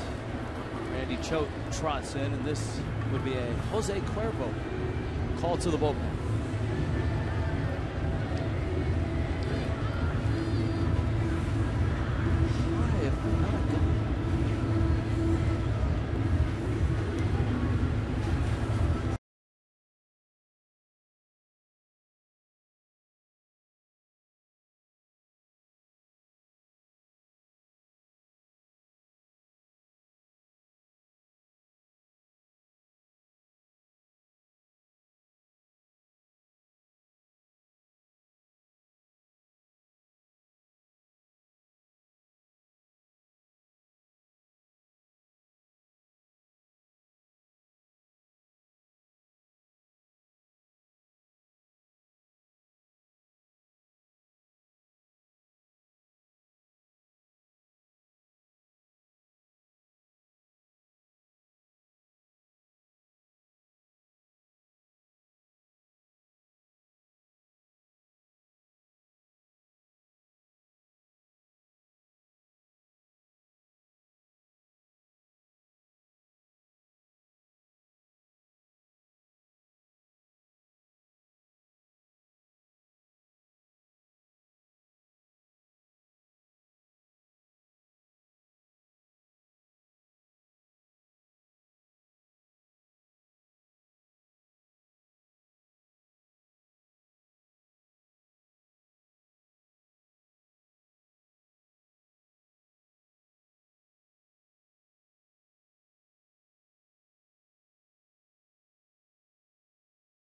Randy Choate trots in, and this would be a Jose Cuervo call to the bullpen.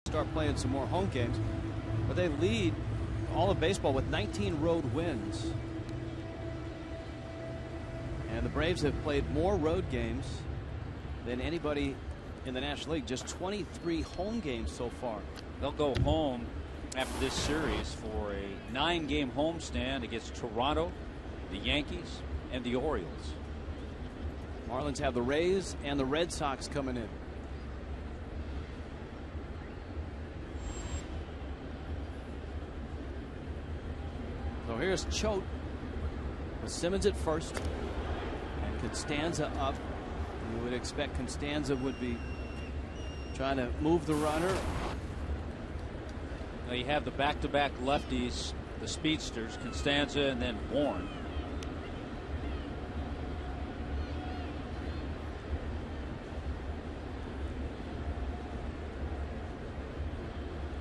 Start playing some more home games, but they lead all of baseball with 19 road wins. And the Braves have played more road games than anybody in the National League, just 23 home games so far. They'll go home after this series for a 9-game homestand against Toronto, the Yankees, and the Orioles. Marlins have the Rays and the Red Sox coming in. So here's Choate with Simmons at first and Constanza up. You would expect Constanza would be trying to move the runner. Now you have the back-to-back lefties, the speedsters, Constanza and then Bourne.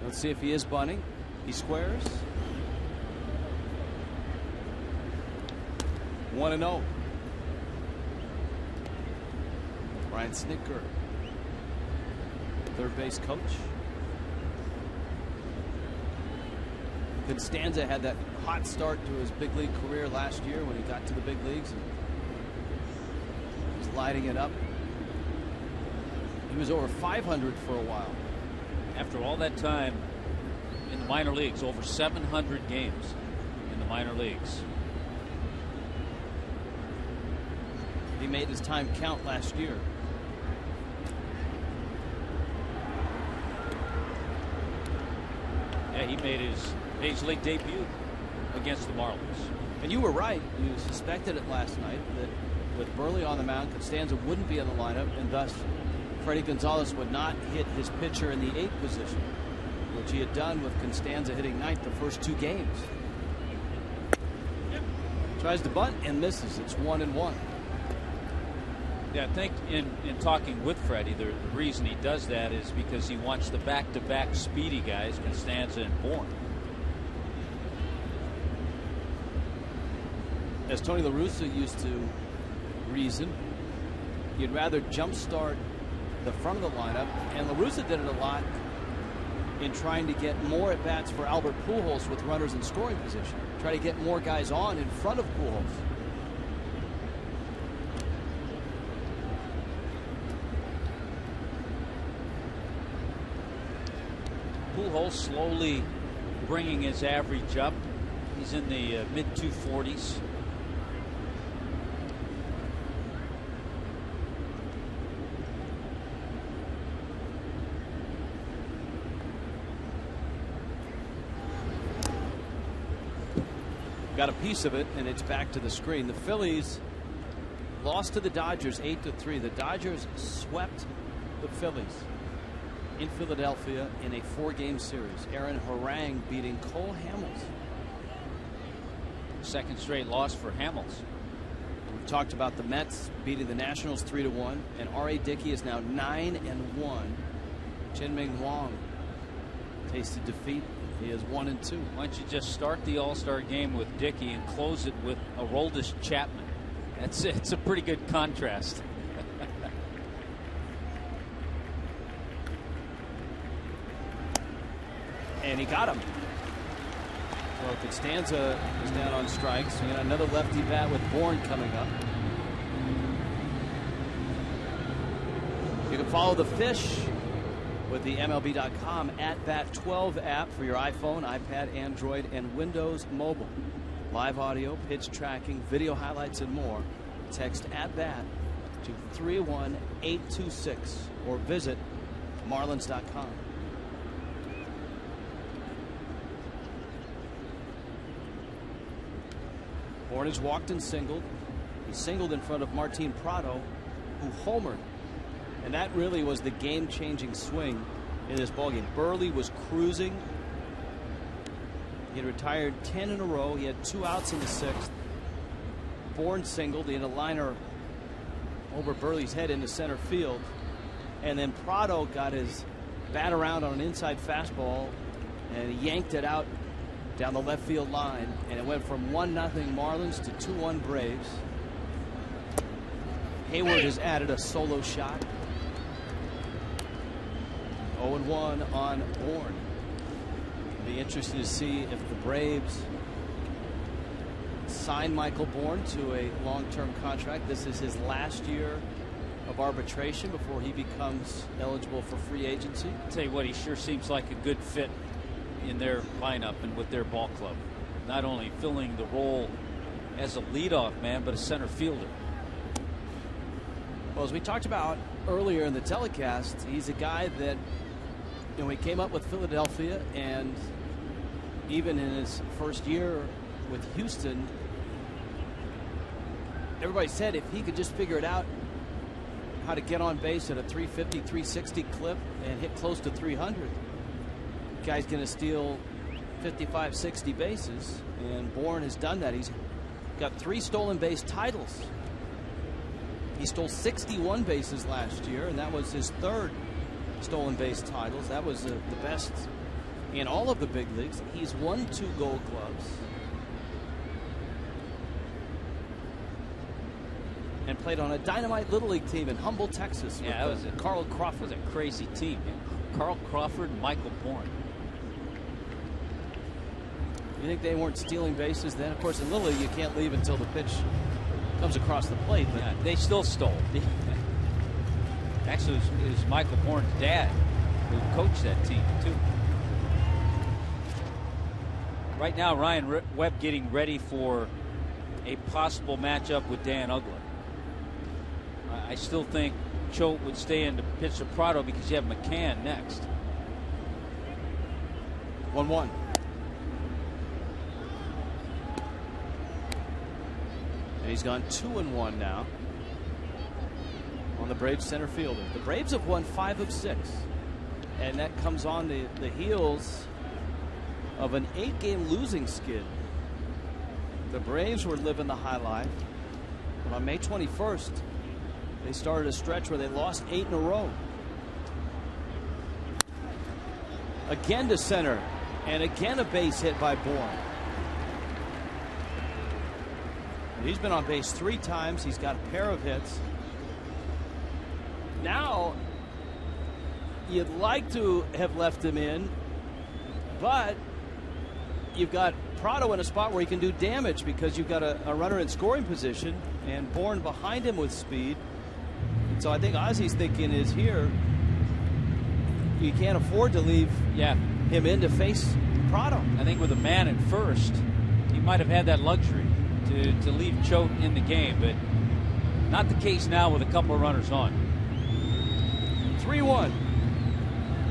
Let's see if he is bunting. He squares. 1-0. Brian Snitker, third base coach. Constanza had that hot start to his big league career last year when he got to the big leagues. And was lighting it up. He was over 500 for a while. After all that time in the minor leagues, over 700 games in the minor leagues. He made his time count last year. Yeah, he made his Major League debut against the Marlins. And you were right. You suspected it last night that with Burley on the mound, Constanza wouldn't be in the lineup, and thus Freddie Gonzalez would not hit his pitcher in the 8th position, which he had done with Constanza hitting 9th the first 2 games. Tries to bunt and misses. It's 1-1. Yeah, I think in talking with Freddie, the reason he does that is because he wants the back-to-back speedy guys, Constanza and Bourne. As Tony La Russa used to reason, you'd rather jumpstart the front of the lineup, and La Russa did it a lot in trying to get more at bats for Albert Pujols with runners in scoring position. Try to get more guys on in front of Pujols. Pujols slowly bringing his average up. He's in the mid 240s. Got a piece of it, and it's back to the screen. The Phillies lost to the Dodgers 8-3. The Dodgers swept the Phillies in Philadelphia in a 4-game series. Aaron Harang beating Cole Hamels. Second straight loss for Hamels. We've talked about the Mets beating the Nationals 3-1, and R.A. Dickey is now 9-1. Chien-Ming Wang tasted defeat. He is 1-2. Why don't you just start the All-Star game with Dickey and close it with Aroldis Chapman? That's it. It's a pretty good contrast. And he got him. Well, Constanza is down on strikes. We got another lefty bat with Bourne coming up. You can follow the Fish with the MLB.com @Bat12 app for your iPhone, iPad, Android, and Windows Mobile. Live audio, pitch tracking, video highlights, and more. Text @Bat to 31826 or visit Marlins.com. Bourne has walked and singled. He singled in front of Martin Prado, who homered. And that really was the game-changing swing in this ballgame. Burley was cruising. He had retired 10 in a row. He had 2 outs in the 6th. Bourne singled. He had a liner over Burley's head into center field. And then Prado got his bat around on an inside fastball and he yanked it out down the left field line. And it went from 1-0 Marlins to 2-1 Braves. Hayward has added a solo shot. 0-1 on Bourne. Be interesting to see if the Braves sign Michael Bourne to a long-term contract. This is his last year of arbitration before he becomes eligible for free agency. I'll tell you what, he sure seems like a good fit in their lineup and with their ball club. Not only filling the role as a leadoff man, but a center fielder. Well, as we talked about earlier in the telecast, he's a guy that, you know, he came up with Philadelphia, and even in his first year with Houston, everybody said if he could just figure it out how to get on base at a 350, 360 clip and hit close to 300, the guy's going to steal 55, 60 bases, and Bourne has done that. He's got 3 stolen base titles. He stole 61 bases last year, and that was his 3rd stolen base titles. That was the best in all of the big leagues. He's won 2 Gold Gloves and played on a dynamite Little League team in Humble, Texas. Yeah, that was Carl Crawford. That was a crazy team. Carl Crawford and Michael Bourne. You think they weren't stealing bases then? Of course, in Little League, you can't leave until the pitch comes across the plate. But yeah, they still stole. Actually, it was Michael Bourne's dad who coached that team, too. Right now, Ryan Webb getting ready for a possible matchup with Dan Ugler. I still think Choate would stay in to pitch to Prado because you have McCann next. 1-1. And he's gone 2-1 now on the Braves center fielder. The Braves have won 5 of 6. And that comes on the heels of an 8-game losing skid. The Braves were living the high life. But on May 21st, they started a stretch where they lost 8 in a row. Again to center. And again a base hit by Bourne. He's been on base 3 times. He's got a pair of hits. Now, you'd like to have left him in, but you've got Prado in a spot where he can do damage because you've got a runner in scoring position and Bourne behind him with speed. And so I think Ozzy's thinking is here, you can't afford to leave him in to face Prado. I think with a man at first, he might have had that luxury to leave Choate in the game, but not the case now with a couple of runners on. 3-1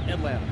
Atlanta.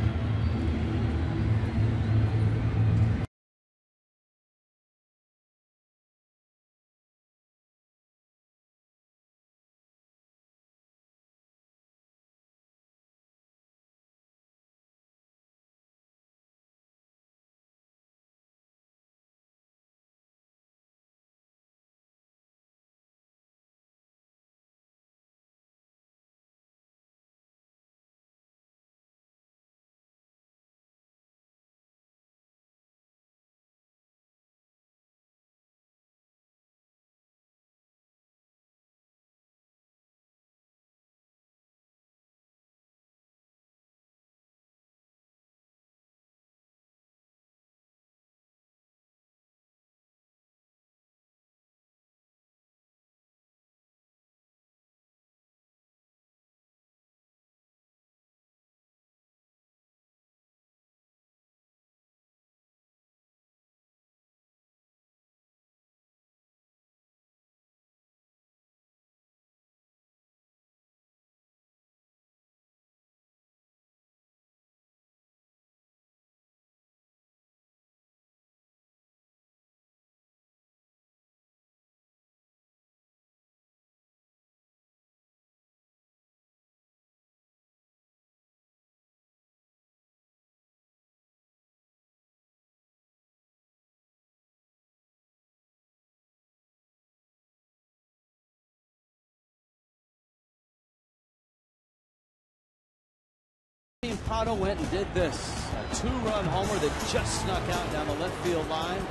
Prado went and did this. A 2-run homer that just snuck out down the left field line.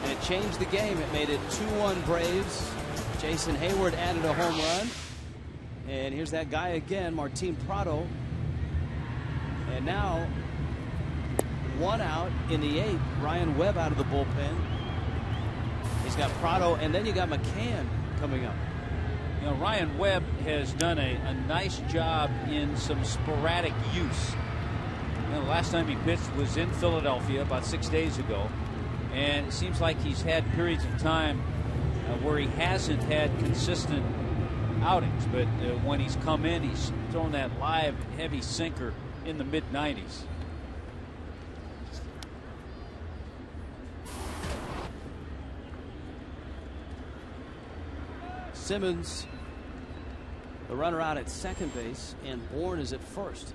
And it changed the game. It made it 2-1 Braves. Jason Hayward added a home run. And here's that guy again, Martin Prado. And now, 1 out in the 8th. Ryan Webb out of the bullpen. He's got Prado, and then you got McCann coming up. You know, Ryan Webb has done a nice job in some sporadic use. You know, the last time he pitched was in Philadelphia about 6 days ago, and it seems like he's had periods of time where he hasn't had consistent outings, but when he's come in, he's thrown that live heavy sinker in the mid-90s. Simmons, the runner, out at second base, and Bourne is at first.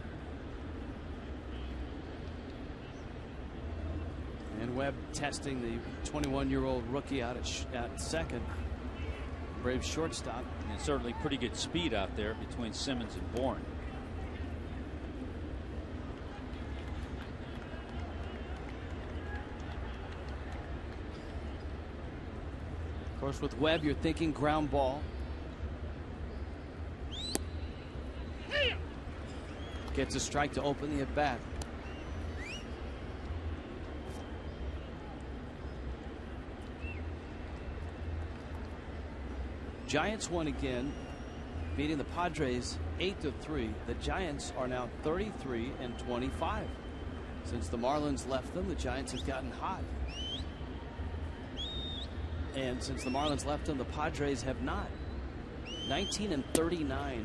And Webb testing the 21-year-old rookie out at second. Braves shortstop. And certainly pretty good speed out there between Simmons and Bourne. Of course, with Webb, you're thinking ground ball. Gets a strike to open the at-bat. Giants won again, beating the Padres 8-3. The Giants are now 33-25. Since the Marlins left them, the Giants have gotten hot. And since the Marlins left them, the Padres have not. 19-39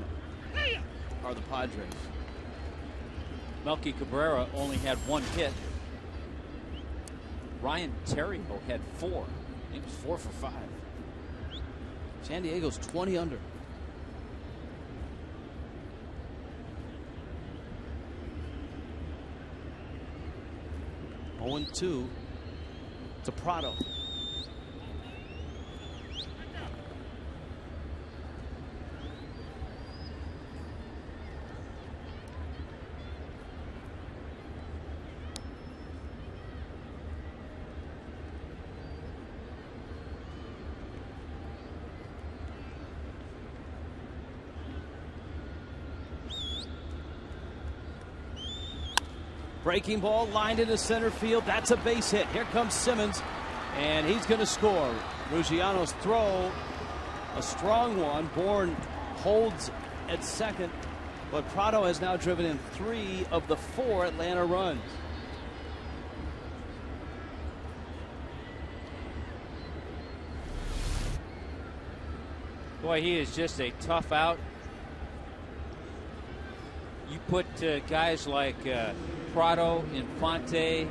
are the Padres. Melky Cabrera only had 1 hit. Ryan Theriot had 4. He was 4 for 5. San Diego's 20 under. Going 2 to Prado. Breaking ball lined into center field. That's a base hit. Here comes Simmons, and he's going to score. Ruggiano's throw, a strong one. Bourne holds at second, but Prado has now driven in 3 of the 4 Atlanta runs. Boy, he is just a tough out. You put guys like Prado, Infante,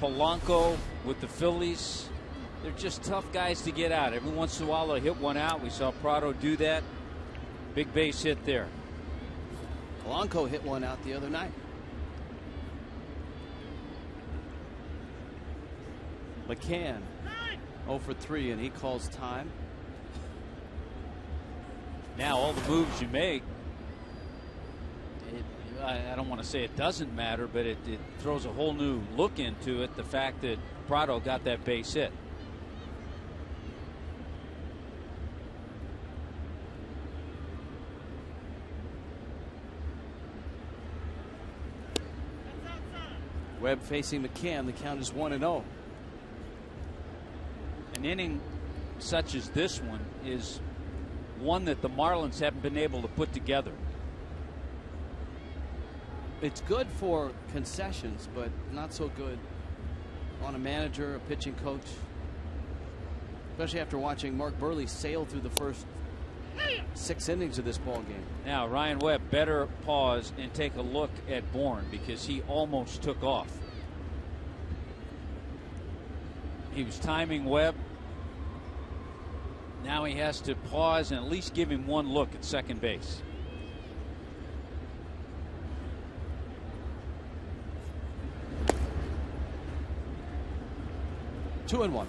Polanco with the Phillies. They're just tough guys to get out. Every once in a while they'll hit one out. We saw Prado do that. Big base hit there. Polanco hit one out the other night. McCann 0 for 3, and he calls time. Now all the moves you make, I don't want to say it doesn't matter, but it throws a whole new look into it. The fact that Prado got that base hit. Webb facing McCann. The count is 1-0. An inning such as this one is one that the Marlins haven't been able to put together. It's good for concessions, but not so good on a manager, a pitching coach, especially after watching Mark Burley sail through the first 6 innings of this ball game. Now Ryan Webb better pause and take a look at Bourne, because he almost took off. He was timing Webb. Now he has to pause and at least give him one look at second base. Two and one.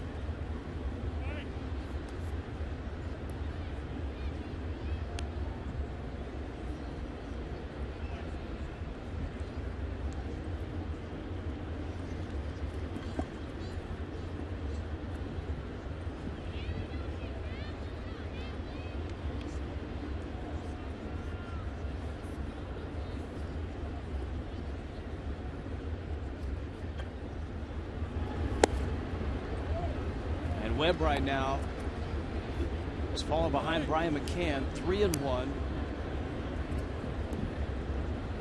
Webb right now is falling behind Brian McCann, 3-1.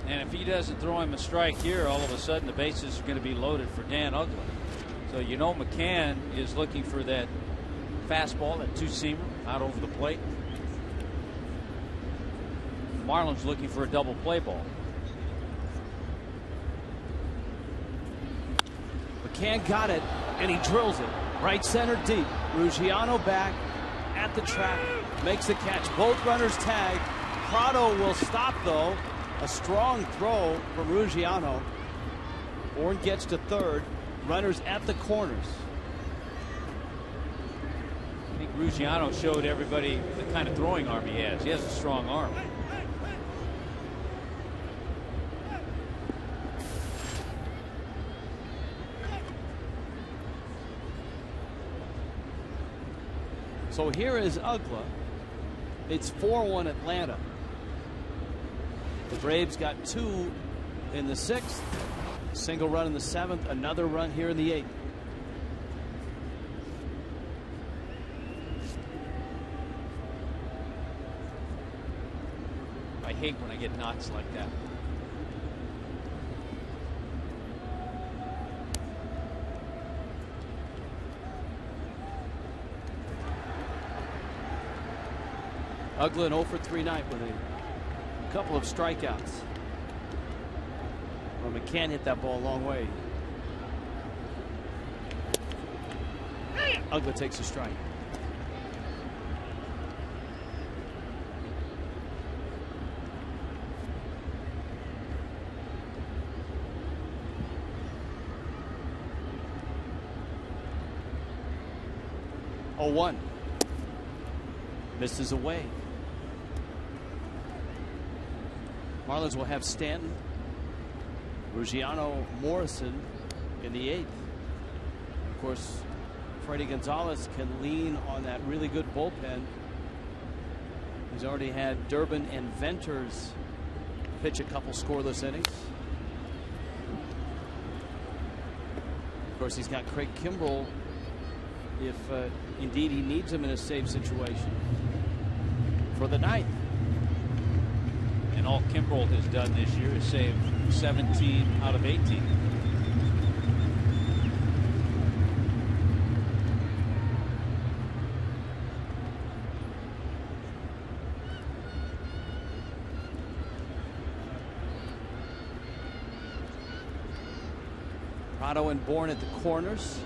And if he doesn't throw him a strike here, all of a sudden the bases are going to be loaded for Dan Uggla. So you know McCann is looking for that fastball, that two-seamer out over the plate. Marlins looking for a double play ball. McCann got it, and he drills it. Right center deep. Ruggiano back at the track. Makes the catch. Both runners tag. Prado will stop, though. A strong throw from Ruggiano. Bourne gets to third. Runners at the corners. I think Ruggiano showed everybody the kind of throwing arm he has. He has a strong arm. So here is Uggla. It's 4-1 Atlanta. The Braves got 2 in the 6th. Single run in the 7th. Another run here in the 8th. hate when I get knots like that. Uglin 0 for 3 night with a couple of strikeouts. Well, McCann hit that ball a long way. Uglin takes a strike. Oh, 1. Misses away. Marlins will have Stanton, Ruggiano, Morrison in the 8th. Of course, Freddie Gonzalez can lean on that really good bullpen. He's already had Durbin and Venters pitch a couple scoreless innings. Of course, he's got Craig Kimbrell if indeed he needs him in a save situation for the 9th. And all Kimbrell has done this year is save 17 out of 18. Prado and Bourne at the corners.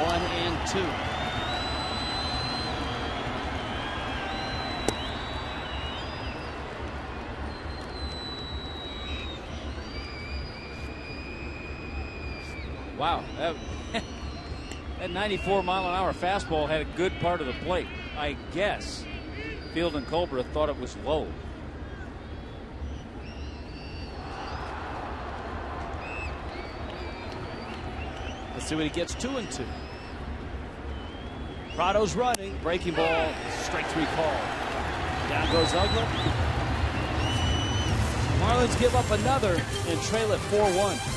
And 2. Wow, that 94-mile-an-hour fastball had a good part of the plate. I guess Field and Cobra thought it was low. Let's see what he gets. 2-2. Prado's running. Breaking ball. Strike 3 call. Down goes Uglin. Marlins give up another and trail at 4-1.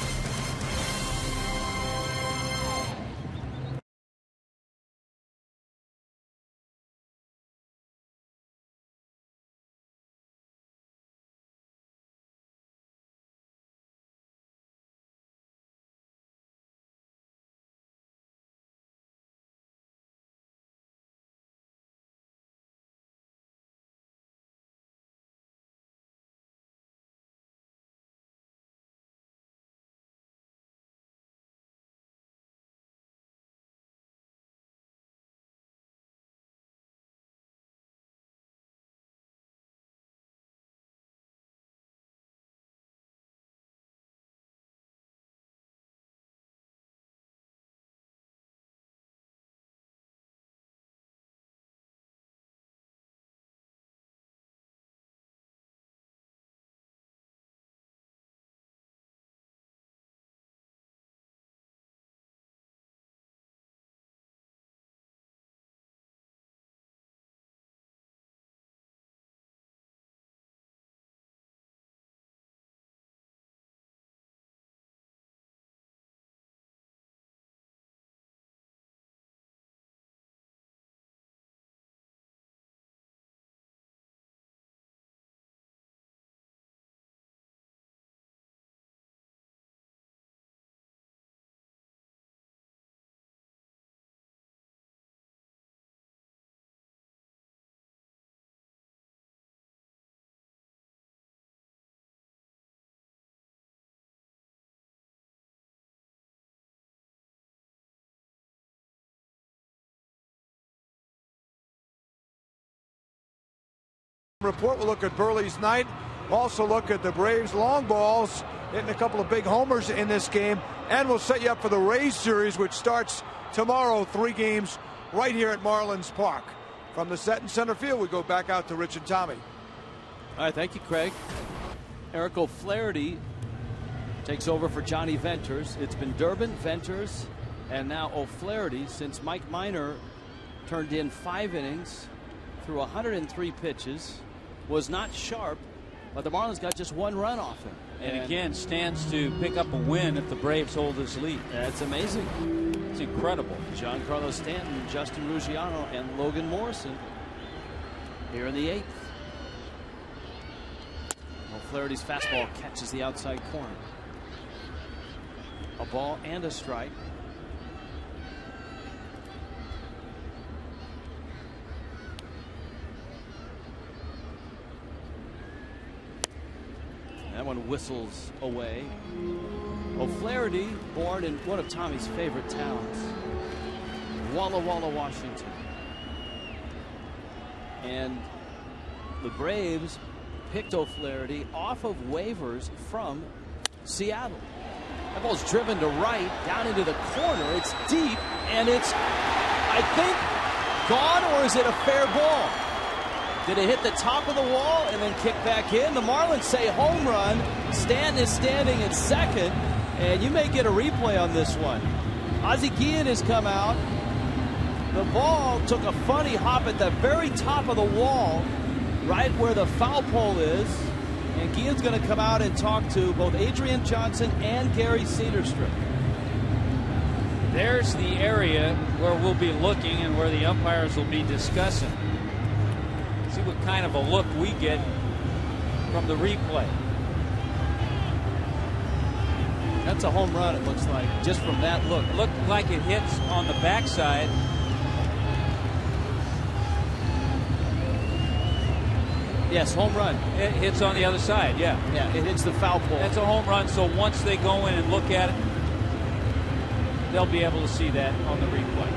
Report will look at Burley's night. Also look at the Braves long balls, hitting a couple of big homers in this game, and we'll set you up for the Rays series, which starts tomorrow. 3 games right here at Marlins Park. From the set in center field, we go back out to Rich and Tommy. All right, thank you, Craig. Eric O'Flaherty takes over for Johnny Venters. It's been Durbin, Venters, and now O'Flaherty since Mike Minor turned in 5 innings through 103 pitches. Was not sharp, but the Marlins got just 1 run off him. And again, stands to pick up a win if the Braves hold this lead. That's amazing. It's incredible. Giancarlo Stanton, Justin Ruggiano, and Logan Morrison here in the 8th. O'Flaherty's fastball catches the outside corner. A ball and a strike. That one whistles away. O'Flaherty, born in one of Tommy's favorite towns, Walla Walla, Washington. And the Braves picked O'Flaherty off of waivers from Seattle. That ball's driven to right, down into the corner. It's deep, and it's, I think, gone, or is it a fair ball? Did it hit the top of the wall and then kick back in? The Marlins say home run. Stanton is standing at second, and you may get a replay on this one. Ozzie Guillen has come out. The ball took a funny hop at the very top of the wall, right where the foul pole is. And Guillen's going to come out and talk to both Adrian Johnson and Gary Cedarstrip. There's the area where we'll be looking and where the umpires will be discussing. See what kind of a look we get from the replay. That's a home run, it looks like, just from that look. It looked like it hits on the backside. Yes, home run. It hits on the other side, yeah. Yeah, it hits the foul pole. That's a home run, so once they go in and look at it, they'll be able to see that on the replay.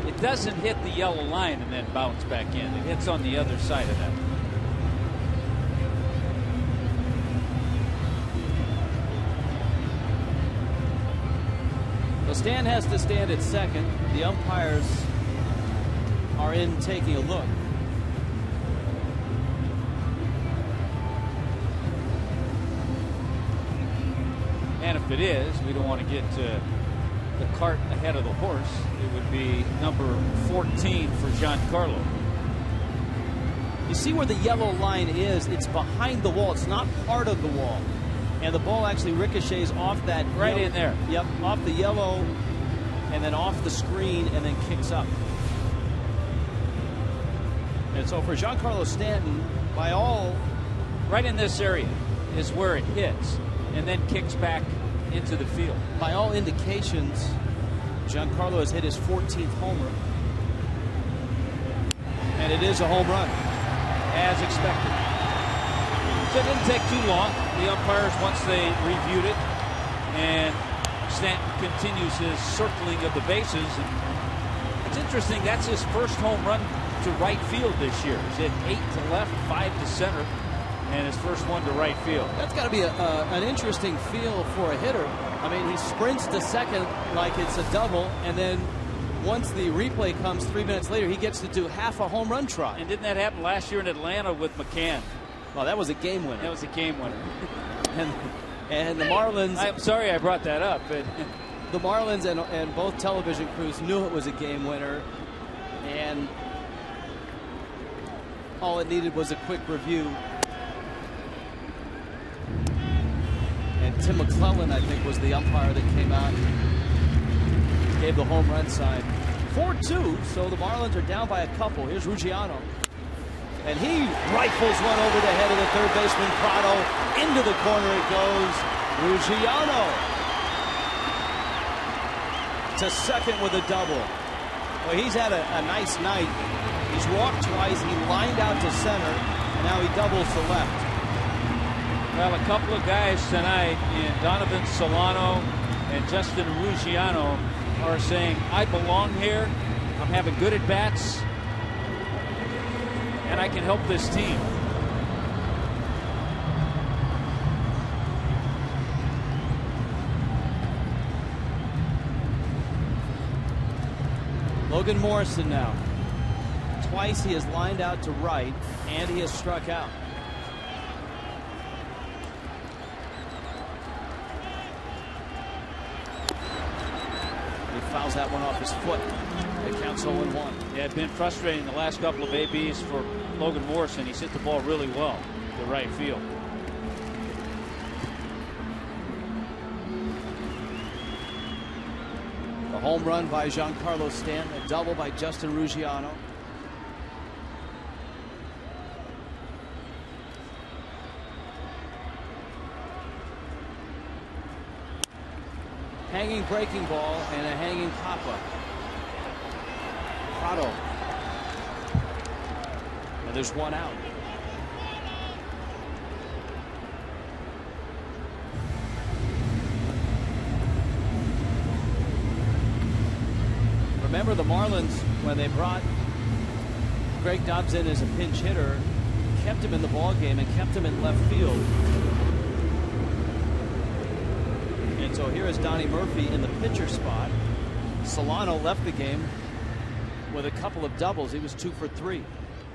It doesn't hit the yellow line and then bounce back in. It hits on the other side of that. So Stan has to stand at second. The umpires are in taking a look. And if it is, we don't want to get the cart ahead of the horse. It would be number 14 for Giancarlo. You see where the yellow line is? It's behind the wall. It's not part of the wall. And the ball actually ricochets off that. Right yellow, in there. Yep, off the yellow and then off the screen and then kicks up. And so for Giancarlo Stanton, by all... Right in this area is where it hits and then kicks back into the field. By all indications, Giancarlo has hit his 14th homer. And it is a home run, as expected. So it didn't take too long. The umpires, once they reviewed it, and Stanton continues his circling of the bases. And it's interesting, that's his first home run to right field this year. He's hit 8 to left, 5 to center, and his first one to right field. That's got to be an interesting feel for a hitter. I mean, he sprints to second like it's a double, and then once the replay comes 3 minutes later, he gets to do half a home run trot. And didn't that happen last year in Atlanta with McCann? Well, that was a game winner. That was a game winner. and the Marlins... I'm sorry I brought that up. But the Marlins and both television crews knew it was a game winner, and all it needed was a quick review. And Tim McClellan, I think, was the umpire that came out, gave the home run sign. 4-2, so the Marlins are down by a couple. Here's Ruggiano. And he rifles one over the head of the third baseman, Prado. Into the corner it goes. Ruggiano to second with a double. Well, he's had a nice night. He's walked twice. He lined out to center, and now he doubles to left. Well, a couple of guys tonight in Donovan Solano and Justin Ruggiano are saying, I belong here. I'm having good at-bats, and I can help this team. Logan Morrison now. Twice he has lined out to right, and he has struck out. He fouls that one off his foot. It counts 0-1. Yeah, it's been frustrating the last couple of ABs for Logan Morrison. He's hit the ball really well. to right field. The home run by Giancarlo Stanton, a double by Justin Ruggiano. Hanging breaking ball and a hanging pop-up. Prado. And there's one out. Remember the Marlins, when they brought Greg Dobbs in as a pinch hitter, kept him in the ball game and kept him in left field. And so here is Donnie Murphy in the pitcher spot. Solano left the game with a couple of doubles. He was 2 for 3.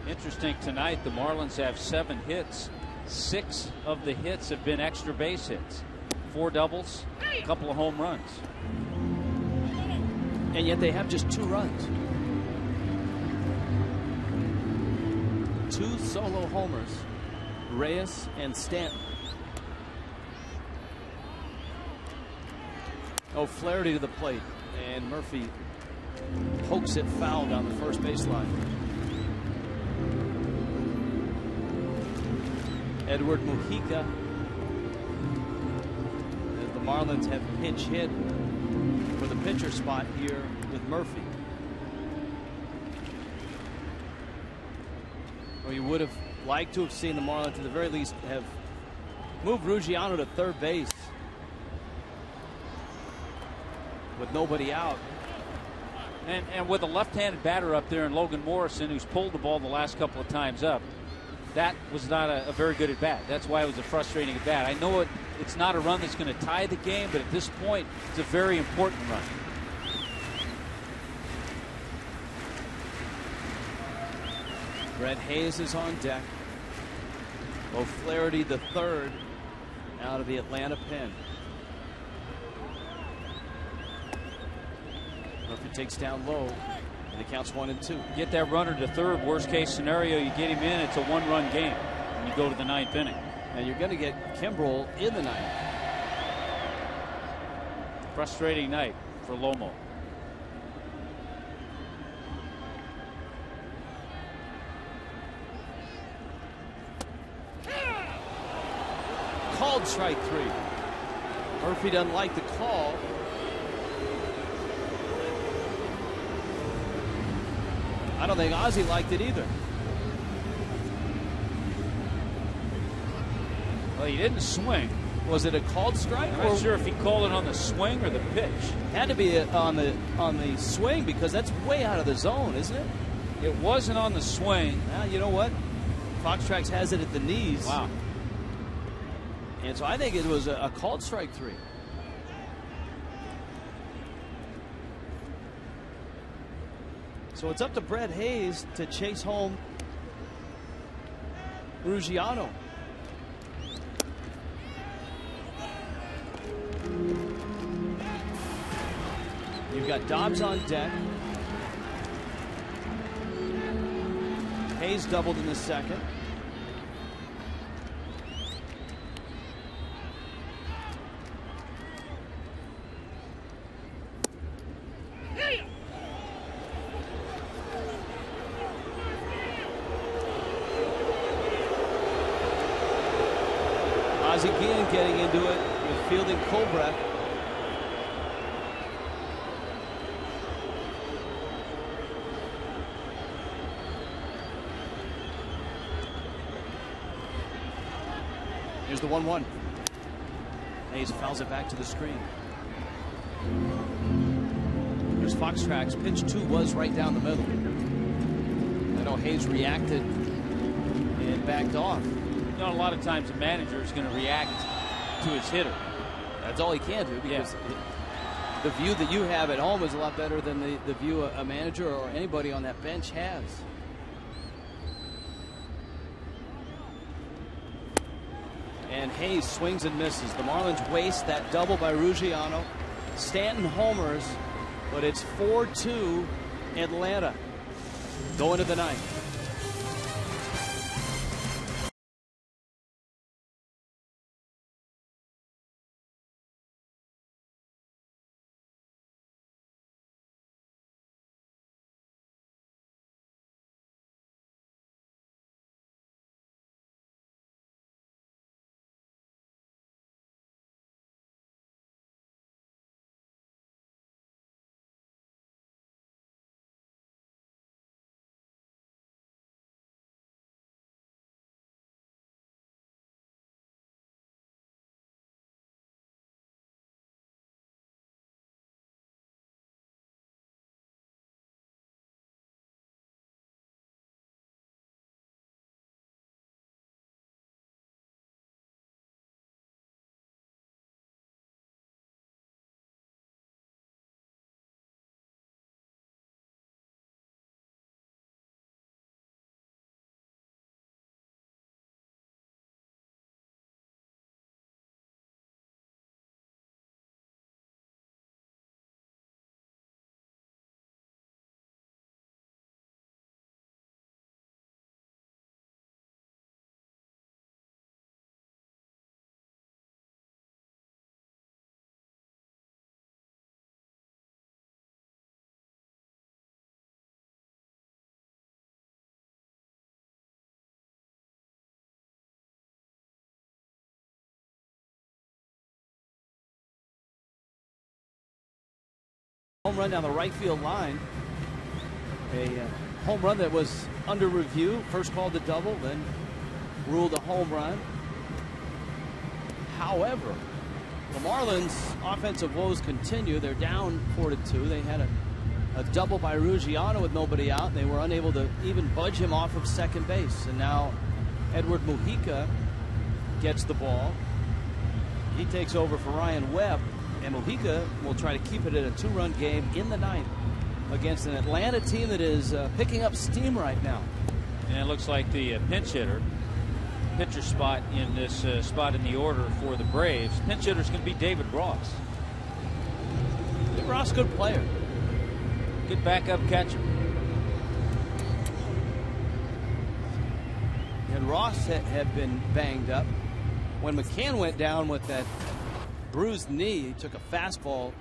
Interesting tonight, the Marlins have 7 hits. 6 of the hits have been extra base hits. 4 doubles, a couple of home runs. And yet they have just 2 runs. 2 solo homers, Reyes and Stanton. O'Flaherty to the plate, and Murphy pokes it foul down the first baseline. Edward Mujica, as the Marlins have pinch hit for the pitcher spot here with Murphy. Well, you would have liked to have seen the Marlins at the very least have moved Ruggiano to third base with nobody out. And with a left-handed batter up there and Logan Morrison, who's pulled the ball the last couple of times up, that was not a very good at bat. That's why it was a frustrating at bat. I know it's not a run that's going to tie the game, but at this point, it's a very important run. Brett Hayes is on deck. O'Flaherty the third out of the Atlanta pen. Murphy takes down low, and it counts 1-2. Get that runner to third. Worst case scenario, you get him in. It's a 1-run game when you go to the 9th inning. And you're going to get Kimbrel in the 9th. Frustrating night for Lomo. Called strike 3. Murphy doesn't like the call. I don't think Ozzie liked it either. Well, he didn't swing. Was it a called strike? I'm not sure if he called it on the swing or the pitch. Had to be on the swing, because that's way out of the zone, isn't it? It wasn't on the swing. Well, you know what? Fox Tracks has it at the knees. Wow. And so I think it was a called strike 3. So it's up to Brett Hayes to chase home Ruggiano. You've got Dobbs on deck. Hayes doubled in the second. Again getting into it with fielding Colbreth. Here's the 1-1. Hayes fouls it back to the screen. Here's Fox Tracks. Pitch 2 was right down the middle. I know Hayes reacted and backed off. You know, a lot of times a manager is going to react to his hitter. That's all he can do, because the view that you have at home is a lot better than the view a manager or anybody on that bench has. And Hayes swings and misses. The Marlins waste that double by Ruggiano. Stanton homers, but it's 4-2 Atlanta going to the 9th. Home run down the right field line. A home run that was under review. First called a double, then ruled a home run. However, the Marlins' offensive woes continue. They're down 4-2. They had a double by Ruggiano with nobody out. They were unable to even budge him off of second base. And now Edward Mujica gets the ball. He takes over for Ryan Webb. And Mujica will try to keep it at a 2-run game in the ninth against an Atlanta team that is picking up steam right now. And it looks like the pitcher spot in this spot in the order for the Braves. Pinch hitter's going to be David Ross. David Ross, good player. Good backup catcher. And Ross had been banged up. When McCann went down with that bruised knee, he took a fastball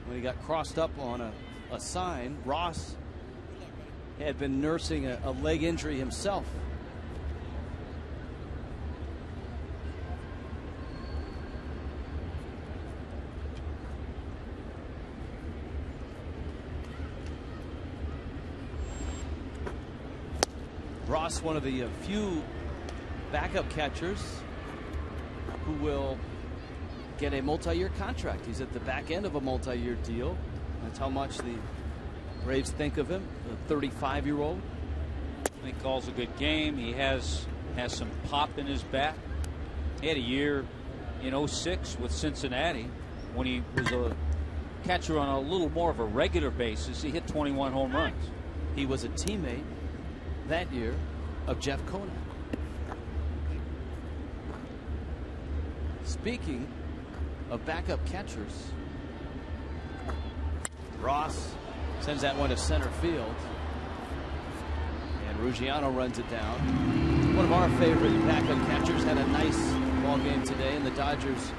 when he got crossed up on a sign. Ross had been nursing a leg injury himself. Ross, one of the few backup catchers who will get a multi-year contract. He's at the back end of a multi-year deal. That's how much the Braves think of him, the 35-year-old. I think calls a good game. He has some pop in his bat. He had a year in 06 with Cincinnati when he was a catcher on a little more of a regular basis. He hit 21 home runs. He was a teammate that year of Jeff Konak. Speaking of backup catchers, Ross sends that one to center field, and Ruggiano runs it down. One of our favorite backup catchers had a nice ball game today, and the Dodgers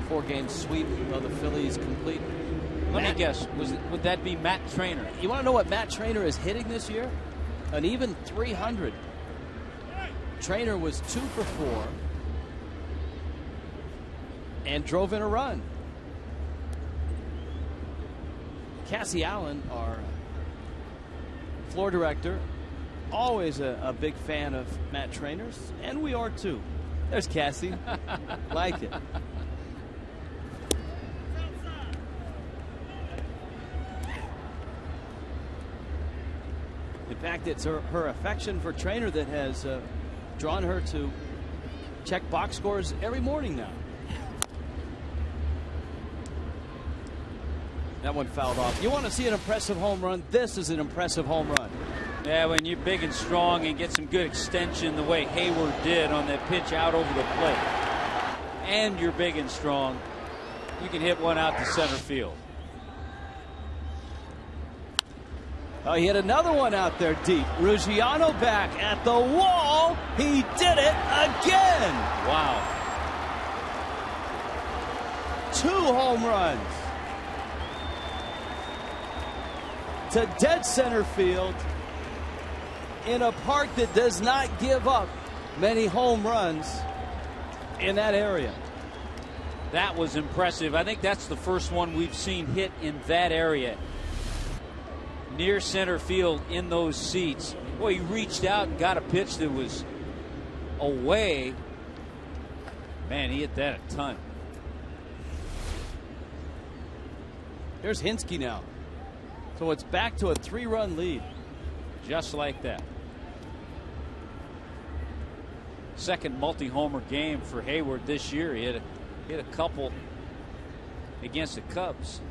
4-game sweep of the Phillies complete. Let me guess, would that be Matt Trainer? You want to know what Matt Trainer is hitting this year? An even 300. Trainer was 2 for 4 and drove in a run. Cassie Allen, our floor director, always a big fan of Matt Trainer's, and we are too. There's Cassie. Like it. In fact, it's her affection for Trainer that has drawn her to check box scores every morning now. That one fouled off. You want to see an impressive home run? This is an impressive home run. Yeah, when you're big and strong and get some good extension the way Hayward did on that pitch out over the plate, and you're big and strong, you can hit one out to center field. Oh, he hit another one out there deep. Ruggiano back at the wall. He did it again. Wow. 2 home runs to dead center field in a park that does not give up many home runs in that area. That was impressive. I think that's the first one we've seen hit in that area. Near center field in those seats. Boy, he reached out and got a pitch that was away. Man, he hit that a ton. Here's Hinsky now. So it's back to a 3-run lead. Just like that. Second multi-homer game for Hayward this year. He hit a couple against the Cubs.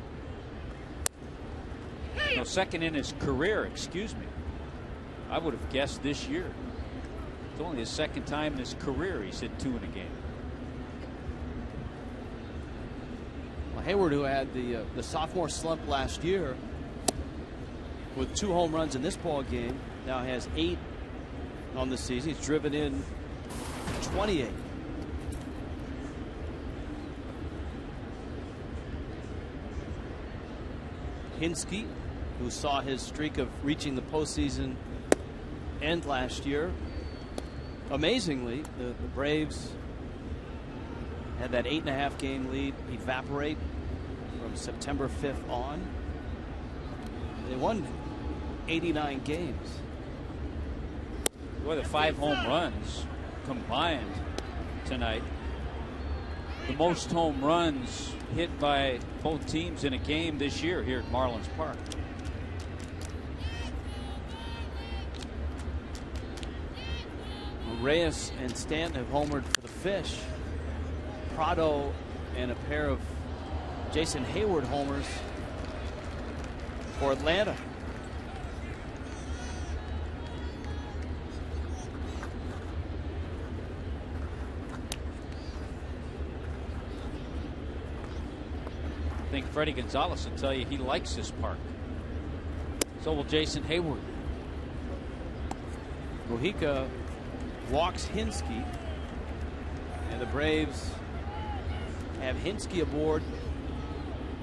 No, second in his career, excuse me. I would have guessed this year. It's only his second time in his career he's hit 2 in a game. Well, Hayward, who had the sophomore slump last year with 2 home runs in this ball game, now has 8 on the season. He's driven in 28. Hinsky, who saw his streak of reaching the postseason end last year. Amazingly, the Braves had that 8.5 game lead evaporate from September 5th on. They won 89 games. Boy, the 5 home runs combined tonight. The most home runs hit by both teams in a game this year here at Marlins Park. Reyes and Stanton have homered for the Fish. Prado and a pair of Jason Hayward homers for Atlanta. I think Freddie Gonzalez will tell you he likes this park. So will Jason Hayward. Mujica walks Hinsky, and the Braves have Hinsky aboard,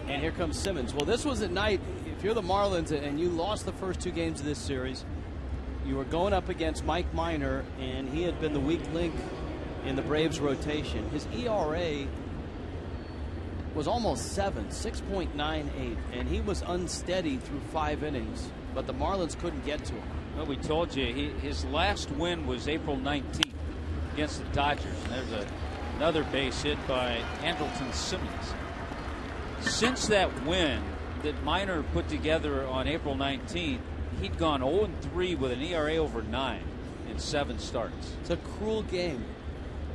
and here comes Simmons. Well, this was a night, if you're the Marlins and you lost the first 2 games of this series, you were going up against Mike Minor, and he had been the weak link in the Braves rotation. His ERA was almost 6.98, and he was unsteady through 5 innings, but the Marlins couldn't get to him. Well, we told you his last win was April 19th against the Dodgers. And there's another base hit by Andrelton Simmons. Since that win that Minor put together on April 19th, he'd gone 0-3 with an ERA over 9 in 7 starts. It's a cruel game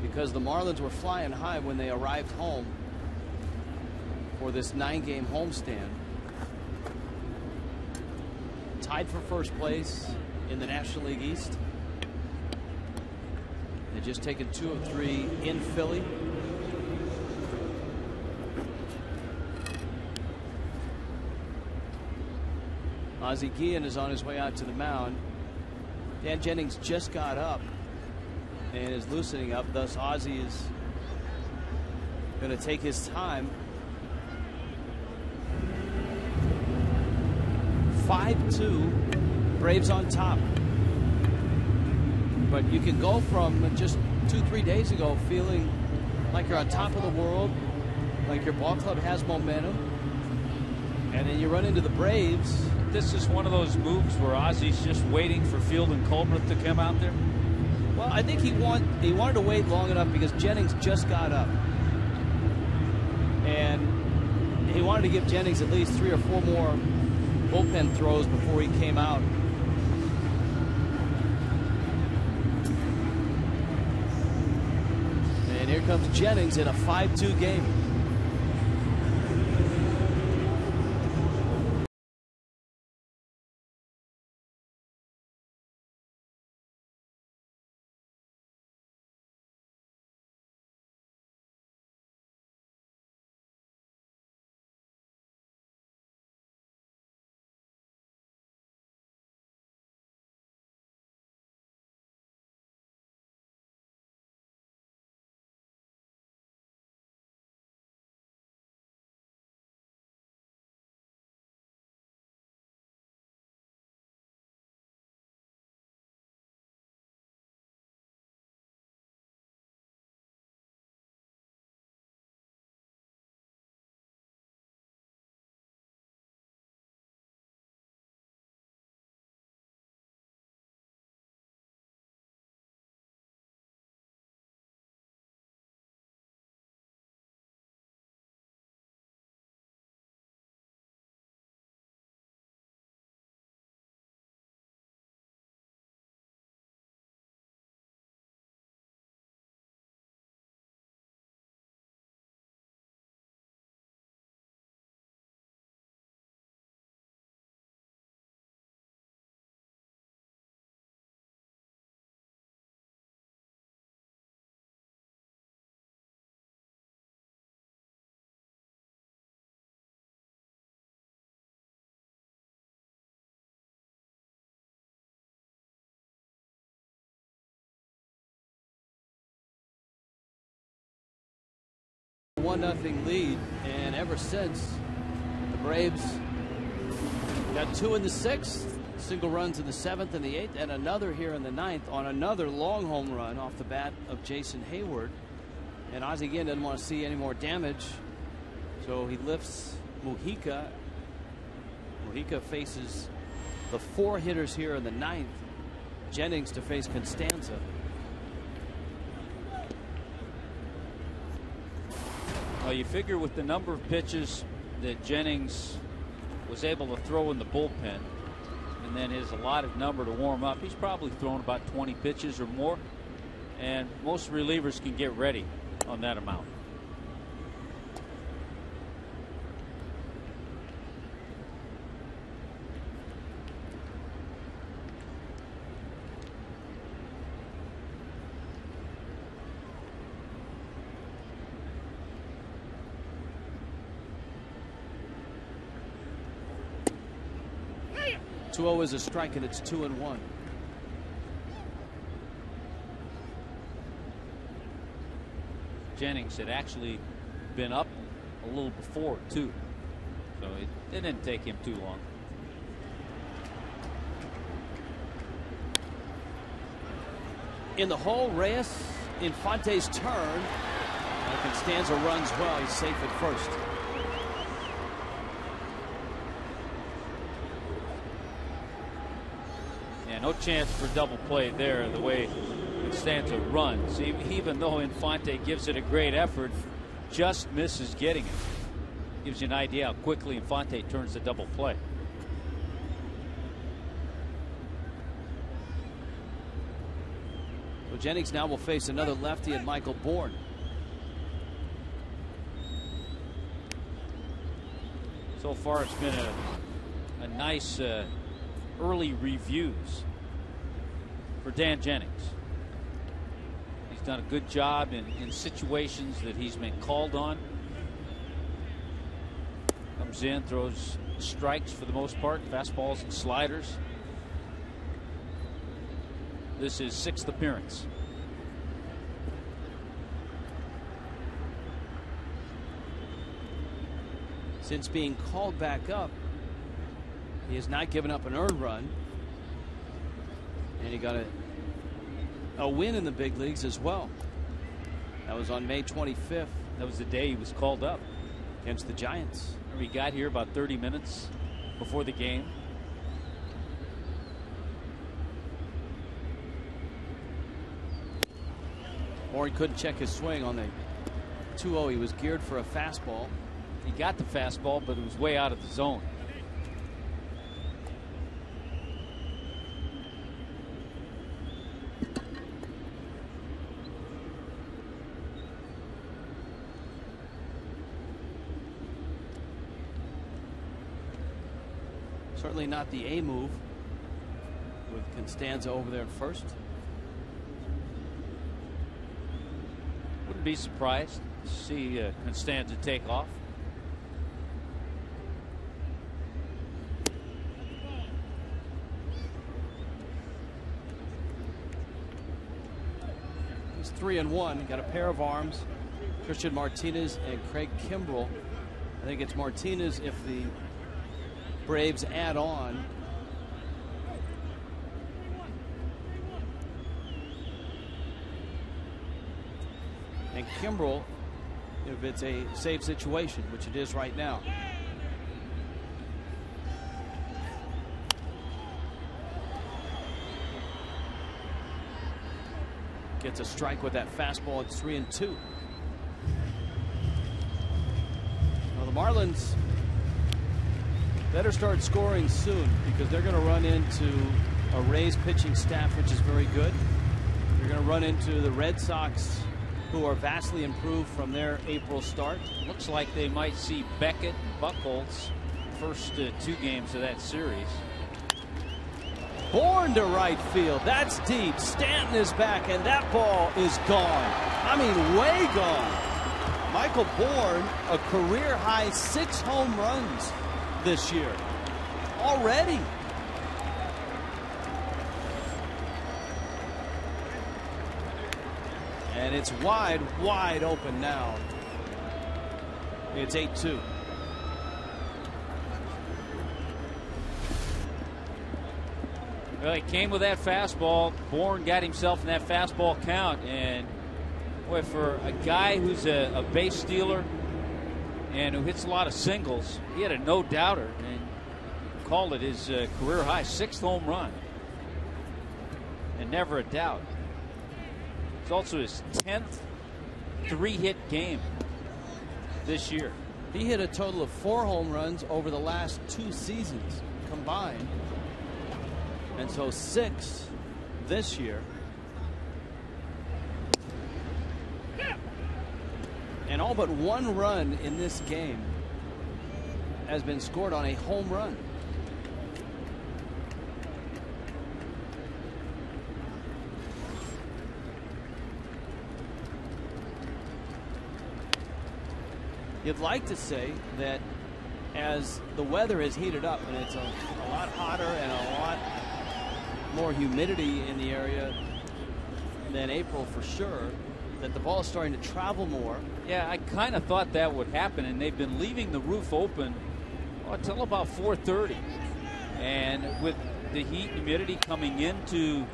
because the Marlins were flying high when they arrived home for this 9-game homestand. Tied for first place in the National League East. They've just taken 2 of 3 in Philly. Ozzie Guillen is on his way out to the mound. Dan Jennings just got up and is loosening up. Thus, Ozzie is going to take his time. 5-2, Braves on top. But you can go from just 2-3 days ago feeling like you're on top of the world, like your ball club has momentum, and then you run into the Braves. This is one of those moves where Ozzie's just waiting for Field and Colbert to come out there. Well, I think he wanted to wait long enough because Jennings just got up, and he wanted to give Jennings at least 3 or 4 more bullpen throws before he came out. And here comes Jennings in a 5-2 game. A 1-0 lead, and ever since, the Braves got 2 in the 6th, single runs in the 7th and the 8th, and another here in the 9th on another long home run off the bat of Jason Hayward. And Ozzie again doesn't want to see any more damage, so he lifts Mujica. Mojica faces the 4 hitters here in the 9th. Jennings to face Constanza. Well, you figure with the number of pitches that Jennings was able to throw in the bullpen, and then his allotted number to warm up, he's probably thrown about 20 pitches or more, and most relievers can get ready on that amount. Hey! 2-0 is a strike, and it's 2-1. Jennings had actually been up a little before, too. So it didn't take him too long. In the hole, Reyes. Infante's turn. Constanza runs well. He's safe at first. Yeah, no chance for double play there the way Constanza runs. Even though Infante gives it a great effort, just misses getting it. Gives you an idea how quickly Infante turns to double play. So Jennings now will face another lefty and Michael Bourne. So far it's been a nice early reviews for Dan Jennings. He's done a good job in situations that he's been called on. Comes in, throws strikes for the most part, fastballs and sliders. This is 6th appearance. Since being called back up, he has not given up an earned run. And he got a win in the big leagues as well. That was on May 25th. That was the day he was called up against the Giants. He got here about 30 minutes before the game. Bourne couldn't check his swing on the 2-0. He was geared for a fastball. He got the fastball, but it was way out of the zone. Certainly not the A move with Constanza over there at first. Wouldn't be surprised to see Constanza take off. He's 3-1. Got a pair of arms. Christian Martinez and Craig Kimbrell. I think it's Martinez if the Braves add on. And Kimbrell if it's a safe situation, which it is right now. Gets a strike with that fastball. It's 3-2. Well, the Marlins better start scoring soon because they're going to run into a Rays pitching staff, which is very good. They're going to run into the Red Sox, who are vastly improved from their April start. Looks like they might see Beckett and Buchholz first 2 games of that series. Bourne to right field. That's deep. Stanton is back, and that ball is gone. I mean, way gone. Michael Bourne, a career-high 6 home runs this year. Already. And it's wide, wide open now. It's 8-2. Well, he came with that fastball. Bourne got himself in that fastball count. And, boy, for a guy who's a base stealer and who hits a lot of singles, he had a no-doubter. And called it, his career high 6th home run. And never a doubt. It's also his 10th 3-hit game this year. He hit a total of 4 home runs over the last 2 seasons combined. And so 6 this year. And all but 1 run in this game has been scored on a home run. You'd like to say that as the weather has heated up and it's a lot hotter and a lot more humidity in the area than April for sure, that the ball is starting to travel more. Yeah, I kind of thought that would happen, and they've been leaving the roof open until about 4:30. And with the heat and humidity coming into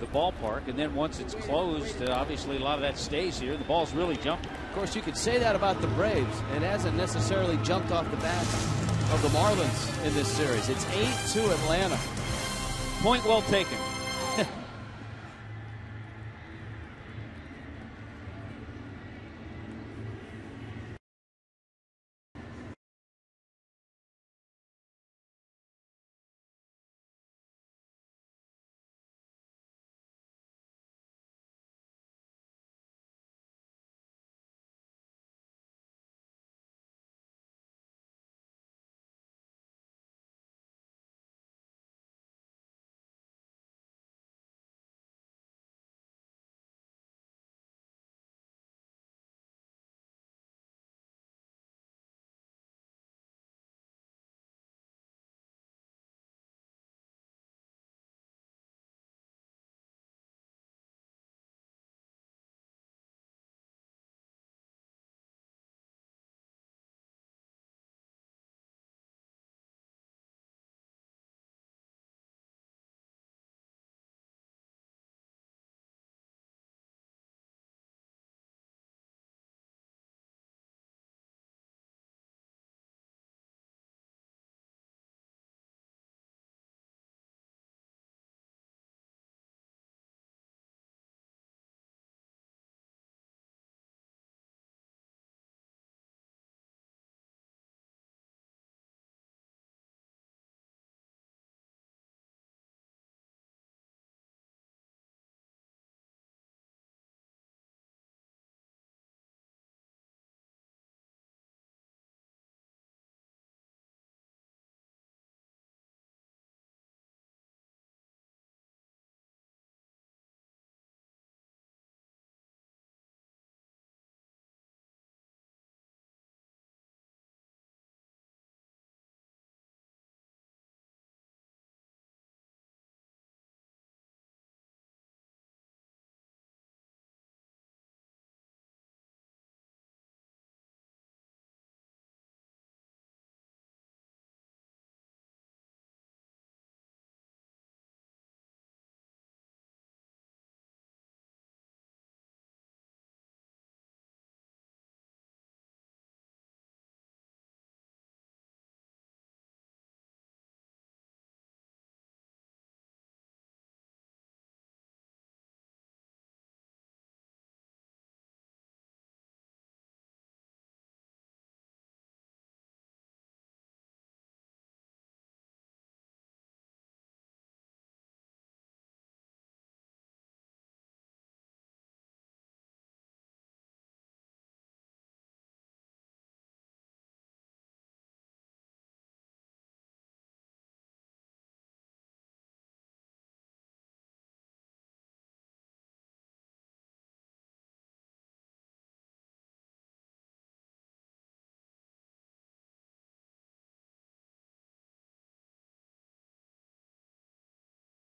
the ballpark, and then once it's closed, obviously a lot of that stays here. The ball's really jumping. Of course, you could say that about the Braves. It hasn't necessarily jumped off the bat of the Marlins in this series. It's 8-2 Atlanta. Point well taken.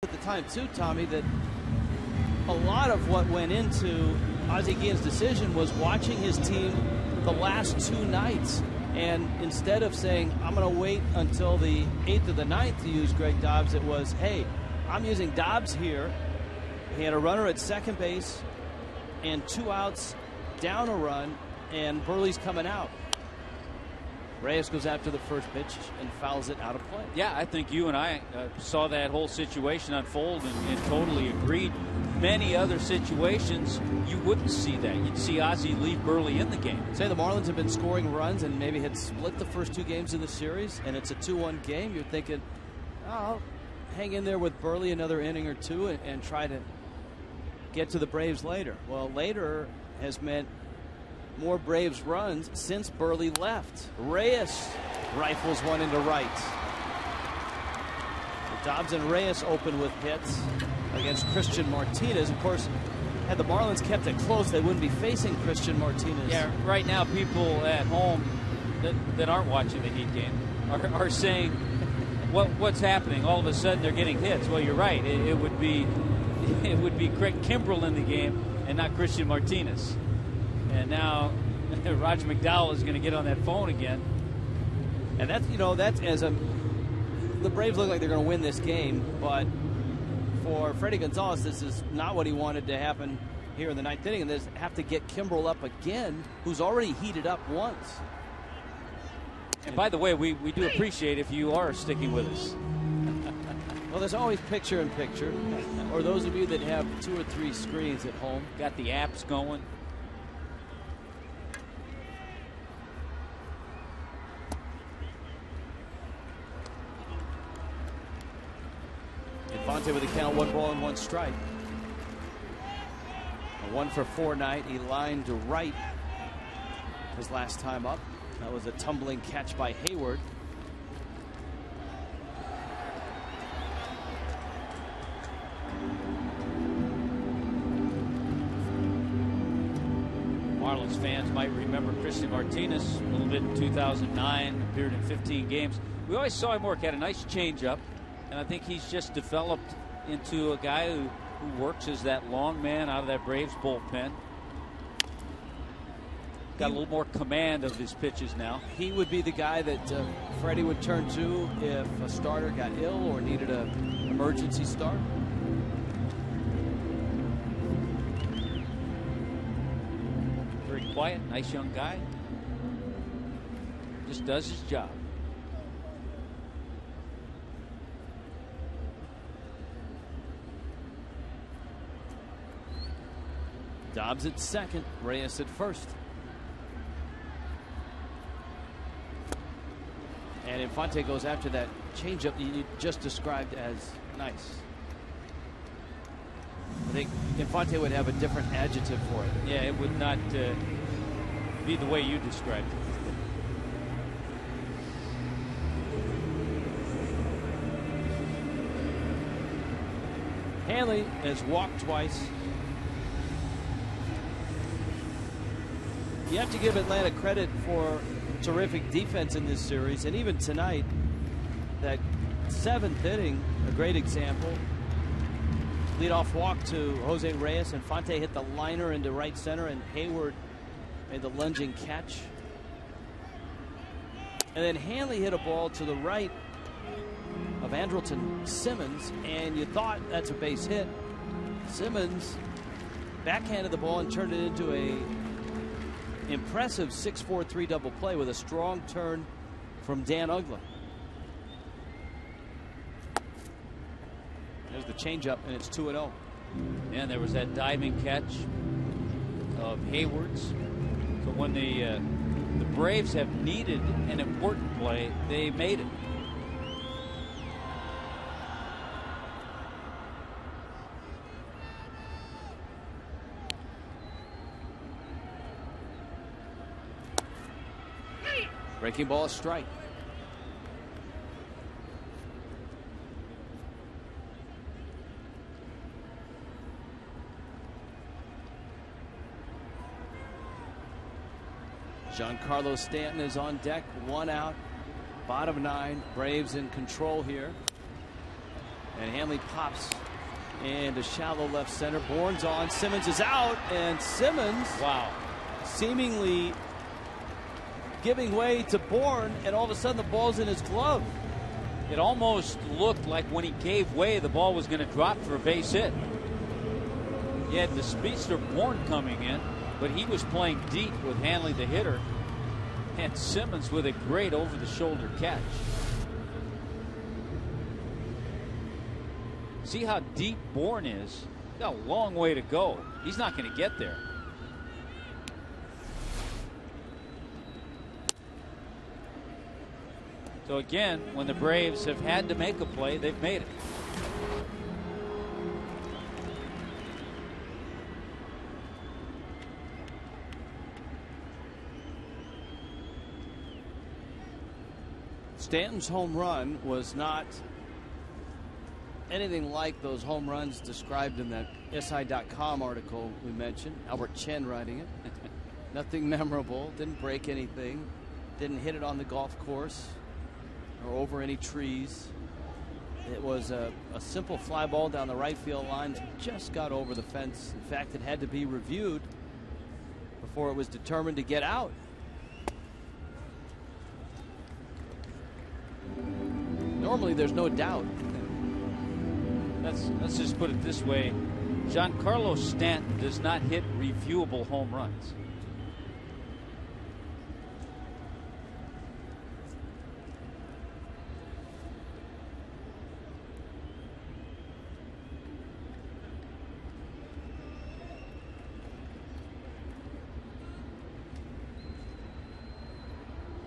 At the time too, Tommy, that a lot of what went into Ozzie Guillen's decision was watching his team the last 2 nights. And instead of saying, I'm going to wait until the 8th or the 9th to use Greg Dobbs, it was, hey, I'm using Dobbs here. He had a runner at second base and 2 outs, down a run, and Burley's coming out. Reyes goes after the first pitch and fouls it out of play. Yeah, I think you and I saw that whole situation unfold and totally agreed. Many other situations, you wouldn't see that. You'd see Ozzie leave Burley in the game. Say the Marlins have been scoring runs and maybe had split the first 2 games of the series, and it's a 2-1 game. You're thinking, oh, I'll hang in there with Burley another inning or two and try to get to the Braves later. Well, later has meant more Braves runs since Burley left. Reyes rifles one into right. Dobbs and Reyes open with hits against Christian Martinez. Of course, had the Marlins kept it close, they wouldn't be facing Christian Martinez. Yeah, right now people at home that aren't watching the Heat game are saying, what's happening? All of a sudden they're getting hits. Well, you're right. It would be Craig Kimbrell in the game and not Christian Martinez. And now Roger McDowell is going to get on that phone again. And that's as the Braves look like they're going to win this game, but for Freddie Gonzalez, this is not what he wanted to happen here in the 9th inning, and they have to get Kimbrell up again, who's already heated up once. And by the way, we do appreciate if you are sticking with us. Well, there's always picture-in-picture, or those of you that have 2 or 3 screens at home. Got the apps going. Infante with the count, 1 ball and 1 strike. A 1-for-4 night. He lined to right his last time up. That was a tumbling catch by Hayward. Marlins fans might remember Christian Martinez a little bit in 2009, appeared in 15 games. We always saw him work, had a nice changeup, and I think he's just developed into a guy who works as that long man out of that Braves bullpen. Got a little more command of his pitches now. He would be the guy that Freddie would turn to if a starter got ill or needed an emergency start. Very quiet, nice young guy. Just does his job. Dobbs at second, Reyes at first. And Infante goes after that changeup that you just described as nice. I think Infante would have a different adjective for it. Yeah, it would not be the way you described it. Hanley has walked twice. You have to give Atlanta credit for terrific defense in this series, and even tonight, that 7th inning, a great example. Leadoff walk to Jose Reyes. Infante hit the liner into right center, and Hayward made the lunging catch. And then Hanley hit a ball to the right of Andrelton Simmons, and you thought that's a base hit. Simmons backhanded the ball and turned it into a impressive 6-4-3 double play with a strong turn from Dan Uggla. There's the changeup, and it's 2-0. And there was that diving catch of Hayward's. So when the Braves have needed an important play, they made it. Breaking ball, a strike. Giancarlo Stanton is on deck, 1 out, bottom 9. Braves in control here. And Hanley pops into shallow left center. Bourne's on. Simmons is out, and Simmons, wow, seemingly giving way to Bourne, and all of a sudden the ball's in his glove. It almost looked like when he gave way, the ball was going to drop for a base hit. He had the speedster Bourne coming in, but he was playing deep with Hanley, the hitter. And Simmons with a great over-the-shoulder catch. See how deep Bourne is? He's got a long way to go. He's not going to get there. So again, when the Braves have had to make a play, they've made it. Stanton's home run was not anything like those home runs described in that SI.com article we mentioned. Albert Chen writing it. Nothing memorable. Didn't break anything. Didn't hit it on the golf course or over any trees. It was a simple fly ball down the right field line. Just got over the fence. In fact, it had to be reviewed before it was determined to get out. Normally, there's no doubt. Let's just put it this way. Giancarlo Stanton does not hit reviewable home runs.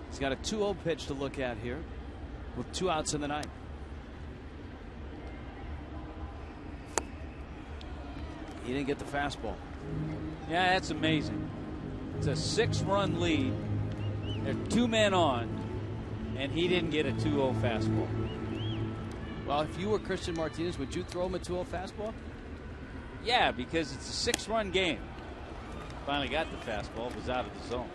He's got a 2-0 pitch to look at here with 2 outs in the ninth. He didn't get the fastball. Yeah, that's amazing. It's a 6-run lead. There are 2 men on, and he didn't get a 2-0 fastball. Well, if you were Christian Martinez, would you throw him a 2-0 fastball? Yeah, because it's a 6-run game. Finally got the fastball. It was out of the zone.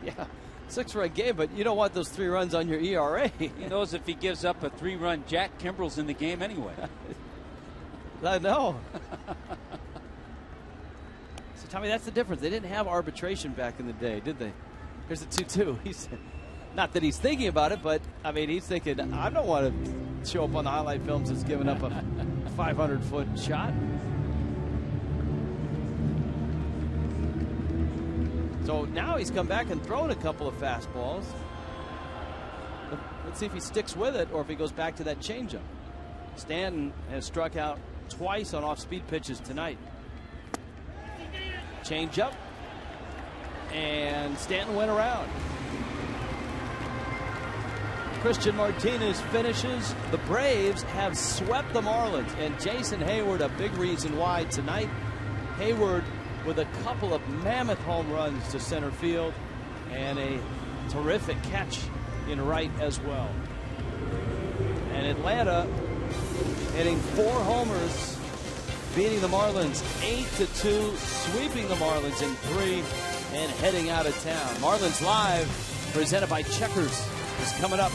Yeah, 6-run game, but you don't want those 3 runs on your ERA. He knows if he gives up a 3-run, Jack Kimbrell's in the game anyway. I know. So, Tommy, that's the difference. They didn't have arbitration back in the day, did they? Here's the 2-2. Not that he's thinking about it, but, I mean, he's thinking, I don't want to show up on the highlight films as giving up a 500-foot shot. So now he's come back and thrown a couple of fastballs. Let's see if he sticks with it or if he goes back to that changeup. Stanton has struck out twice on off-speed pitches tonight. Changeup. And Stanton went around. Christian Martinez finishes. The Braves have swept the Marlins. And Jason Hayward, a big reason why tonight. Hayward with a couple of mammoth home runs to center field and a terrific catch in right as well. And Atlanta hitting 4 homers, beating the Marlins 8-2, sweeping the Marlins in 3, and heading out of town. Marlins Live, presented by Checkers, is coming up